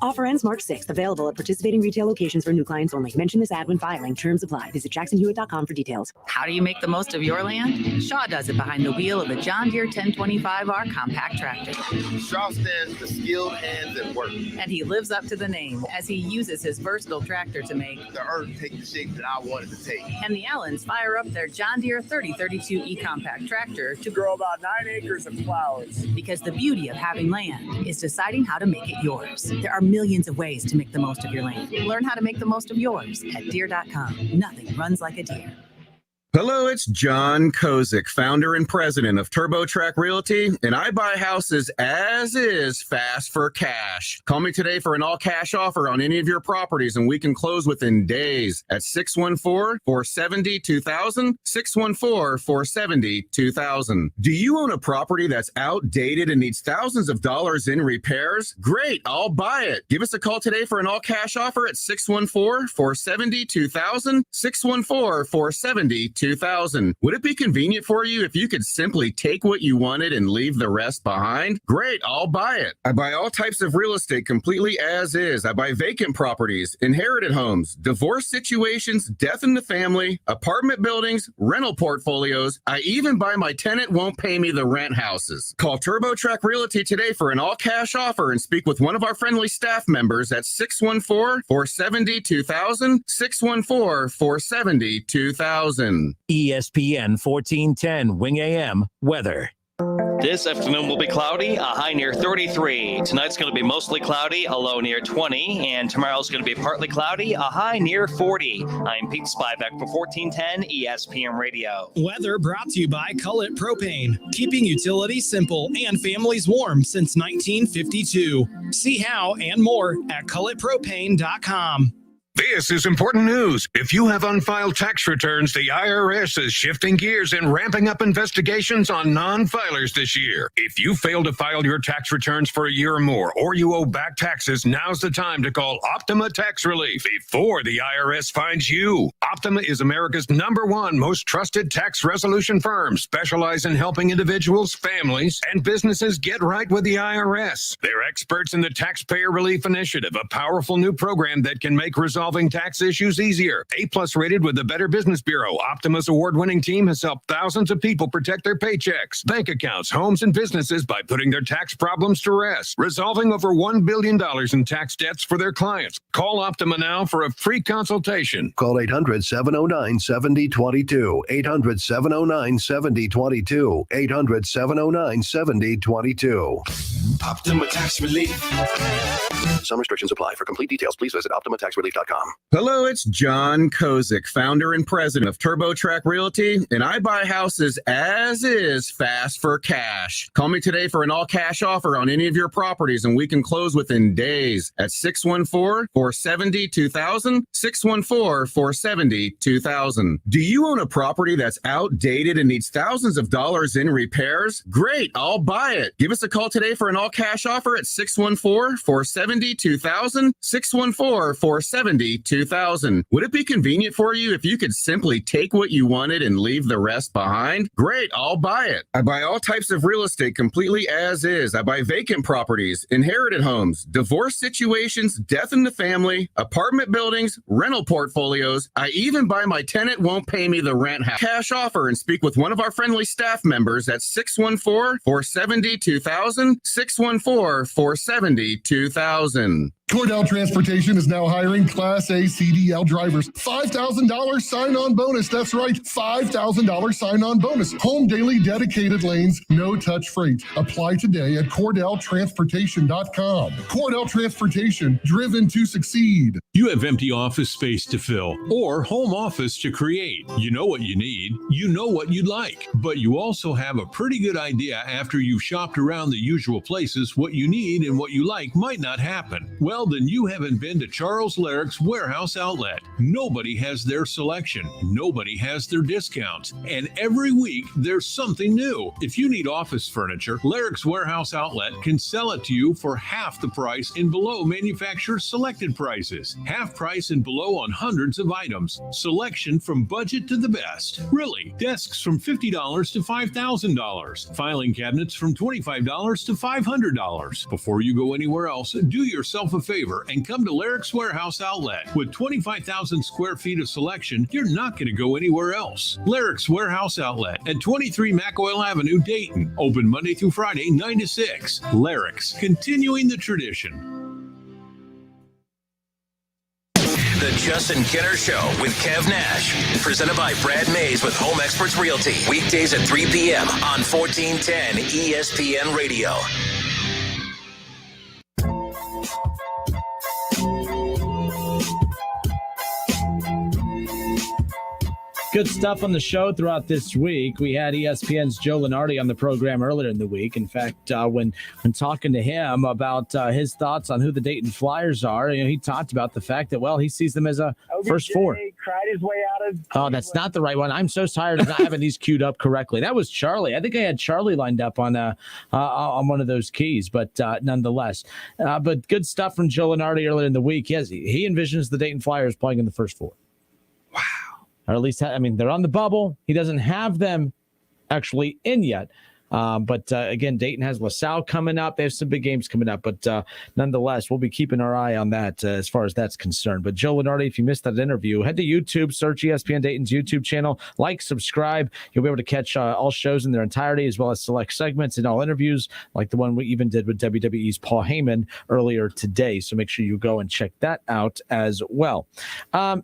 Offer ends March 6th. Available at participating retail locations for new clients only. Mention this ad when filing. Terms apply. Visit jacksonhewitt.com for details. How do you make the most of your land? Shaw does it behind the wheel of a John Deere 1025R compact tractor. Shaw stands for skilled hands at work. And he lives up to the name as he uses his versatile tractor to make the earth take the shape that I wanted to take. And the Allens fire up their John Deere 3032E compact tractor to grow about 9 acres of flowers. Because the beauty of having land is deciding how to make it yours. There are millions of ways to make the most of your land. Learn how to make the most of yours at Deere.com. Nothing runs like a deer. Hello, it's John Kozik, founder and president of TurboTrack Realty, and I buy houses as is fast for cash. Call me today for an all-cash offer on any of your properties, and we can close within days at 614-470-2000, 614-470-2000. Do you own a property that's outdated and needs thousands of dollars in repairs? Great, I'll buy it. Give us a call today for an all-cash offer at 614-470-2000, 614-470-2000. Would it be convenient for you if you could simply take what you wanted and leave the rest behind? Great, I'll buy it. I buy all types of real estate completely as is. I buy vacant properties, inherited homes, divorce situations, death in the family, apartment buildings, rental portfolios. I even buy my tenant won't pay me the rent houses. Call TurboTrack Realty today for an all-cash offer and speak with one of our friendly staff members at 614-470-2000, 614-470-2000. ESPN 1410 Wing AM weather. This afternoon will be cloudy, a high near 33. Tonight's going to be mostly cloudy, a low near 20. And tomorrow's going to be partly cloudy, a high near 40. I'm Pete Spivak for 1410 ESPN Radio. Weather brought to you by Cullet Propane, keeping utilities simple and families warm since 1952. See how and more at culletpropane.com. This is important news. If you have unfiled tax returns, the IRS is shifting gears and ramping up investigations on non-filers this year. If you fail to file your tax returns for a year or more, or you owe back taxes, now's the time to call Optima Tax Relief before the IRS finds you. Optima is America's #1 most trusted tax resolution firm, specialized in helping individuals, families, and businesses get right with the IRS. They're experts in the Taxpayer Relief Initiative, a powerful new program that can make resolving tax issues easier. A+ rated with the Better Business Bureau, Optima's award-winning team has helped thousands of people protect their paychecks, bank accounts, homes, and businesses by putting their tax problems to rest, resolving over $1 billion in tax debts for their clients. Call Optima now for a free consultation. Call 800-709-7022, 800-709-7022, 800-709-7022. Optima Tax Relief. Some restrictions apply. For complete details, please visit OptimaTaxRelief.com. Hello, it's John Kozik, founder and president of TurboTrack Realty, and I buy houses as is, fast for cash. Call me today for an all-cash offer on any of your properties, and we can close within days at 614-470-2000, 614-470-2000. Do you own a property that's outdated and needs thousands of dollars in repairs? Great, I'll buy it. Give us a call today for an all-cash offer at 614-470-2000, 614-470-2000. Would it be convenient for you if you could simply take what you wanted and leave the rest behind? Great, I'll buy it. I buy all types of real estate completely as is. I buy vacant properties, inherited homes, divorce situations, death in the family, apartment buildings, rental portfolios. I even buy my tenant won't pay me the rent house. Cash offer and speak with one of our friendly staff members at 614-470-2000, 614-470-2000. Cordell Transportation is now hiring Class A CDL drivers. $5,000 sign-on bonus. That's right, $5,000 sign-on bonus. Home daily dedicated lanes, no touch freight. Apply today at CordellTransportation.com. Cordell Transportation, driven to succeed. You have empty office space to fill or home office to create. You know what you need. You know what you'd like. But you also have a pretty good idea after you've shopped around the usual places what you need and what you like might not happen. Well, then you haven't been to Charles Larrick's Warehouse Outlet. Nobody has their selection. Nobody has their discounts. And every week, there's something new. If you need office furniture, Larrick's Warehouse Outlet can sell it to you for half the price and below manufacturer's selected prices. Half price and below on hundreds of items. Selection from budget to the best. Really, desks from $50 to $5,000. Filing cabinets from $25 to $500. Before you go anywhere else, do yourself a favor and come to Larrick's Warehouse Outlet. With 25,000 square feet of selection, you're not going to go anywhere else. Larrick's Warehouse Outlet at 23 McOil Avenue, Dayton. Open Monday through Friday, 9 to 6. Larrick's, continuing the tradition. The Justin Kenner Show with Kev Nash. Presented by Brad Mays with Home Experts Realty. Weekdays at 3 p.m. on 1410 ESPN Radio. Good stuff on the show throughout this week. We had ESPN's Joe Lunardi on the program earlier in the week. In fact, when talking to him about his thoughts on who the Dayton Flyers are, he talked about the fact that, well, he sees them as a first four. Cried his way out of. Oh, that's not the right one. I'm so tired of not having these queued up correctly. That was Charlie. I think I had Charlie lined up on one of those keys, but nonetheless. But good stuff from Joe Lunardi earlier in the week. Yes, he envisions the Dayton Flyers playing in the first four. Wow. Or at least, they're on the bubble. He doesn't have them actually in yet. But again, Dayton has LaSalle coming up. They have some big games coming up. But nonetheless, we'll be keeping our eye on that as far as that's concerned. But Joe Lunardi, if you missed that interview, head to YouTube, search ESPN Dayton's YouTube channel, like, subscribe. You'll be able to catch all shows in their entirety, as well as select segments and all interviews, like the one we even did with WWE's Paul Heyman earlier today. So make sure you go and check that out as well.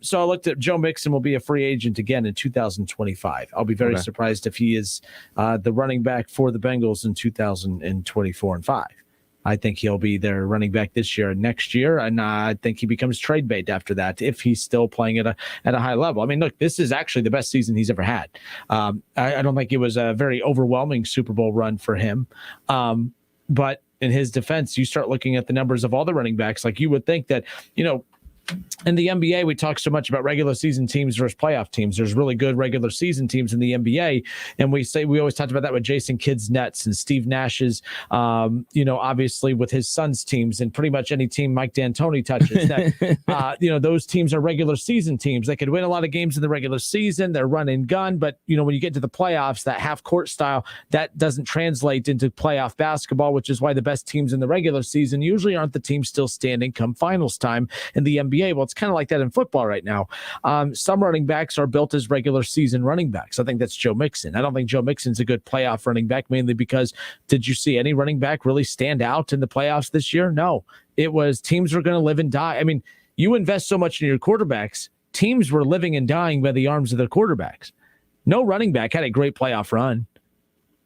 So I looked at Joe Mixon will be a free agent again in 2025. I'll be very surprised if he is the running back for the Bengals in 2024 and 5. I think he'll be their running back this year and next year, and I think he becomes trade bait after that if he's still playing at a high level. Look, this is actually the best season he's ever had. I don't think it was a very overwhelming Super Bowl run for him, but in his defense, you start looking at the numbers of all the running backs, like you would think that, in the NBA, we talk so much about regular season teams versus playoff teams. There's really good regular season teams in the NBA. And we always talked about that with Jason Kidd's Nets and Steve Nash's, obviously with his Suns teams and pretty much any team Mike D'Antoni touches. That, those teams are regular season teams. They could win a lot of games in the regular season. They're run and gun. But, when you get to the playoffs, that half court style, that doesn't translate into playoff basketball, which is why the best teams in the regular season usually aren't the teams still standing come finals time in the NBA. Well, it's kind of like that in football right now. Some running backs are built as regular season running backs. I think that's Joe Mixon. I don't think Joe Mixon's a good playoff running back, mainly because did you see any running back really stand out in the playoffs this year? No. It was teams were going to live and die. You invest so much in your quarterbacks, teams were living and dying by the arms of their quarterbacks. No running back had a great playoff run.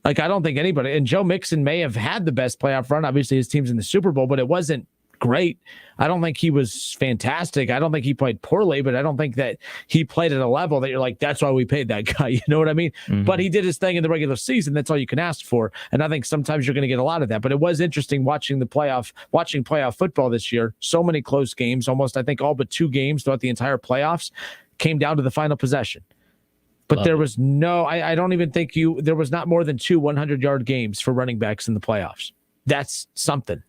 Like, I don't think anybody, and Joe Mixon may have had the best playoff run. Obviously, his team's in the Super Bowl, but it wasn't great. I don't think he was fantastic. I don't think he played poorly, but I don't think that he played at a level that you're like, that's why we paid that guy. You know what I mean? Mm-hmm. But he did his thing in the regular season. That's all you can ask for. And I think sometimes you're going to get a lot of that. But it was interesting watching playoff football this year. So many close games, almost, I think all but 2 games throughout the entire playoffs came down to the final possession. But there was I don't even think there was not more than 2 100-yard games for running backs in the playoffs. That's something.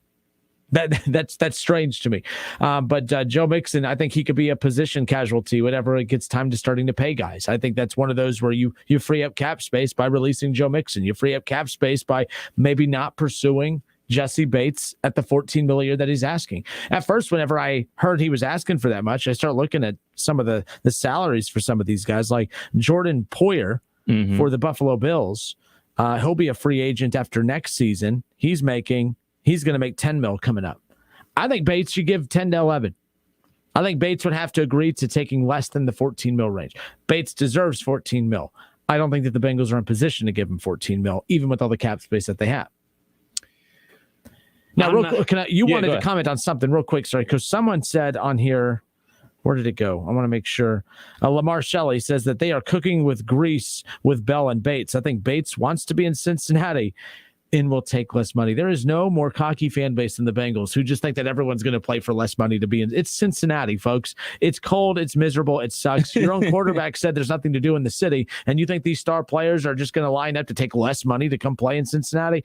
That's strange to me. But Joe Mixon, I think he could be a position casualty whenever it gets time to starting to pay guys. I think that's one of those where you free up cap space by releasing Joe Mixon. You free up cap space by maybe not pursuing Jesse Bates at the $14 million a year that he's asking. At first, whenever I heard he was asking for that much, I started looking at some of the salaries for some of these guys, like Jordan Poyer for the Buffalo Bills. He'll be a free agent after next season. He's going to make $10 million coming up. I think Bates should give 10 to 11. I think Bates would have to agree to taking less than the 14 mil range. Bates deserves 14 mil. I don't think that the Bengals are in position to give him 14 mil, even with all the cap space that they have. Now, you wanted to comment on something real quick, sorry, because someone said on here, where did it go? I want to make sure. Lamar Shelley says that they are cooking with grease with Bell and Bates. I think Bates wants to be in Cincinnati and will take less money. There is no more cocky fan base than the Bengals who just think that everyone's going to play for less money to be in. It's Cincinnati, folks. It's cold. It's miserable. It sucks. Your own quarterback said there's nothing to do in the city, and you think these star players are just going to line up to take less money to come play in Cincinnati?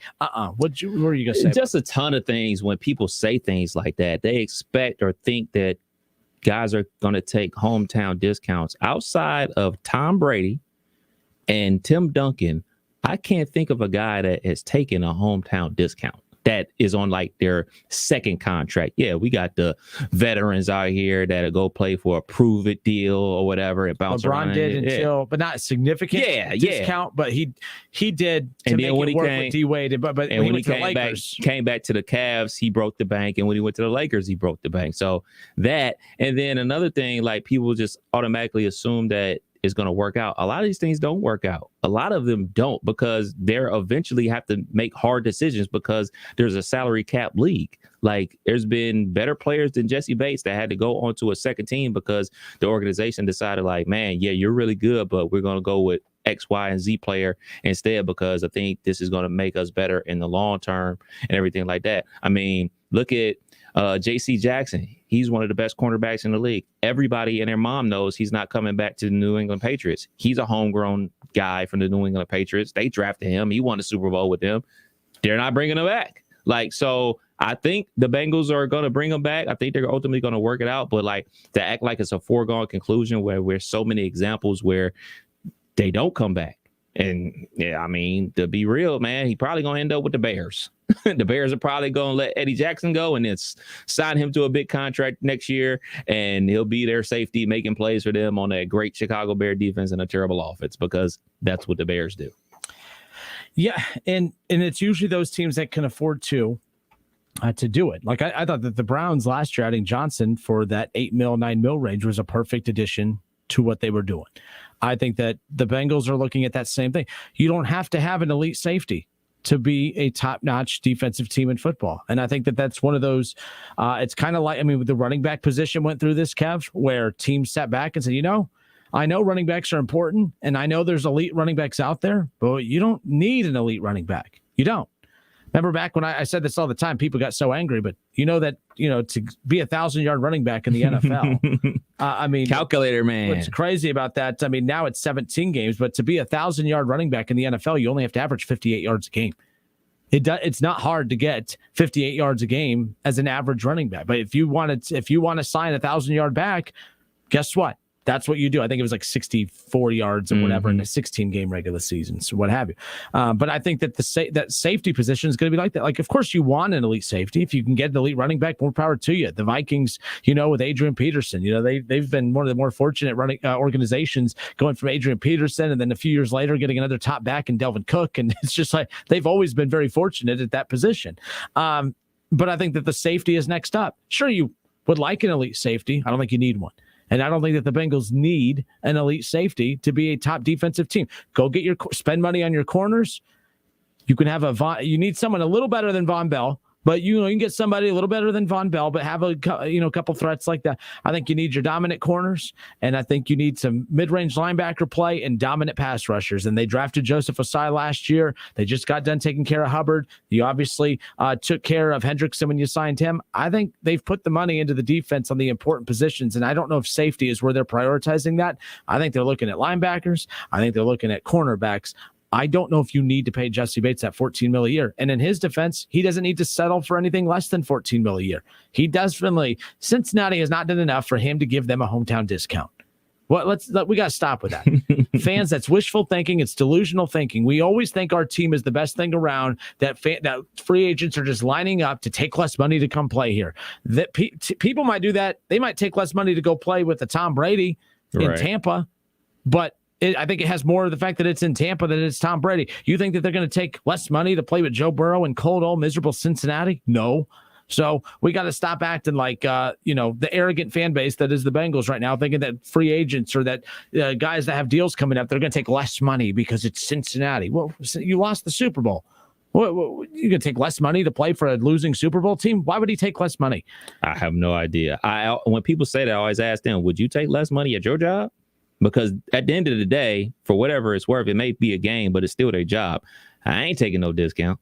What were you going to say? Just a ton of things. When people say things like that, they expect or think that guys are going to take hometown discounts. Outside of Tom Brady and Tim Duncan, I can't think of a guy that has taken a hometown discount that is on like their second contract. Yeah, we got the veterans out here that'll go play for a prove it deal or whatever and bounce around. LeBron did until, but not significant discount. But he did to and make then when it he work came, with D-Wade. But and when he came back to the Cavs, he broke the bank. And when he went to the Lakers, he broke the bank. So that, and then another thing, like people just automatically assume that is going to work out. A lot of these things don't work out. A lot of them don't, because they're eventually have to make hard decisions because there's a salary cap league. Like there's been better players than Jesse Bates that had to go onto a second team because the organization decided like, man, yeah, you're really good, but we're going to go with X, Y, and Z player instead because I think this is going to make us better in the long term and everything like that. I mean, look at J.C. Jackson. He's one of the best cornerbacks in the league. Everybody and their mom knows he's not coming back to the New England Patriots. He's a homegrown guy from the New England Patriots. They drafted him. He won the Super Bowl with them. They're not bringing him back. Like, so I think the Bengals are going to bring him back. I think they're ultimately going to work it out. But like to act like it's a foregone conclusion where there's so many examples where they don't come back. And yeah, I mean, to be real, man, he probably going to end up with the Bears. The Bears are probably going to let Eddie Jackson go and then sign him to a big contract next year. And he'll be their safety, making plays for them on that great Chicago Bear defense and a terrible offense, because that's what the Bears do. Yeah. And it's usually those teams that can afford to do it. Like I thought that the Browns last year adding Johnson for that $8 million, $9 million range was a perfect addition to what they were doing. I think that the Bengals are looking at that same thing. You don't have to have an elite safety to be a top-notch defensive team in football. And I think that that's one of those, it's kind of like, I mean, the running back position went through this, Kev, where teams sat back and said, I know running backs are important, and I know there's elite running backs out there, but you don't need an elite running back. You don't. Remember back when I said this all the time, people got so angry, but to be 1,000-yard running back in the NFL, I mean, calculator, man. What's crazy about that? I mean, now it's 17 games, but to be 1,000-yard running back in the NFL, you only have to average 58 yards a game. It's not hard to get 58 yards a game as an average running back. But if you want to sign a 1,000-yard back, guess what? That's what you do. I think it was like 64 yards or whatever in a 16-game regular season, so what have you. But I think that that safety position is going to be like that. Like, of course, you want an elite safety. If you can get an elite running back, more power to you. The Vikings, with Adrian Peterson, they've been one of the more fortunate running organizations going from Adrian Peterson, and then a few years later getting another top back in Delvin Cook, and it's just like they've always been very fortunate at that position. But I think that the safety is next up. Sure, you would like an elite safety. I don't think you need one. And I don't think that the Bengals need an elite safety to be a top defensive team. Go spend money on your corners. You can have you need someone a little better than Von Bell, but you can get somebody a little better than Von Bell, but have a couple threats like that. I think you need your dominant corners, and I think you need some mid-range linebacker play and dominant pass rushers. And they drafted Joseph Ossai last year. They just got done taking care of Hubbard. You obviously took care of Hendrickson when you signed him. I think they've put the money into the defense on the important positions, and I don't know if safety is where they're prioritizing that. I think they're looking at linebackers. I think they're looking at cornerbacks. I don't know if you need to pay Jesse Bates that $14 million a year. And in his defense, he doesn't need to settle for anything less than $14 million a year. He definitely, Cincinnati has not done enough for him to give them a hometown discount. Well, we got to stop with that. Fans, that's wishful thinking. It's delusional thinking. We always think our team is the best thing around, that free agents are just lining up to take less money to come play here. That people might do that. They might take less money to go play with the Tom Brady in Tampa, but I think it has more of the fact that it's in Tampa than it's Tom Brady. You think that they're going to take less money to play with Joe Burrow in cold, old, miserable Cincinnati? No. So we got to stop acting like, the arrogant fan base that is the Bengals right now, thinking that free agents or that guys that have deals coming up, they're going to take less money because it's Cincinnati. Well, you lost the Super Bowl. What, you going to take less money to play for a losing Super Bowl team? Why would he take less money? I have no idea. When people say that, I always ask them, would you take less money at your job? Because at the end of the day, for whatever it's worth, it may be a game, but it's still their job. I ain't taking no discount.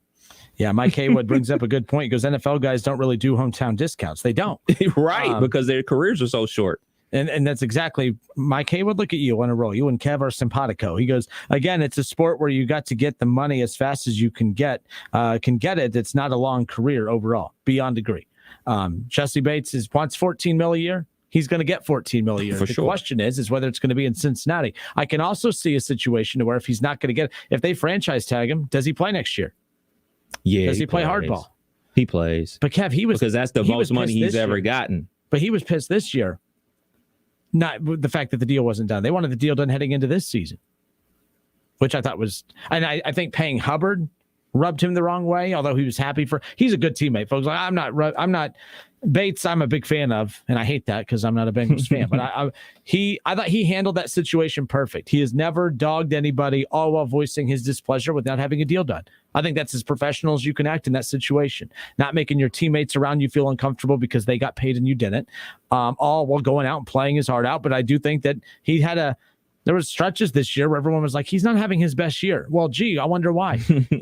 Yeah, Mike Haywood brings up a good point. He goes, NFL guys don't really do hometown discounts. They don't. Right, because their careers are so short. And that's exactly, Mike Haywood, look at you on a roll. You and Kev are simpatico. He goes, again, it's a sport where you got to get the money as fast as you can get it. It's not a long career overall, beyond degree. Jesse Bates wants $14 million a year. He's going to get $14 million a year. The question is whether it's going to be in Cincinnati. I can also see a situation where if he's not going to get it, if they franchise tag him, does he play next year? Yeah. Does he play hardball? He plays. But Kev, because that's the most money he's ever gotten. But he was pissed this year. Not the fact that the deal wasn't done. They wanted the deal done heading into this season, which I thought was, and I think paying Hubbard rubbed him the wrong way, although he was happy he's a good teammate, folks. I'm not Bates, I'm a big fan of, and I hate that because I'm not a Bengals fan, but I thought he handled that situation perfect. He has never dogged anybody, all while voicing his displeasure without having a deal done. I think that's as professional as you can act in that situation, not making your teammates around you feel uncomfortable because they got paid and you didn't, all while going out and playing his heart out. But I do think that there was stretches this year where everyone was like, he's not having his best year. Well, gee, I wonder why.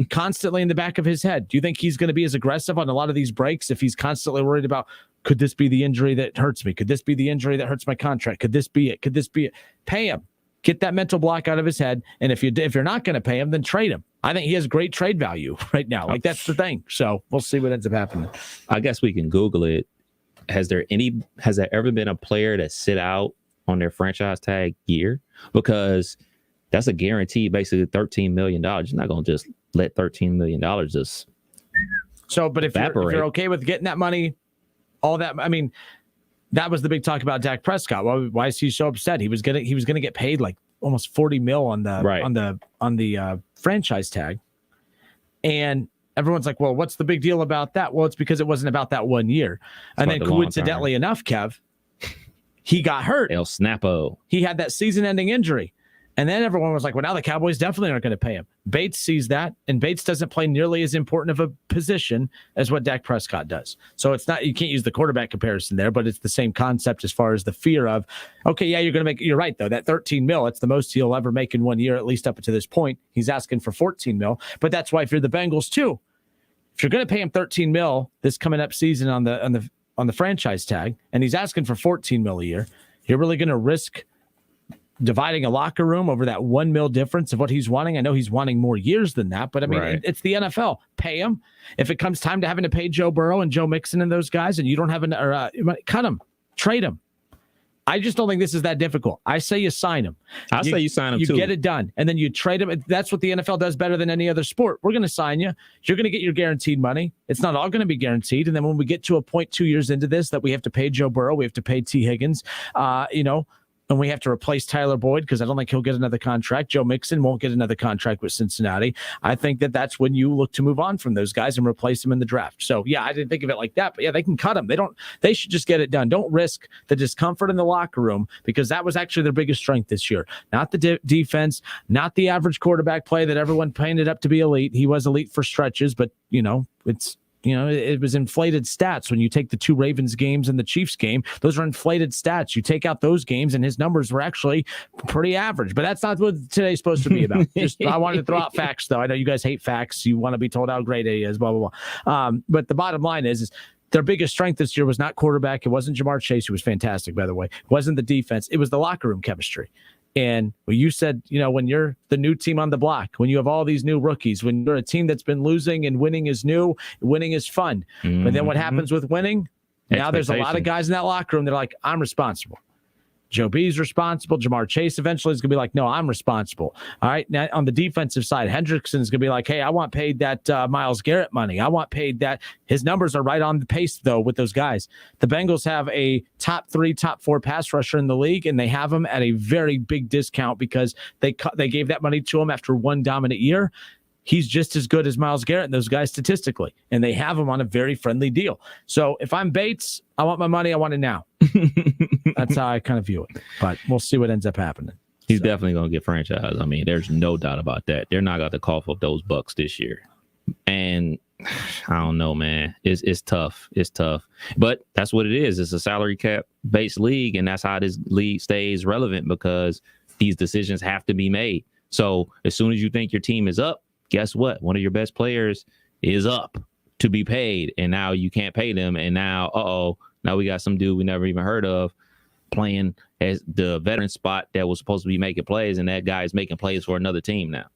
Constantly in the back of his head. Do you think he's going to be as aggressive on a lot of these breaks if he's constantly worried about, could this be the injury that hurts me? Could this be the injury that hurts my contract? Could this be it? Could this be it? Pay him. Get that mental block out of his head. And if you're not going to pay him, then trade him. I think he has great trade value right now. Like, that's the thing. So we'll see what ends up happening. I guess we can Google it. Has there ever been a player that sit out on their franchise tag year? Because that's a guarantee, basically $13 million. You're not going to just let $13 million just but if you're okay with getting that money, all that, I mean, that was the big talk about Dak Prescott. Why is he so upset? He was going to get paid like almost $40 million on the franchise tag, and everyone's like, well, what's the big deal about that? Well, it's because it wasn't about that 1 year, and then coincidentally enough, Kev, he got hurt. El Snapo. He had that season-ending injury. And then everyone was like, well, now the Cowboys definitely aren't going to pay him. Bates sees that, and Bates doesn't play nearly as important of a position as what Dak Prescott does. So it's not, you can't use the quarterback comparison there, but it's the same concept as far as the fear of, okay, yeah, you're right, though. That $13 million, it's the most he'll ever make in 1 year, at least up to this point. He's asking for $14 million. But that's why if you're the Bengals, too, if you're going to pay him $13 million this coming up season on the franchise tag, and he's asking for $14 million a year, you're really going to risk dividing a locker room over that $1 million difference of what he's wanting. I know he's wanting more years than that, but I mean, It's the NFL. Pay him. If it comes time to having to pay Joe Burrow and Joe Mixon and those guys, and you don't have cut him, trade him. I just don't think this is that difficult. I say you sign him. I say you sign him too. You get it done, and then you trade him. That's what the NFL does better than any other sport. We're going to sign you. You're going to get your guaranteed money. It's not all going to be guaranteed. And then when we get to a point 2 years into this that we have to pay Joe Burrow, we have to pay T. Higgins, and we have to replace Tyler Boyd because I don't think he'll get another contract. Joe Mixon won't get another contract with Cincinnati. I think that's when you look to move on from those guys and replace them in the draft. So, yeah, I didn't think of it like that. But, yeah, they can cut them. They should just get it done. Don't risk the discomfort in the locker room because that was actually their biggest strength this year. Not the defense, not the average quarterback play that everyone painted up to be elite. He was elite for stretches, but, it was inflated stats. When you take the 2 Ravens games and the Chiefs game, those are inflated stats. You take out those games and his numbers were actually pretty average, but that's not what today's supposed to be about. I wanted to throw out facts though. I know you guys hate facts. You want to be told how great he is, blah, blah, blah. But the bottom line is their biggest strength this year was not quarterback. It wasn't Jamar Chase, who was fantastic, by the way. It wasn't the defense. It was the locker room chemistry. And you said, when you're the new team on the block, when you have all these new rookies, when you're a team that's been losing and winning is new, winning is fun. Mm-hmm. But then what happens with winning? Now there's a lot of guys in that locker room that are like, I'm responsible. Joe B's responsible. Jamar Chase eventually is going to be like, no, I'm responsible. All right. Now on the defensive side, Hendrickson is going to be like, hey, I want paid that Myles Garrett money. I want paid that. His numbers are right on the pace, though, with those guys. The Bengals have a top 3, top 4 pass rusher in the league, and they have him at a very big discount because they gave that money to him after one dominant year. He's just as good as Myles Garrett and those guys statistically, and they have him on a very friendly deal. So if I'm Bates, I want my money. I want it now. That's how I kind of view it, but we'll see what ends up happening. He's definitely going to get franchised. I mean, there's no doubt about that. They're not going to cough up those bucks this year. And I don't know, man. It's tough. It's tough. But that's what it is. It's a salary cap based league, and that's how this league stays relevant because these decisions have to be made. So as soon as you think your team is up, guess what? One of your best players is up to be paid, and now you can't pay them. And now, now we got some dude we never even heard of playing as the veteran spot that was supposed to be making plays, and that guy is making plays for another team now.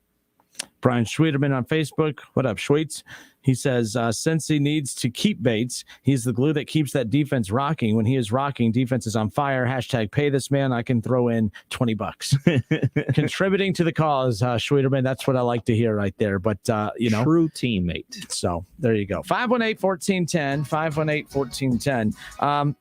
Brian Schwederman on Facebook. What up, Schweitz? He says, since he needs to keep Bates, he's the glue that keeps that defense rocking. When he is rocking, defense is on fire. # pay this man. I can throw in $20. Contributing to the cause, Schwederman. That's what I like to hear right there. But, true teammate. So there you go. 518-1410, 518-1410.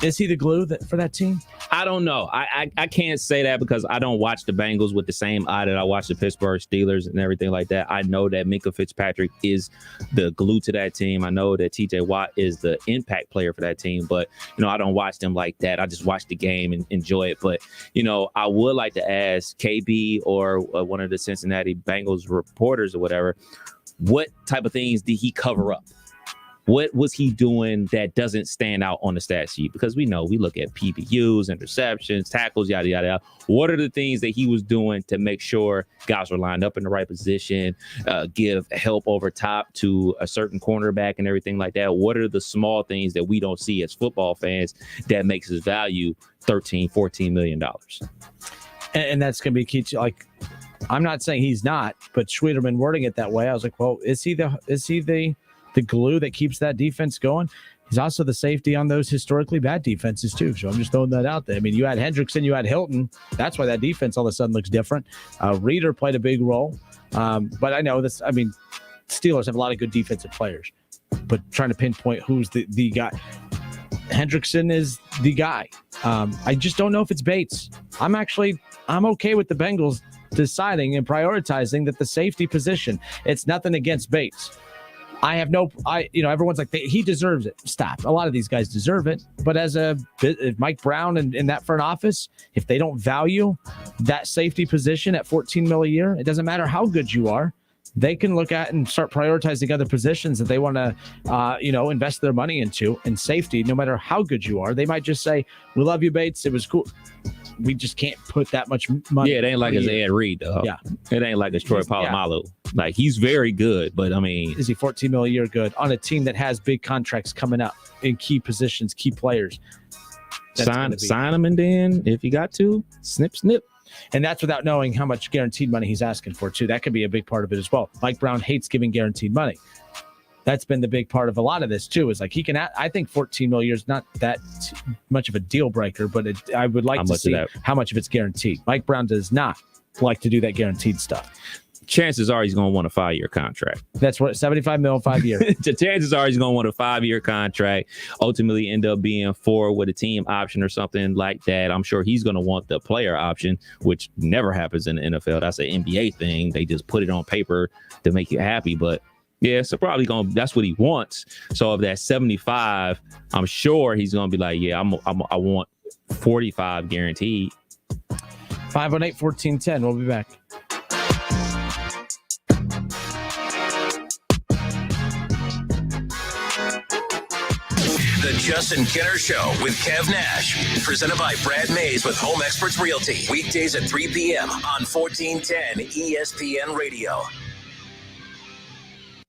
Is he the glue for that team? I don't know. I can't say that because I don't watch the Bengals with the same eye that I watch the Pittsburgh Steelers and everything like that. I know that Minkah Fitzpatrick is the glue to that team. I know that TJ Watt is the impact player for that team, but, I don't watch them like that. I just watch the game and enjoy it. But, I would like to ask KB or one of the Cincinnati Bengals reporters or whatever, what type of things did he cover up? What was he doing that doesn't stand out on the stat sheet? Because we look at PBUs, interceptions, tackles, yada, yada, yada. What are the things that he was doing to make sure guys were lined up in the right position, give help over top to a certain cornerback and everything like that? What are the small things that we don't see as football fans that makes his value $13-14 million? And that's going to be key to, I'm not saying he's not, but Schwederman wording it that way. I was like, well, is he the glue that keeps that defense going? He's also the safety on those historically bad defenses too. So I'm just throwing that out there. I mean, you had Hendrickson, you had Hilton. That's why that defense all of a sudden looks different. Reeder played a big role. But I know this. I mean, Steelers have a lot of good defensive players, but trying to pinpoint who's the guy. Hendrickson is the guy. I just don't know if it's Bates. I'm okay with the Bengals deciding and prioritizing that the safety position, it's nothing against Bates. Everyone's like, he deserves it. Stop. A lot of these guys deserve it. But as Mike Brown in that front office, if they don't value that safety position at $14 million a year, it doesn't matter how good you are. They can look at and start prioritizing other positions that they want to, invest their money into. And safety, no matter how good you are, they might just say, we love you, Bates. It was cool. We just can't put that much money. Yeah, it ain't like it's Ed Reed, though. Yeah. It ain't like it's Troy Polamalu. Yeah. He's very good, but I mean... Is he $14 million a year good on a team that has big contracts coming up in key positions, key players? Sign him, and then, if you got to, snip. And that's without knowing how much guaranteed money he's asking for, too. That could be a big part of it as well. Mike Brown hates giving guaranteed money. That's been the big part of a lot of this, too, is he can, I think $14 million is not that much of a deal breaker, but I would like to see how much of it's guaranteed. Mike Brown does not like to do that guaranteed stuff. chances are he's going to want a 5-year contract. That's what, $75 million, 5 years. The chances are he's going to want a 5-year contract, ultimately end up being 4 with a team option or something like that. I'm sure he's going to want the player option, which never happens in the NFL. That's an NBA thing. They just put it on paper to make you happy. But yeah, so probably that's what he wants. So of that 75, I'm sure he's going to be like, yeah, I want 45 guaranteed. 518-1410. We'll be back. The Justin Kinner Show with Kev Nash. Presented by Brad Mays with Home Experts Realty. Weekdays at 3 p.m. on 1410 ESPN Radio.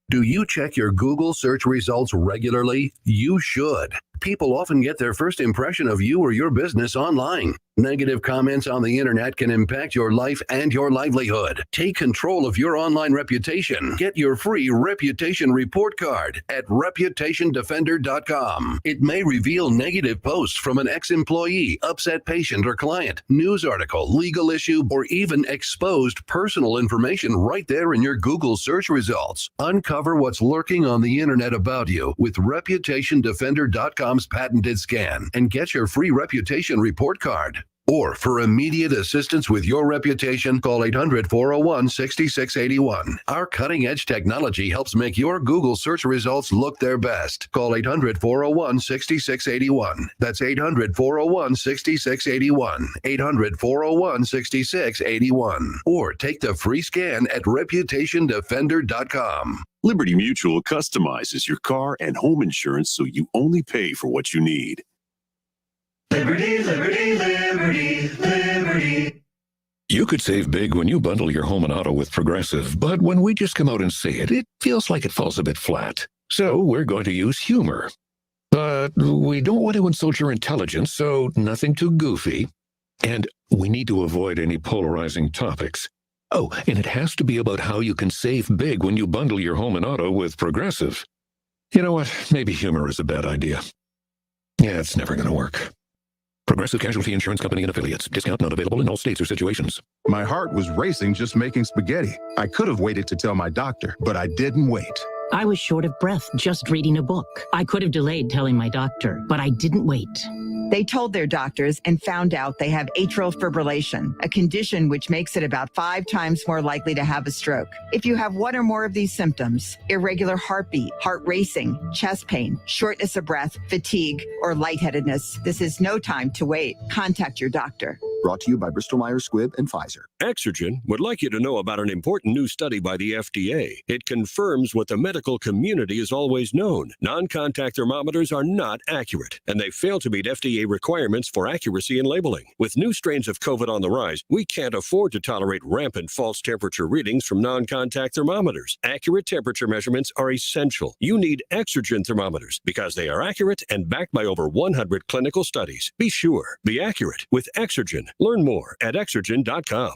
Do you check your Google search results regularly? You should. People often get their first impression of you or your business online. Negative comments on the internet can impact your life and your livelihood. Take control of your online reputation. Get your free reputation report card at reputationdefender.com. It may reveal negative posts from an ex-employee, upset patient or client, news article, legal issue, or even exposed personal information right there in your Google search results. Uncover what's lurking on the internet about you with reputationdefender.com's patented scan and get your free reputation report card. Or for immediate assistance with your reputation, call 800-401-6681. Our cutting-edge technology helps make your Google search results look their best. Call 800-401-6681. That's 800-401-6681. 800-401-6681. Or take the free scan at reputationdefender.com. Liberty Mutual customizes your car and home insurance so you only pay for what you need. Liberty, liberty, liberty, liberty. You could save big when you bundle your home and auto with Progressive, but when we just come out and say it, it feels like it falls a bit flat. So we're going to use humor. But we don't want to insult your intelligence, so nothing too goofy. And we need to avoid any polarizing topics. Oh, and it has to be about how you can save big when you bundle your home and auto with Progressive. You know what? Maybe humor is a bad idea. Yeah, it's never going to work. Progressive Casualty Insurance Company and Affiliates. Discount not available in all states or situations. My heart was racing just making spaghetti. I could have waited to tell my doctor, but I didn't wait. I was short of breath just reading a book. I could have delayed telling my doctor, but I didn't wait. They told their doctors and found out they have atrial fibrillation, a condition which makes it about 5 times more likely to have a stroke. If you have one or more of these symptoms, irregular heartbeat, heart racing, chest pain, shortness of breath, fatigue, or lightheadedness, this is no time to wait. Contact your doctor. Brought to you by Bristol-Myers Squibb and Pfizer. Exergen would like you to know about an important new study by the FDA. It confirms what the medical community has always known. Non-contact thermometers are not accurate, and they fail to meet FDA requirements for accuracy in labeling. With new strains of COVID on the rise, we can't afford to tolerate rampant false temperature readings from non-contact thermometers. Accurate temperature measurements are essential. You need Exergen thermometers because they are accurate and backed by over 100 clinical studies. Be sure, be accurate with Exergen. Learn more at Exergen.com.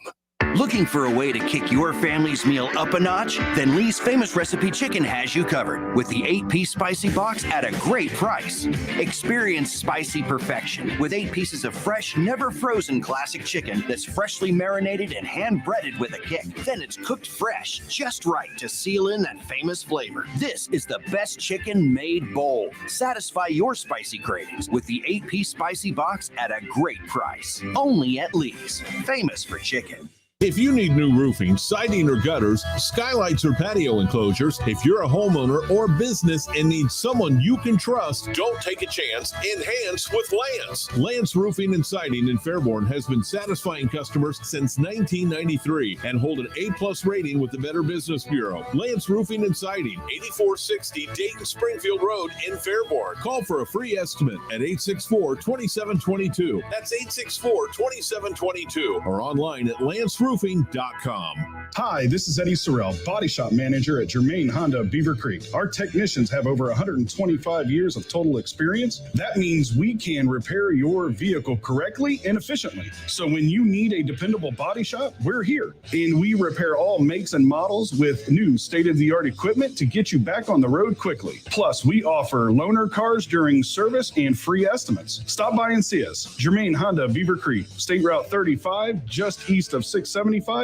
Looking for a way to kick your family's meal up a notch? Then Lee's Famous Recipe Chicken has you covered with the 8-piece spicy box at a great price. Experience spicy perfection with 8 pieces of fresh, never frozen classic chicken that's freshly marinated and hand-breaded with a kick. Then it's cooked fresh, just right to seal in that famous flavor. This is the best chicken made bold. Satisfy your spicy cravings with the 8-piece spicy box at a great price. Only at Lee's. Famous for chicken. If you need new roofing, siding, or gutters, skylights, or patio enclosures, if you're a homeowner or business and need someone you can trust, don't take a chance. Enhance with Lance. Lance Roofing and Siding in Fairborn has been satisfying customers since 1993 and hold an A+ rating with the Better Business Bureau. Lance Roofing and Siding, 8460 Dayton Springfield Road in Fairborn. Call for a free estimate at 864-2722. That's 864-2722 or online at lanceroofing.com. Hi, this is Eddie Sorrell, Body Shop Manager at Germain Honda Beaver Creek. Our technicians have over 125 years of total experience. That means we can repair your vehicle correctly and efficiently. So when you need a dependable body shop, we're here. And we repair all makes and models with new state-of-the-art equipment to get you back on the road quickly. Plus, we offer loaner cars during service and free estimates. Stop by and see us. Germain Honda Beaver Creek, State Route 35, just east of 675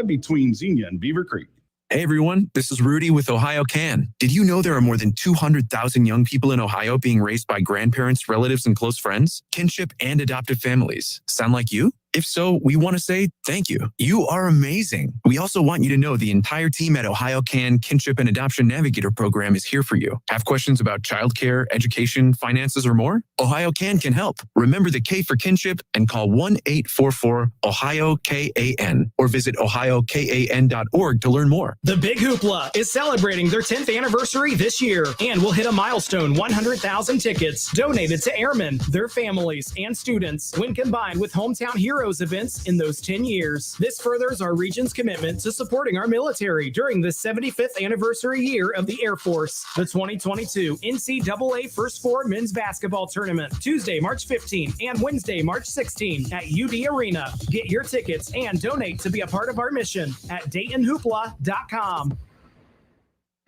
between Xenia and Beaver Creek. Hey everyone, this is Rudy with Ohio Can. Did you know there are more than 200,000 young people in Ohio being raised by grandparents, relatives, and close friends? Kinship and adoptive families. Sound like you? If so, we want to say thank you. You are amazing. We also want you to know the entire team at Ohio Can Kinship and Adoption Navigator program is here for you. Have questions about childcare, education, finances, or more? Ohio Can help. Remember the K for kinship and call 1-844-OHIO-KAN or visit ohiokan.org to learn more. The Big Hoopla is celebrating their 10th anniversary this year and will hit a milestone 100,000 tickets donated to airmen, their families, and students when combined with Hometown Heroes events in those 10 years. This furthers our region's commitment to supporting our military during the 75th anniversary year of the Air Force. The 2022 NCAA First Four Men's Basketball Tournament, Tuesday, March 15 and Wednesday, March 16 at UD Arena. Get your tickets and donate to be a part of our mission at DaytonHoopla.com.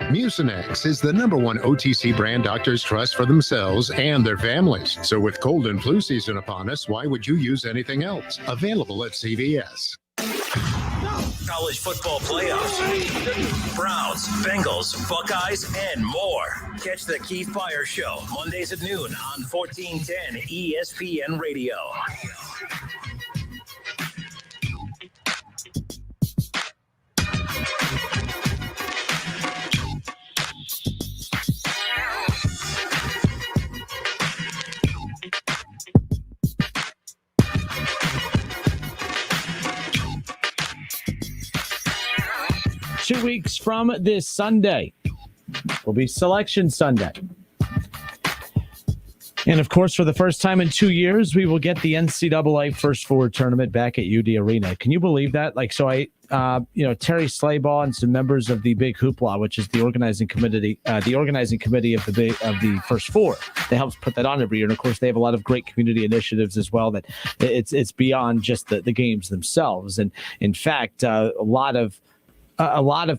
Mucinex is the #1 OTC brand doctors trust for themselves and their families. So with cold and flu season upon us, why would you use anything else? Available at CVS. College football playoffs, Browns, Bengals, Buckeyes, and more. Catch the Keith Fire Show Mondays at noon on 1410 ESPN Radio. 2 weeks from this Sunday will be Selection Sunday. And of course, for the first time in 2 years, we will get the NCAA First Four tournament back at UD Arena. Can you believe that? Terry Slaybaugh and some members of the Big Hoopla, which is the organizing committee of the First Four, they help put that on every year. And of course, they have a lot of great community initiatives as well. That it's beyond just the games themselves. And in fact, a lot of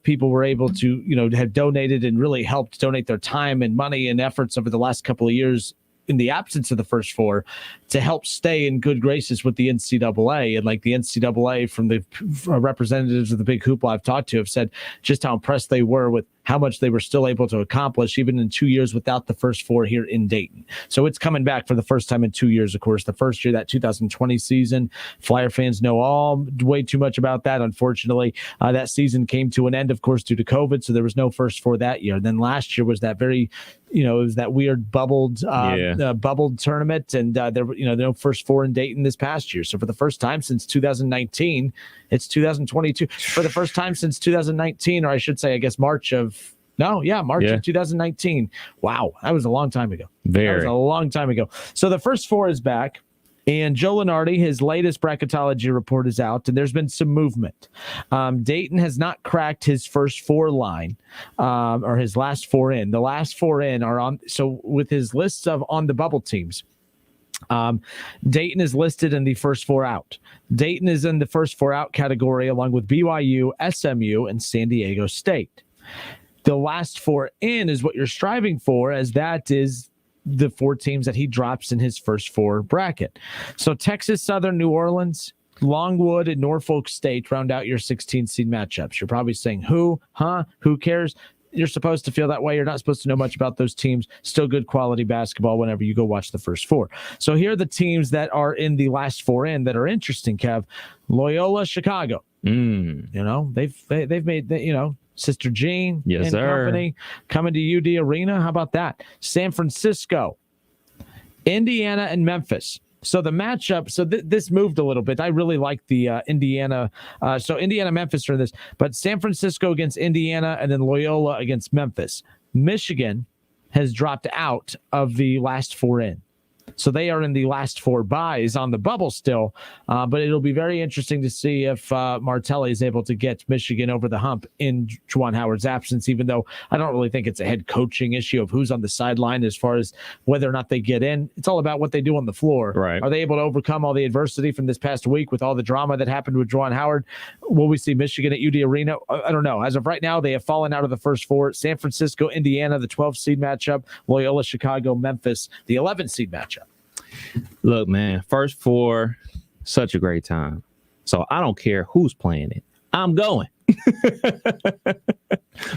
people were able to, have donated and really helped donate their time and money and efforts over the last couple of years in the absence of the First Four to help stay in good graces with the NCAA. And like the NCAA from the representatives of the Big Hoopla I've talked to have said just how impressed they were with how much they were still able to accomplish even in 2 years without the First Four here in Dayton. So it's coming back for the first time in 2 years, of course. The first year, that 2020 season, Flyer fans know way too much about that. Unfortunately, that season came to an end, of course, due to COVID, so there was no First Four that year. And then last year was that very, it was that weird bubbled tournament, and there were, no First Four in Dayton this past year. So for the first time since 2019, it's 2022. For the first time since 2019, or I should say, I guess March of 2019. Wow, that was a long time ago. That was a long time ago. So the First Four is back. And Joe Lenardi, his latest bracketology report is out, and there's been some movement. Dayton has not cracked his First Four line, or his last four in. The last four in are on. So with his lists of on the bubble teams, Dayton is listed in the First Four out. Dayton is in the First Four out category along with BYU, SMU, and San Diego State. The last four in is what you're striving for, as that is the four teams that he drops in his First Four bracket. So Texas Southern, New Orleans, Longwood, and Norfolk State round out your 16 seed matchups. You're probably saying, who cares? You're supposed to feel that way. You're not supposed to know much about those teams. Still good quality basketball whenever you go watch the First Four. So here are the teams that are in the last four in that are interesting, Kev. Loyola Chicago. They've made, Sister Jean and company coming to UD Arena. How about that? San Francisco, Indiana, and Memphis. So the matchup, this moved a little bit. I really like the Indiana. So Indiana, Memphis are in this, but San Francisco against Indiana and then Loyola against Memphis. Michigan has dropped out of the last four in. So they are in the last four buys on the bubble still, but it'll be very interesting to see if Martelli is able to get Michigan over the hump in Juwan Howard's absence, even though I don't really think it's a head coaching issue of who's on the sideline as far as whether or not they get in. It's all about what they do on the floor. Right. Are they able to overcome all the adversity from this past week with all the drama that happened with Juwan Howard? Will we see Michigan at UD Arena? I don't know. As of right now, they have fallen out of the First Four. San Francisco, Indiana, the 12 seed matchup. Loyola, Chicago, Memphis, the 11 seed matchup. Look, man, First Four, such a great time. So I don't care who's playing it. I'm going.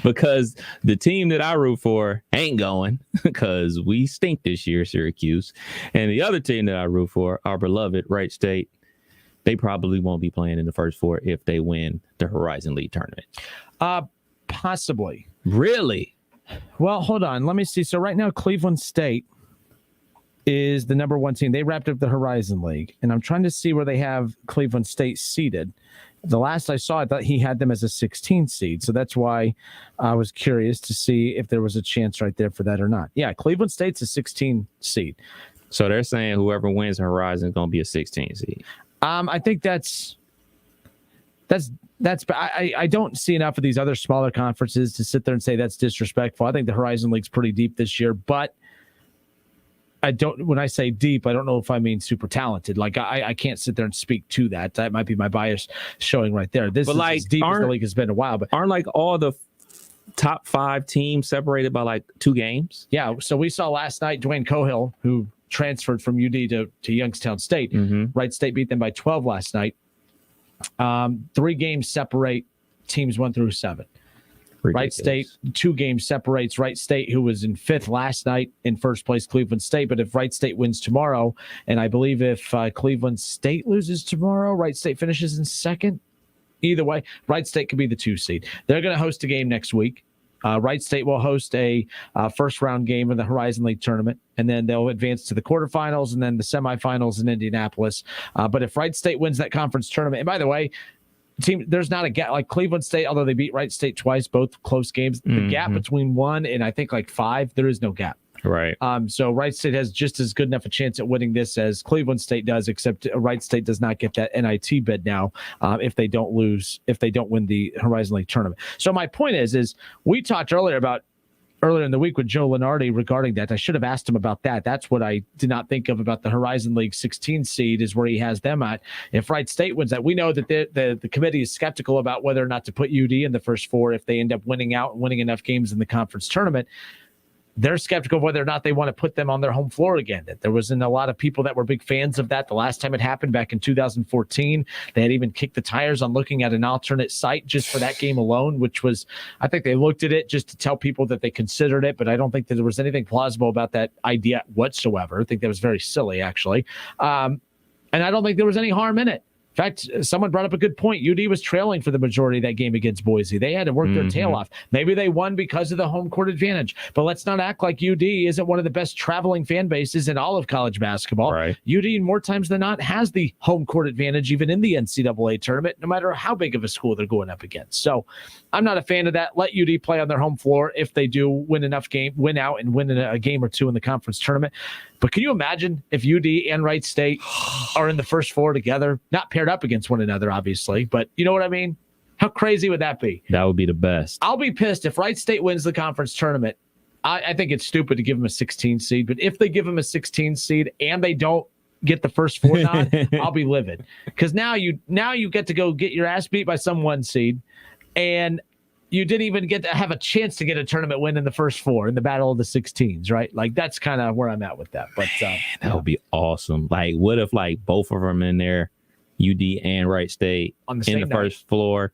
Because the team that I root for ain't going because we stink this year, Syracuse. And the other team that I root for, our beloved Wright State, they probably won't be playing in the first four if they win the Horizon League tournament. Possibly. Really? Well, hold on. Let me see. So right now, Cleveland State is the number one team. They wrapped up the Horizon League, and I'm trying to see where they have Cleveland State seated. The last I saw, I thought he had them as a 16 seed, so that's why I was curious to see if there was a chance right there for that or not. Yeah, Cleveland State's a 16 seed. So they're saying whoever wins the Horizon is going to be a 16 seed. I think that's. I don't see enough of these other smaller conferences to sit there and say that's disrespectful. I think the Horizon League's pretty deep this year, but when I say deep, I don't know if I mean super talented. Like I can't sit there and speak to that. That might be my bias showing right there. This is like as deep as the league has been a while, but aren't like all the top 5 teams separated by like 2 games? Yeah. So we saw last night Dwayne Cohill, who transferred from UD to Youngstown State. Wright State beat them by 12 last night. 3 games separate teams 1 through 7. Ridiculous. Wright State, 2 games separates Wright State, who was in 5th last night, in first place Cleveland State. But if Wright State wins tomorrow, and I believe if Cleveland State loses tomorrow, Wright State finishes in 2nd. Either way, Wright State could be the 2 seed. They're going to host a game next week. Wright State will host a first round game in the Horizon League tournament, and then they'll advance to the quarterfinals and then the semifinals in Indianapolis. But if Wright State wins that conference tournament, and by the way, there's not a gap like Cleveland State, although they beat Wright State twice, both close games. The gap between 1 and I think like 5, there is no gap. Right. So Wright State has just as good enough a chance at winning this as Cleveland State does, except Wright State does not get that NIT bid now if they don't win the Horizon League tournament. So my point is we talked earlier in the week with Joe Lenardi regarding that. I should have asked him about that. That's what I did not think of about the Horizon League 16 seed is where he has them at. If Wright State wins that, we know that the committee is skeptical about whether or not to put UD in the first 4 if they end up winning enough games in the conference tournament. They're skeptical of whether or not they want to put them on their home floor again. That there wasn't a lot of people that were big fans of that the last time it happened back in 2014. They had even kicked the tires on looking at an alternate site just for that game alone, which was, I think they looked at it just to tell people that they considered it, but I don't think that there was anything plausible about that idea whatsoever. I think that was very silly, actually. And I don't think there was any harm in it. In fact, someone brought up a good point. UD was trailing for the majority of that game against Boise. They had to work their tail off. Maybe they won because of the home court advantage. But let's not act like UD isn't one of the best traveling fan bases in all of college basketball. Right. UD, more times than not, has the home court advantage even in the NCAA tournament, no matter how big of a school they're going up against. So I'm not a fan of that. Let UD play on their home floor if they do win out and win a game or 2 in the conference tournament. But can you imagine if UD and Wright State are in the first 4 together, not paired up against one another, obviously, but you know what I mean? How crazy would that be? That would be the best. I'll be pissed if Wright State wins the conference tournament. I think it's stupid to give them a 16 seed, but if they give them a 16 seed and they don't get the first 4 nod, I'll be livid. Because now you get to go get your ass beat by some 1 seed, and you didn't even get to have a chance to get a tournament win in the first 4 in the battle of the 16s, right? Like that's kind of where I'm at with that. But that would be awesome. Like, what if like both of them in there, UD and Wright State on the in the first floor,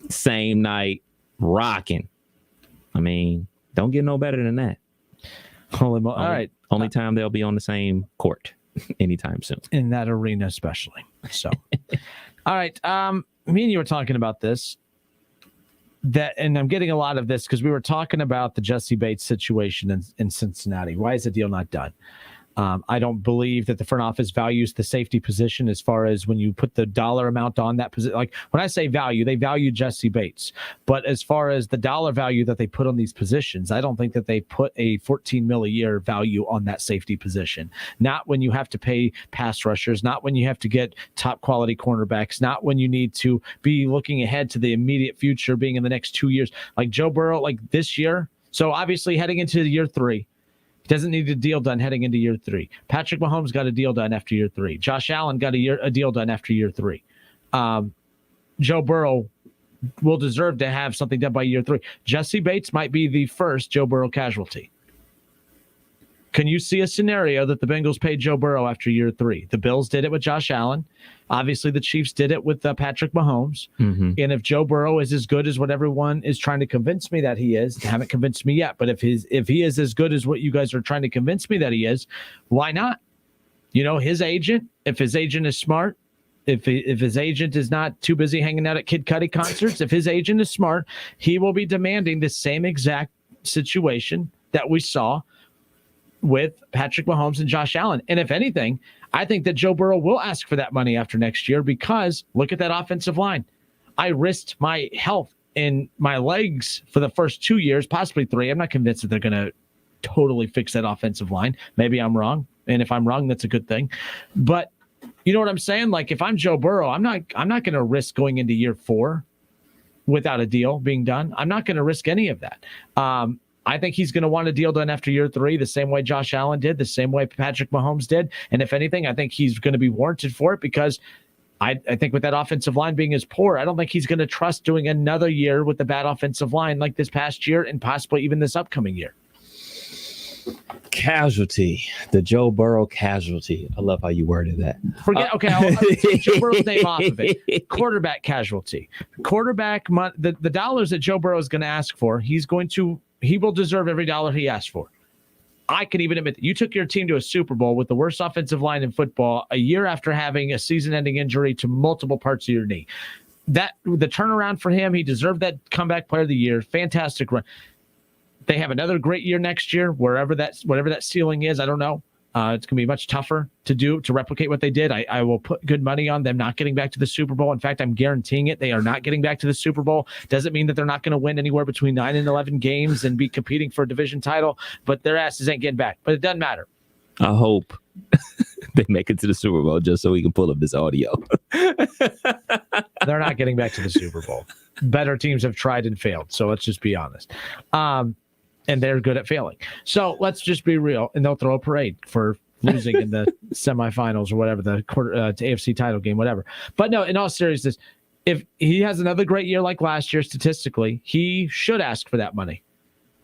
same night, rocking? I mean, don't get no better than that. All right. Only time they'll be on the same court anytime soon. In that arena, especially. So, all right. Me and you were talking about this. And I'm getting a lot of this because we were talking about the Jesse Bates situation in Cincinnati. Why is the deal not done? I don't believe that the front office values the safety position as far as when you put the dollar amount on that position. Like when I say value, they value Jesse Bates. But as far as the dollar value that they put on these positions, I don't think that they put a $14 million a year value on that safety position. Not when you have to pay pass rushers, not when you have to get top quality cornerbacks, not when you need to be looking ahead to the immediate future being in the next 2 years. Like Joe Burrow, like this year. So obviously heading into year 3, he doesn't need a deal done heading into year 3. Patrick Mahomes got a deal done after year 3. Josh Allen got a deal done after year 3. Joe Burrow will deserve to have something done by year 3. Jesse Bates might be the first Joe Burrow casualty. Can you see a scenario that the Bengals pay Joe Burrow after year 3? The Bills did it with Josh Allen. Obviously, the Chiefs did it with Patrick Mahomes. Mm-hmm. And if Joe Burrow is as good as what everyone is trying to convince me that he is, they haven't convinced me yet, but if he is as good as what you guys are trying to convince me that he is, why not? His agent, if his agent is smart, if his agent is not too busy hanging out at Kid Cudi concerts, if his agent is smart, he will be demanding the same exact situation that we saw with Patrick Mahomes and Josh Allen. And if anything, I think that Joe Burrow will ask for that money after next year because look at that offensive line. I risked my health and my legs for the first 2 years, possibly 3. I'm not convinced that they're going to totally fix that offensive line. Maybe I'm wrong. And if I'm wrong, that's a good thing. But you know what I'm saying? Like if I'm Joe Burrow, I'm not going to risk going into year 4 without a deal being done. I'm not going to risk any of that. I think he's going to want a deal done after year 3, the same way Josh Allen did, the same way Patrick Mahomes did. And if anything, I think he's going to be warranted for it because I think with that offensive line being as poor, I don't think he's going to trust doing another year with the bad offensive line like this past year and possibly even this upcoming year. Casualty, the Joe Burrow casualty. I love how you worded that. I'll take Joe Burrow's name off of it. Quarterback casualty. Quarterback, the dollars that Joe Burrow is going to ask for, he will deserve every dollar he asked for. I can even admit that you took your team to a Super Bowl with the worst offensive line in football a year after having a season-ending injury to multiple parts of your knee. The turnaround for him, he deserved that comeback player of the year. Fantastic run. They have another great year next year, whatever that ceiling is. I don't know. It's going to be much tougher to replicate what they did. I will put good money on them not getting back to the Super Bowl. In fact, I'm guaranteeing it. They are not getting back to the Super Bowl. Doesn't mean that they're not going to win anywhere between 9 and 11 games and be competing for a division title, but their asses ain't getting back. But it doesn't matter. I hope they make it to the Super Bowl just so we can pull up this audio. They're not getting back to the Super Bowl. Better teams have tried and failed. So let's just be honest. And they're good at failing. So let's just be real. And they'll throw a parade for losing in the semifinals or whatever, the AFC title game, whatever. But no, in all seriousness, if he has another great year like last year, statistically, he should ask for that money.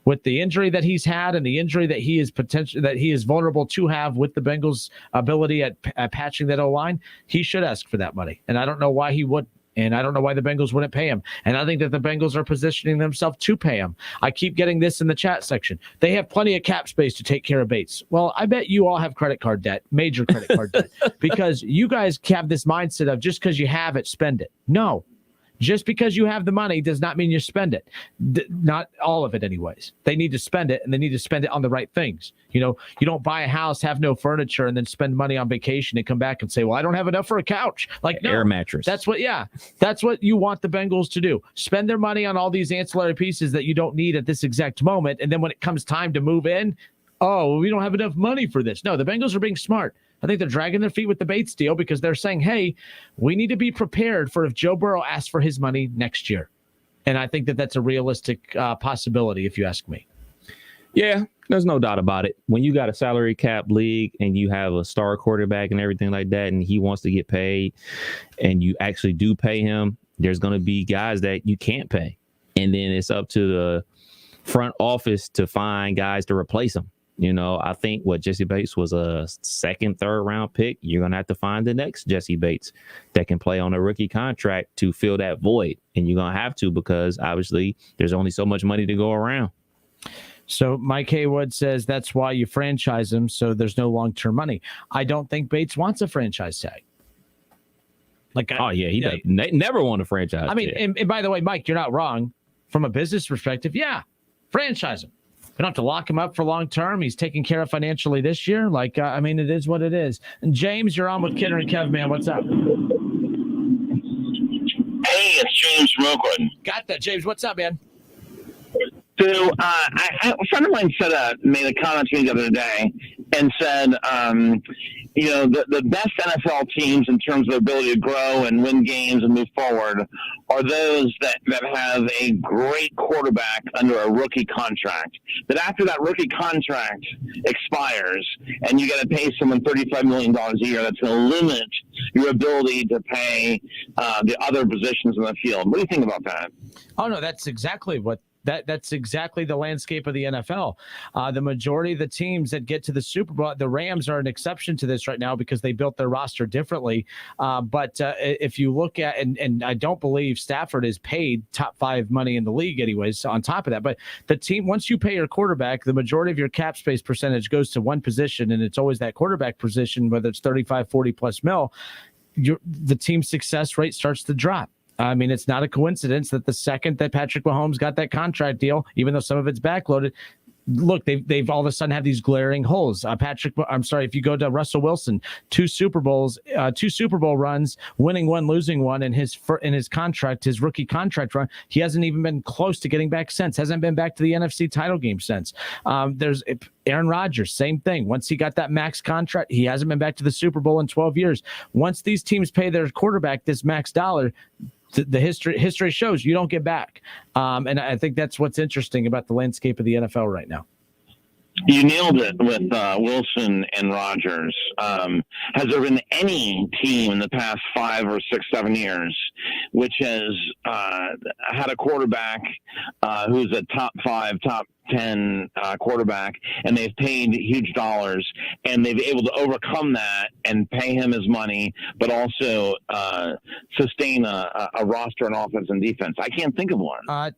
With the injury that he's had and the injury that he is vulnerable to have with the Bengals' ability at patching that O-line, he should ask for that money. And I don't know why he wouldn't. And I don't know why the Bengals wouldn't pay him. And I think that the Bengals are positioning themselves to pay him. I keep getting this in the chat section. They have plenty of cap space to take care of Bates. Well, I bet you all have credit card debt, major credit card debt, because you guys have this mindset of just because you have it, spend it. No. Just because you have the money does not mean you spend it. Not all of it anyways. They need to spend it, and they need to spend it on the right things. You don't buy a house, have no furniture, and then spend money on vacation and come back and say, well, I don't have enough for a couch. Like, no, air mattress. That's what you want the Bengals to do. Spend their money on all these ancillary pieces that you don't need at this exact moment. And then when it comes time to move in, we don't have enough money for this. No, the Bengals are being smart. I think they're dragging their feet with the Bates deal because they're saying, hey, we need to be prepared for if Joe Burrow asks for his money next year. And I think that that's a realistic possibility, if you ask me. Yeah, there's no doubt about it. When you got a salary cap league and you have a star quarterback and everything like that, and he wants to get paid and you actually do pay him, there's going to be guys that you can't pay. And then it's up to the front office to find guys to replace him. I think Jesse Bates was a second, third round pick. You're going to have to find the next Jesse Bates that can play on a rookie contract to fill that void. And you're going to have to, because obviously there's only so much money to go around. So Mike Haywood says that's why you franchise him, so there's no long-term money. I don't think Bates wants a franchise tag. He does. They never want a franchise tag. And by the way, Mike, you're not wrong. From a business perspective, franchise him. We don't have to lock him up for long term. He's taken care of financially this year. It is what it is. And James, you're on with Kidder and Kev, man. What's up? Hey, it's James from Oakland. Got that, James. What's up, man? So a friend of mine made a comment to me the other day and said, the best NFL teams in terms of ability to grow and win games and move forward are those that have a great quarterback under a rookie contract. That after that rookie contract expires and you got to pay someone $35 million a year, that's going to limit your ability to pay the other positions in the field. What do you think about that? Oh, no, that's exactly what That's exactly the landscape of the NFL. The majority of the teams that get to the Super Bowl, the Rams are an exception to this right now because they built their roster differently. But if you look at, and I don't believe Stafford is paid top 5 money in the league anyways, on top of that. But the team, once you pay your quarterback, the majority of your cap space percentage goes to one position, and it's always that quarterback position, whether it's 35, 40 plus mil, the team's success rate starts to drop. I mean, it's not a coincidence that the second that Patrick Mahomes got that contract deal, even though some of it's backloaded, look, they've all of a sudden have these glaring holes. If you go to Russell Wilson, 2 Super Bowl runs, winning one, losing one in his contract, his rookie contract run, he hasn't even been close to getting back since. Hasn't been back to the NFC title game since. There's Aaron Rodgers, same thing. Once he got that max contract, he hasn't been back to the Super Bowl in 12 years. Once these teams pay their quarterback this max dollar, the history shows you don't get back. And I think that's what's interesting about the landscape of the NFL right now. You nailed it with Wilson and Rodgers. Has there been any team in the past 5 or 6, 7 years which has had a quarterback who's a top 5, top 10 quarterback, and they've paid huge dollars, and they've been able to overcome that and pay him his money, but also sustain a roster and offense and defense? I can't think of one.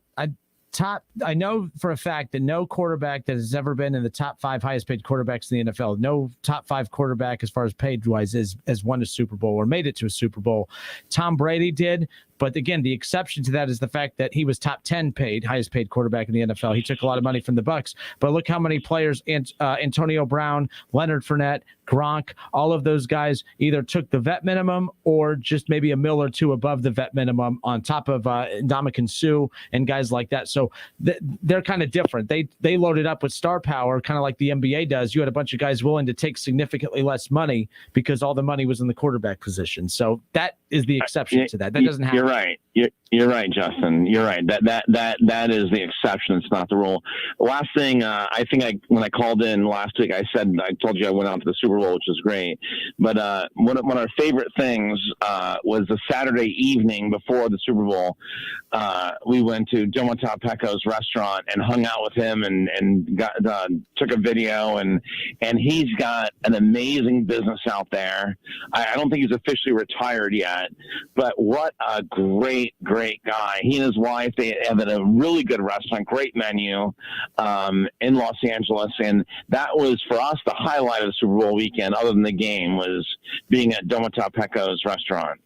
I know for a fact that no quarterback that has ever been in the top 5 highest paid quarterbacks in the NFL, no top 5 quarterback as far as paid wise has won a Super Bowl or made it to a Super Bowl. Tom Brady did. But again, the exception to that is the fact that he was top 10 paid, highest paid quarterback in the NFL. He took a lot of money from the Bucs. But look how many players, Antonio Brown, Leonard Fournette, Gronk, all of those guys either took the vet minimum or just maybe a mil or two above the vet minimum on top of Ndamukong Suh and guys like that. So they're kind of different. They loaded up with star power, kind of like the NBA does. You had a bunch of guys willing to take significantly less money because all the money was in the quarterback position. So that is the exception to that. That doesn't happen. You're right. You're right, Justin. You're right. That is the exception. It's not the rule. Last thing, when I called in last week, I told you I went out to the Super Bowl, which is great. But one of our favorite things was the Saturday evening before the Super Bowl. We went to Domata Pecco's restaurant and hung out with him and took a video. And he's got an amazing business out there. I don't think he's officially retired yet, but what a great guy. He and his wife, they have a really good restaurant, great menu in Los Angeles. And that was, for us, the highlight of the Super Bowl weekend, other than the game, was being at Domata Pecco's restaurant.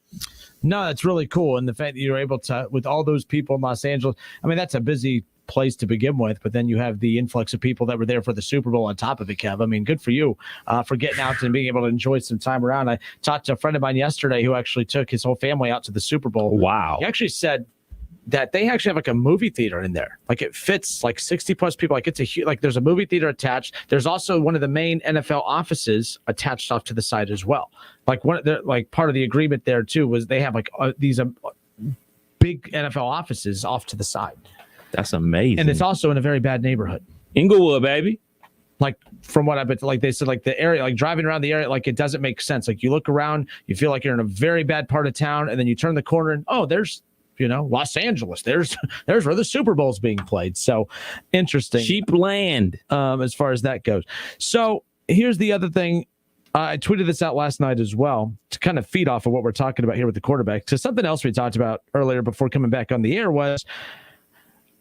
No, that's really cool. And the fact that you're able to, with all those people in Los Angeles, I mean, that's a busy place to begin with, but then you have the influx of people that were there for the Super Bowl on top of it, Kev. I mean, good for you for getting out and being able to enjoy some time around. I talked to a friend of mine yesterday who actually took his whole family out to the Super Bowl. Wow. He actually said that they actually have like a movie theater in there. Like it fits like 60 plus people. Like it's there's a movie theater attached. There's also one of the main NFL offices attached off to the side as well. Like part of the agreement there too was they have like these big NFL offices off to the side. That's amazing. And it's also in a very bad neighborhood. Inglewood, baby. Like from what I've been, like they said, like the area, like driving around the area, like it doesn't make sense. Like you look around, you feel like you're in a very bad part of town, and then you turn the corner and there's Los Angeles. There's where the Super Bowl's being played. So interesting. Cheap land. As far as that goes. So here's the other thing. I tweeted this out last night as well to kind of feed off of what we're talking about here with the quarterback. So something else we talked about earlier before coming back on the air was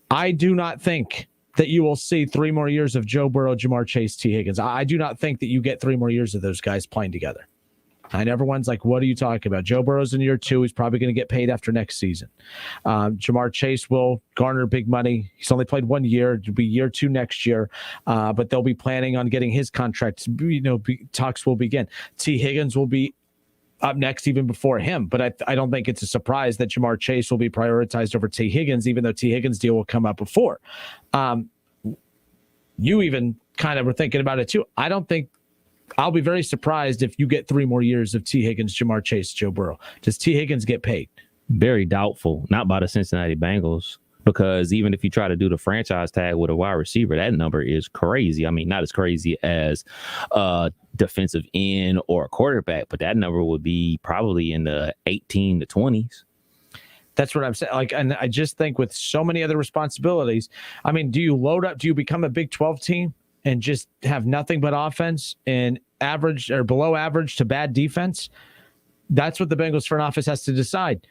I do not think that you will see 3 more years of Joe Burrow, Jamar Chase, T. Higgins. I do not think that you get 3 more years of those guys playing together. And everyone's like, what are you talking about? Joe Burrow's in year 2. He's probably going to get paid after next season. Jamar Chase will garner big money. He's only played 1 year. It'll be year 2 next year. But they'll be planning on getting his contract. Talks will begin. T. Higgins will be up next even before him. But I don't think it's a surprise that Jamar Chase will be prioritized over T. Higgins, even though T. Higgins' deal will come up before. You even kind of were thinking about it too. I don't think I'll be very surprised if you get 3 more years of T. Higgins, Jamar Chase, Joe Burrow. Does T. Higgins get paid? Very doubtful. Not by the Cincinnati Bengals. Because even if you try to do the franchise tag with a wide receiver, that number is crazy. I mean, not as crazy as a defensive end or a quarterback, but that number would be probably in the 18 to 20s. That's what I'm saying. Like, and I just think with so many other responsibilities, I mean, do you load up? Do you become a Big 12 team and just have nothing but offense and average or below average to bad defense? That's what the Bengals front office has to decide.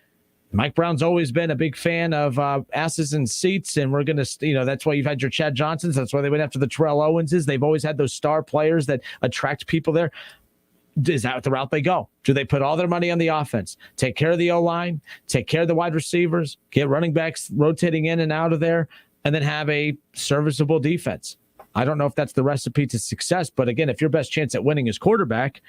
Mike Brown's always been a big fan of asses in seats, and we're going to, that's why you've had your Chad Johnsons. That's why they went after the Terrell Owenses. They've always had those star players that attract people there. Is that the route they go? Do they put all their money on the offense, take care of the O-line, take care of the wide receivers, get running backs rotating in and out of there, and then have a serviceable defense? I don't know if that's the recipe to success, but again, if your best chance at winning is quarterback,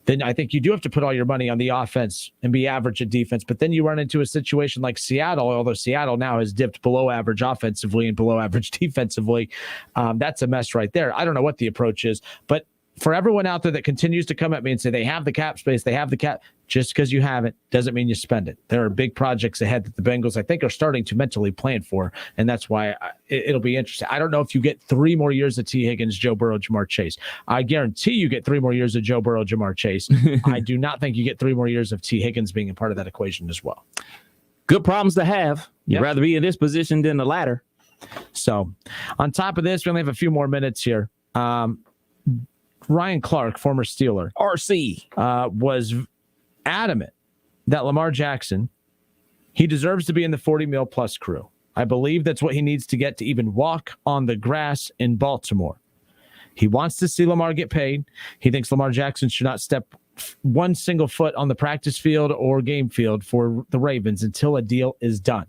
then I think you do have to put all your money on the offense and be average at defense. But then you run into a situation like Seattle, although Seattle now has dipped below average offensively and below average defensively. That's a mess right there. I don't know what the approach is, but for everyone out there that continues to come at me and say they have the cap space, they have the cap, just because you have it doesn't mean you spend it. There are big projects ahead that the Bengals, I think, are starting to mentally plan for, and that's why it'll be interesting. I don't know if you get 3 more years of T. Higgins, Joe Burrow, Jamar Chase. I guarantee you get 3 more years of Joe Burrow, Jamar Chase. I do not think you get 3 more years of T. Higgins being a part of that equation as well. Good problems to have. You'd rather be in this position than the latter. So on top of this, we only have a few more minutes here. Ryan Clark, former Steeler, RC, was adamant that Lamar Jackson, he deserves to be in the 40 mil plus crew. I believe that's what he needs to get to even walk on the grass in Baltimore. He wants to see Lamar get paid. He thinks Lamar Jackson should not step one single foot on the practice field or game field for the Ravens until a deal is done.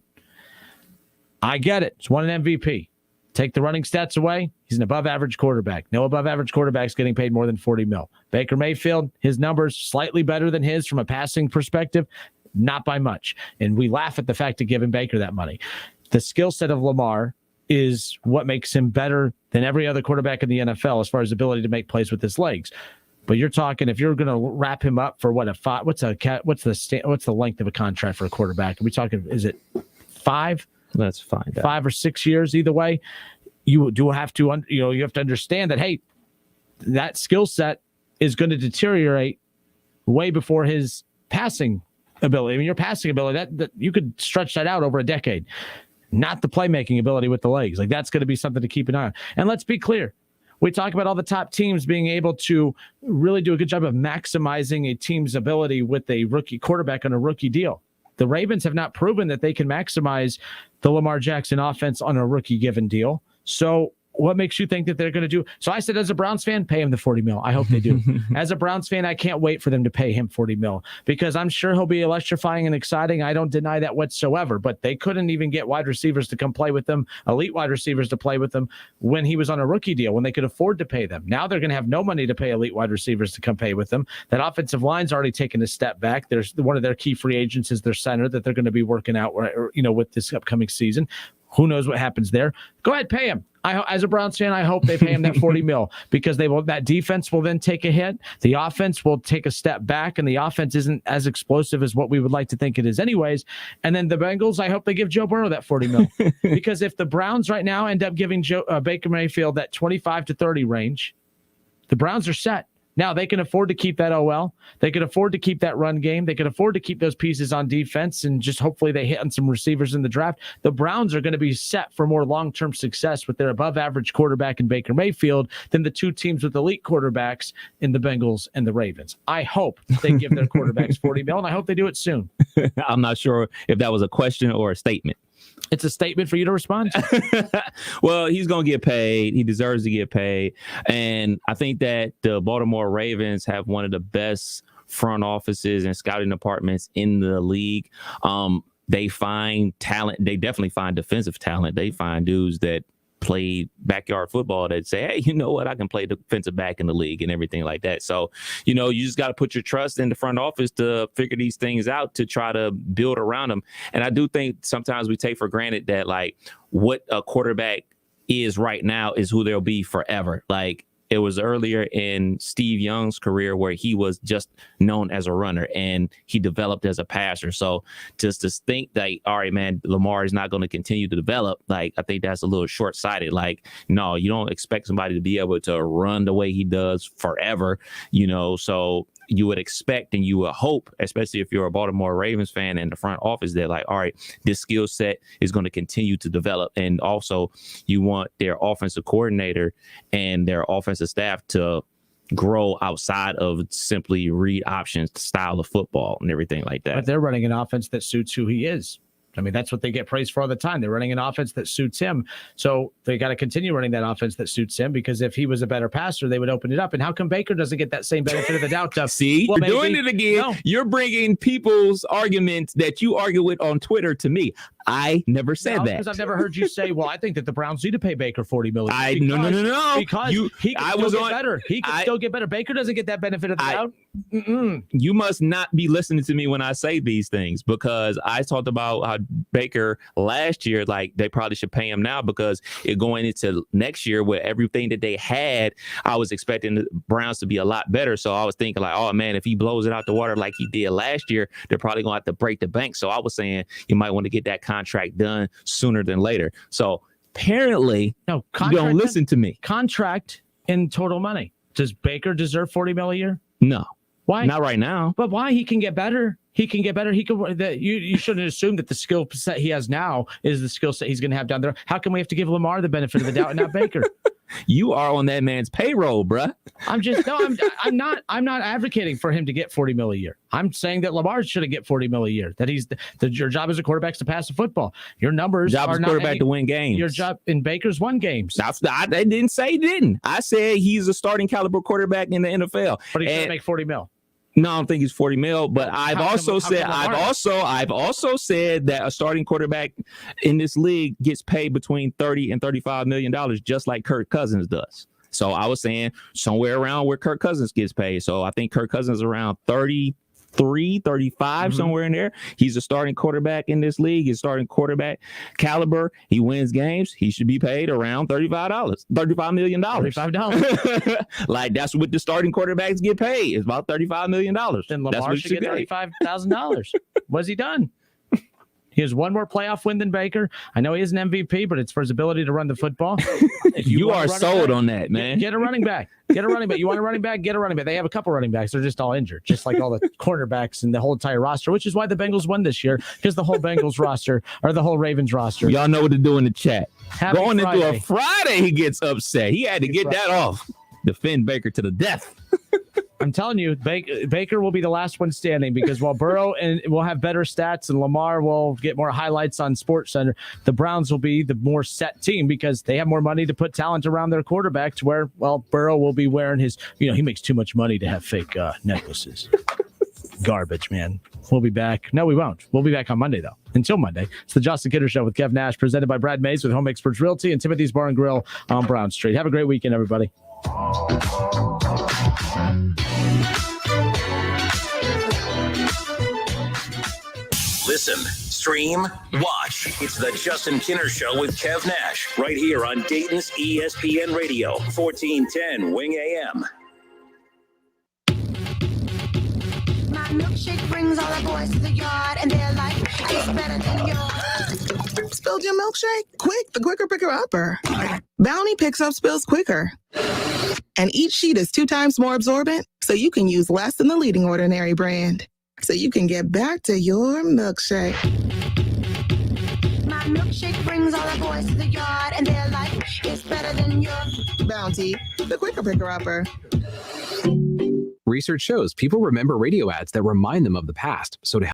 I get it. He's won an MVP. Take the running stats away, he's an above-average quarterback. No above-average quarterbacks getting paid more than 40 mil. Baker Mayfield, his numbers slightly better than his from a passing perspective, not by much. And we laugh at the fact of giving Baker that money. The skill set of Lamar is what makes him better than every other quarterback in the NFL as far as ability to make plays with his legs. But you're talking, if you're going to wrap him up for what's the length of a contract for a quarterback? Are we talking, is it 5? Let's find out. 5 or 6 years, either way. You do have to, you have to understand that, hey, that skill set is going to deteriorate way before his passing ability. I mean, your passing ability, that you could stretch that out over a decade. Not the playmaking ability with the legs. Like, that's going to be something to keep an eye on. And let's be clear. We talk about all the top teams being able to really do a good job of maximizing a team's ability with a rookie quarterback on a rookie deal. The Ravens have not proven that they can maximize the Lamar Jackson offense on a rookie given deal. So what makes you think that they're going to do? So I said, as a Browns fan, pay him the 40 mil. I hope they do. As a Browns fan, I can't wait for them to pay him 40 mil because I'm sure he'll be electrifying and exciting. I don't deny that whatsoever, but they couldn't even get wide receivers to come play with them, elite wide receivers to play with them when he was on a rookie deal, when they could afford to pay them. Now they're going to have no money to pay elite wide receivers to come play with them. That offensive line's already taken a step back. There's one of their key free agents is their center that they're going to be working out, with this upcoming season. Who knows what happens there? Go ahead, pay him. As a Browns fan, I hope they pay him that 40 mil because that defense will then take a hit. The offense will take a step back, and the offense isn't as explosive as what we would like to think it is anyways. And then the Bengals, I hope they give Joe Burrow that 40 mil because if the Browns right now end up giving Baker Mayfield that 25 to 30 range, the Browns are set. Now, they can afford to keep that OL. They can afford to keep that run game. They can afford to keep those pieces on defense, and just hopefully they hit on some receivers in the draft. The Browns are going to be set for more long-term success with their above-average quarterback in Baker Mayfield than the two teams with elite quarterbacks in the Bengals and the Ravens. I hope they give their quarterbacks 40 mil, and I hope they do it soon. I'm not sure if that was a question or a statement. It's a statement for you to respond to. Well, he's going to get paid. He deserves to get paid. And I think that the Baltimore Ravens have one of the best front offices and scouting departments in the league. They find talent. They definitely find defensive talent. They find dudes that play backyard football that say, hey, you know what, I can play defensive back in the league and everything like that. So, you just got to put your trust in the front office to figure these things out, to try to build around them. And I do think sometimes we take for granted that, like, what a quarterback is right now is who they'll be forever. Like, it was earlier in Steve Young's career where he was just known as a runner and he developed as a passer. So just to think that, all right, man, Lamar is not going to continue to develop, like, I think that's a little short-sighted. Like, no, you don't expect somebody to be able to run the way he does forever, So you would expect and you would hope, especially if you're a Baltimore Ravens fan in the front office, that like, all right, this skill set is going to continue to develop. And also you want their offensive coordinator and their offensive staff to grow outside of simply read options, style of football and everything like that. But they're running an offense that suits who he is. I mean, that's what they get praised for all the time. They're running an offense that suits him. So they got to continue running that offense that suits him, because if he was a better passer, they would open it up. And how come Baker doesn't get that same benefit of the doubt? See, well, you're doing it again. No. You're bringing people's arguments that you argue with on Twitter to me. I never said that. Because I've never heard you say, well, I think that the Browns need to pay Baker $40 million. No. Because he can still get better. He can still get better. Baker doesn't get that benefit of the doubt. You must not be listening to me when I say these things, because I talked about how Baker last year, like they probably should pay him now, because it going into next year with everything that they had, I was expecting the Browns to be a lot better. So I was thinking like, oh man, if he blows it out the water like he did last year, they're probably going to have to break the bank. So I was saying you might want to get that contract done sooner than later. So apparently, you don't listen to me. Contract in total money. Does Baker deserve $40 million a year? No. Why? Not right now. But why? He can get better. He can get better. He could. You shouldn't assume that the skill set he has now is the skill set he's going to have down there. How can we have to give Lamar the benefit of the doubt and not Baker? You are on that man's payroll, bruh. I'm not advocating for him to get $40 million a year. I'm saying that Lamar shouldn't get $40 million a year. That your job as a quarterback is to pass the football. Your numbers job are as not quarterback to win games. Your job in Baker's won games. I didn't say he didn't. I said he's a starting caliber quarterback in the NFL. But he should make $40 million. No, I don't think he's $40 million. But I've also said that a starting quarterback in this league gets paid between $30 and $35 million, just like Kirk Cousins does. So I was saying somewhere around where Kirk Cousins gets paid. So I think Kirk Cousins is around 33, 35, somewhere in there. He's a starting quarterback in this league. He's starting quarterback caliber. He wins games. He should be paid around $35 million. $35. Like that's what the starting quarterbacks get paid. It's about $35 million. Then Lamar should get $35,000. What's he done? He has one more playoff win than Baker. I know he is an MVP, but it's for his ability to run the football. You are sold on that, man. Get a running back. Get a running back. You want a running back? Get a running back. They have a couple running backs. They're just all injured, just like all the cornerbacks and the whole entire roster, which is why the Bengals won this year, because the whole Bengals roster or the whole Ravens roster. Y'all know what to do in the chat. Going Friday. into a Friday, he gets upset. He had to get that off. Defend Baker to the death. I'm telling you, Baker will be the last one standing, because while Burrow will have better stats and Lamar will get more highlights on SportsCenter, the Browns will be the more set team because they have more money to put talent around their quarterback, to where, well, Burrow will be wearing his, he makes too much money to have fake necklaces. Garbage, man. We'll be back. No, we won't. We'll be back on Monday, though. Until Monday, it's the Justin Kidder Show with Kev Nash, presented by Brad Mays with Home Experts Realty and Timothy's Bar and Grill on Brown Street. Have a great weekend, everybody. Listen, stream, watch. It's the Justin Kinner Show with Kev Nash, right here on Dayton's ESPN Radio, 1410 Wing AM. My milkshake brings all the boys to the yard, and they're like, it's better than yours. Spilled your milkshake? Quick, the quicker picker upper. Bounty picks up spills quicker. And each sheet is 2 times more absorbent, so you can use less than the leading Ordinary brand. So you can get back to your milkshake. My milkshake brings all the boys to the yard, and they're like, it's better than yours. Bounty, the quicker picker upper. Research shows people remember radio ads that remind them of the past. So to